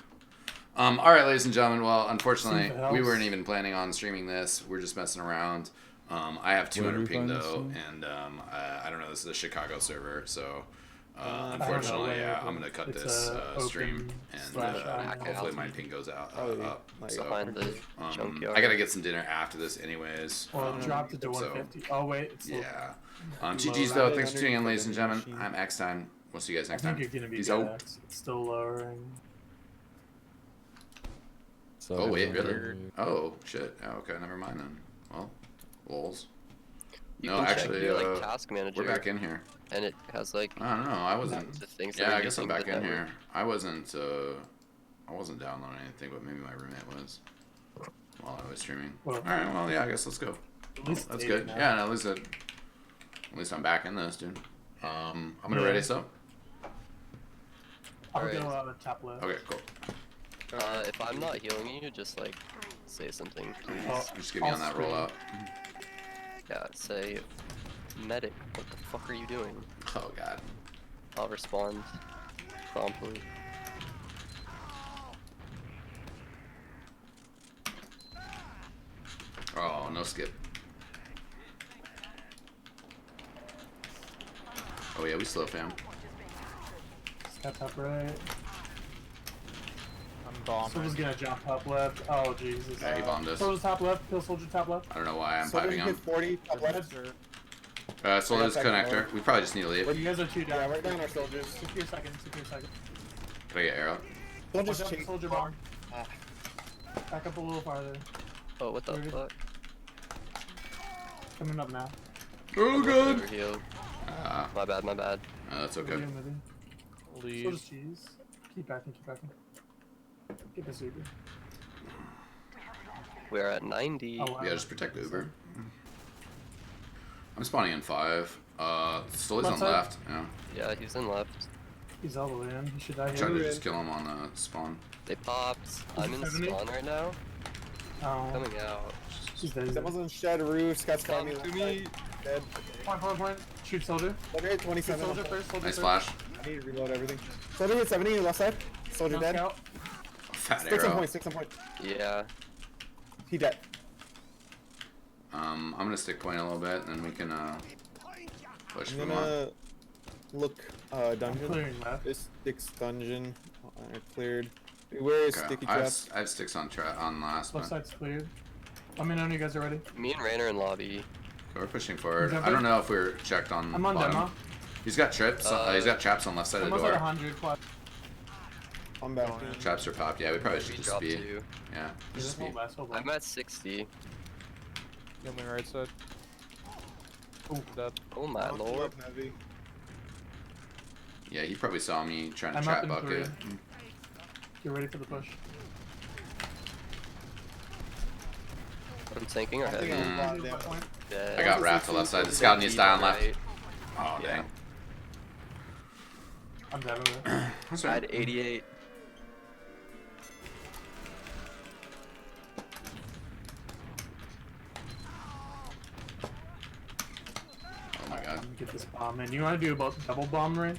All right, ladies and gentlemen. Well, unfortunately, we weren't even planning on streaming this. We're just messing around. I have 200 ping though, and I don't know. This is a Chicago server, so unfortunately, yeah, I'm gonna cut this stream, and hopefully my ping goes out up. So I gotta get some dinner after this, anyways. Well, it dropped it to 150. Oh wait, it's yeah. GG's though. Thanks for tuning in, ladies and gentlemen. I'm X Time. We'll see you guys next time. I think you're gonna be Peace good. out. It's still lowering. So Oh wait, really? Oh shit. Oh, okay, never mind then. Well, lols. You No, can actually, check your, like, task manager, we're back in here. and it has like I don't know. I wasn't. the things. Yeah, that are I guess I'm using back the in network. here. I wasn't downloading anything, but maybe my roommate was while I was streaming. Well, All right. Well, yeah. I guess let's go. At least That's eight good. now. Yeah. No, at least I'm back in this, dude. I'm gonna ready so. I'll Alright. go out of top left. Okay, cool. If I'm not healing you, just like say something, please. Oh, Just get me on that scream. rollout. Yeah, say medic. What the fuck are you doing? Oh god. I'll respond promptly. Oh, no skip. Oh yeah, we slow fam. Step up right. I'm bombing. Soldier's gonna jump top left. Oh Jesus. Yeah, he bombed us. Soldier's top left. Kill soldier top left. I don't know why I'm Soldier's piping hit him. 40, top left. So there's I got connector. second We probably just need to leave. You guys are two down. Yeah, we're down our soldiers. Secure second. Secure second. Can I get arrow? Soldiers Watch out, chase. soldier bomb. Back up a little farther. Oh, what the Where is- fuck? Coming up now. Oh god. Overhealed. Ah, My bad, my bad. that's okay. Moving. Leave. Soldier's cheese. Keep backing. Keep backing. Get this Uber. We're at 90. Oh wow. Yeah, just protect the Uber. I'm spawning in 5. Stolly's Left on side? left. Yeah. Yeah, he's in left. He's all the way in. He should die Trying to here. just kill him on the spawn. They popped. I'm in 70? spawn right now. Oh. Coming out. He's dead. Someone's on shed roof. Scott's Come coming to me. Dead. Point. Shoot soldier. Soldier hit Shoot 27. soldier first. Soldier Nice first. flash. I need to reload everything. Soldier hit 70 left side. Soldier No dead. scout. Fat Stick some arrow. point. Stick some point. Yeah. He dead. I'm gonna stick point a little bit, and then we can push I'm from on. gonna look dungeon. Clearing left. This sticks dungeon. Cleared. Where is Okay. sticky I have, trap? I have sticks on on last one. Left side's cleared. Let me know when you guys are ready. Me and Rainer in lobby. Okay, we're pushing forward. Jumping? I don't know if we're checked on I'm on bottom. demo. He's got trips. He's got traps on left side of the Almost at door. 100 plus. I'm back. Going in. Traps are popped. Yeah, we probably should We just dropped speed. 2. Yeah, just Just hold speed. last, hold I'm last. at 60. Kill me right side. Ooh. Dead. Oh my lord. Heavy. Yeah, he probably saw me trying to I'm trap up in bucket. 3. Get ready for the push. I'm tanking our I think heavy. I'm Point. down. Dead. I got wrapped to left side. The scout needs to die on left. Right. Oh Yeah. dang. I'm dead with it. That's I right. had 88. Oh my god. Get this bomb in. You want to do about double bomb ring?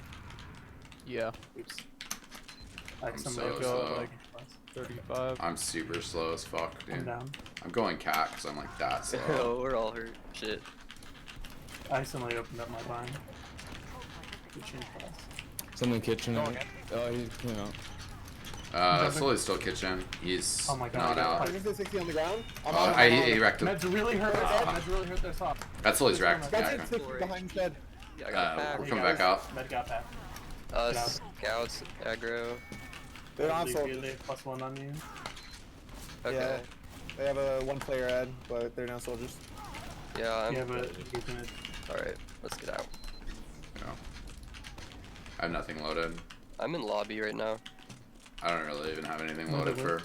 Yeah. Oops. Like I'm somebody so go slow. like 35. I'm super slow as fuck, I'm dude. down. I'm going cat because I'm like that slow. Oh, we're all hurt. Shit. I accidentally opened up my line. Good change class. Something kitchen. Going in. Oh, he's came out. Slowly still kitchen. He's Oh my God, not out. 160 on the ground. I'm Oh, on, he wrecked him. Meds really hurt. Ah. Meds really hurt their soft. That's Slowly's wrecked. That's Yeah, it. okay. 60 behind shed. Yeah, I got We're packed. coming back out. Med got back. Uh, scouts, aggro. They're on Leave soldiers. They +1 on you. Okay. Yeah. They have a 1-player ad, but they're now soldiers. Yeah, I'm. Yeah, but you can. Alright, let's get out. Yeah. I have nothing loaded. I'm in lobby right now. I don't really even have anything No, loaded they for.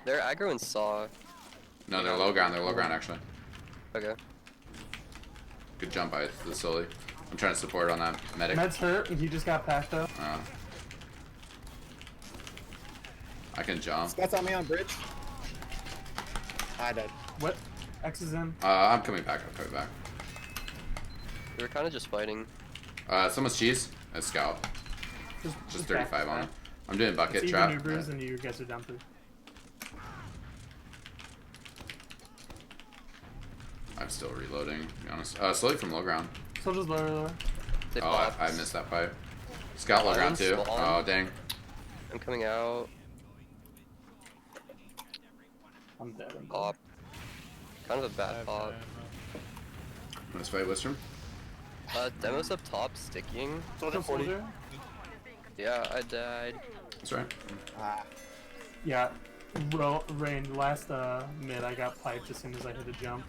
They're aggro and saw. No, they're low ground. They're low ground actually. Okay. Good jump by the Sully. I'm trying to support on that medic. Med's hurt. He just got packed up. I can jump. Scott's on me on bridge. I died. What? X is in. I'm coming back. I'm coming back. We were kind of just fighting. Someone's cheese. A scout. Just 35 on him. I'm doing bucket It's trap. even Ubers and you guys are down 3. I'm still reloading, to be honest. Slowly from low ground. So just lower. They Oh, popped. I missed that pipe. Scout low I'm ground too. small. Oh, dang. I'm coming out. I'm dead. I'm dead. Pop. Kind of a bad pop. Let's fight Wistrom. Demo's up top, sticking. Soldier 40. Yeah, I died. That's right. Yeah. Rain, last mid I got piped as soon as I hit a jump.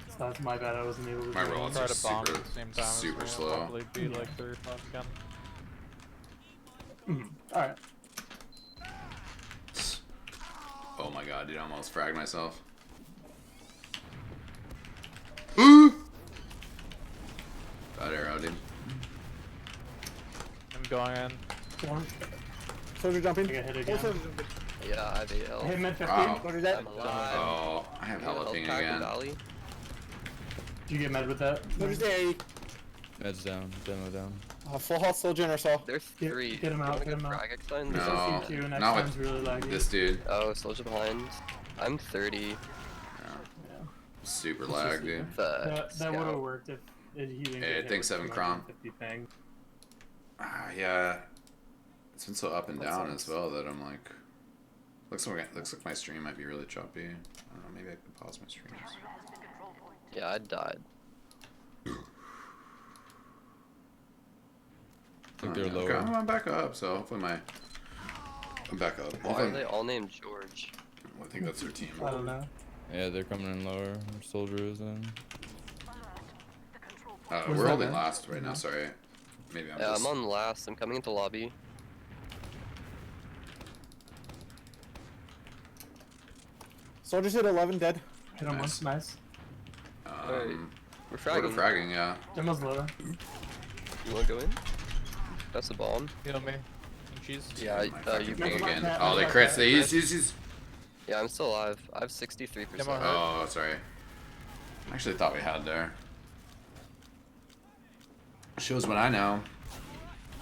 So that's my bad, I wasn't able to My do it. rollouts Try are to bomb super, at the same time. as super me, I'll slow. Probably be like 35 again. Alright. Oh my god, dude, I almost fragged myself. Bad arrow, dude. I'm going in. Soldier I jumping. got hit Oh, again. soldier jumping. Yeah, I have 8 I health. hit mid 15. Wow. Soldier dead. I'm alive. Oh, I have Health hella ping pack in again. Valley. Did you get med with that? Soldier's there. Meds down. Demo down. Full health soldier in our cell. There's 3. get him You out, wanna get go him out. frag X-Line? No. There's CQ, next not with time's really laggy. This dude. Oh, soldier behind. I'm 30. Yeah, Yeah. super lag, dude. That would have Scout. worked if he didn't Hey, get I hit think with 7 the Crom. 50 ping. Yeah. It's been so up and That down sucks. as well that I'm like... Looks like my stream might be really choppy. I don't know, maybe I could pause my streams. Yeah, I died. I think they're Okay, lower. I'm back up, so hopefully I'm back up. Why are Hopefully, they all named George? I think that's their team. I don't know. Yeah, they're coming in lower. Our soldier is in. Where's We're that holding man? last right now, sorry. Maybe I'm Yeah, just... I'm on last. I'm coming into lobby. Soldier's hit 11 dead. Hit him once, nice. Alright. We're What a fragging. fragging, yeah. Demo's lower. You wanna go in? That's a bomb. Heal me. And she's. Yeah, My you fucking ping ping Never again. mind, Oh, they never crits. mind. They use. Yeah, I'm still alive. I have 63%. Demo hurt. Oh, sorry. I actually thought we had there. Shows what I know.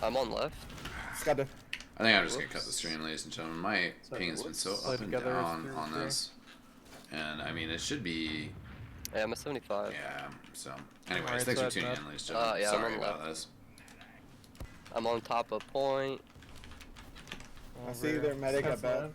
I'm on left. Scott dead. I think I'm just gonna cut Whoops. the stream, ladies and gentlemen. My Sorry, ping has been so Play up and together as down three on three. this. And I mean, it should be... Yeah, I'm a 75. Yeah, so... Anyways, Alright, thanks for so tuning that's in, ladies and gentlemen. yeah, I'm Sorry on about left. this. I'm on top of point. I see their medic That's at bad. left.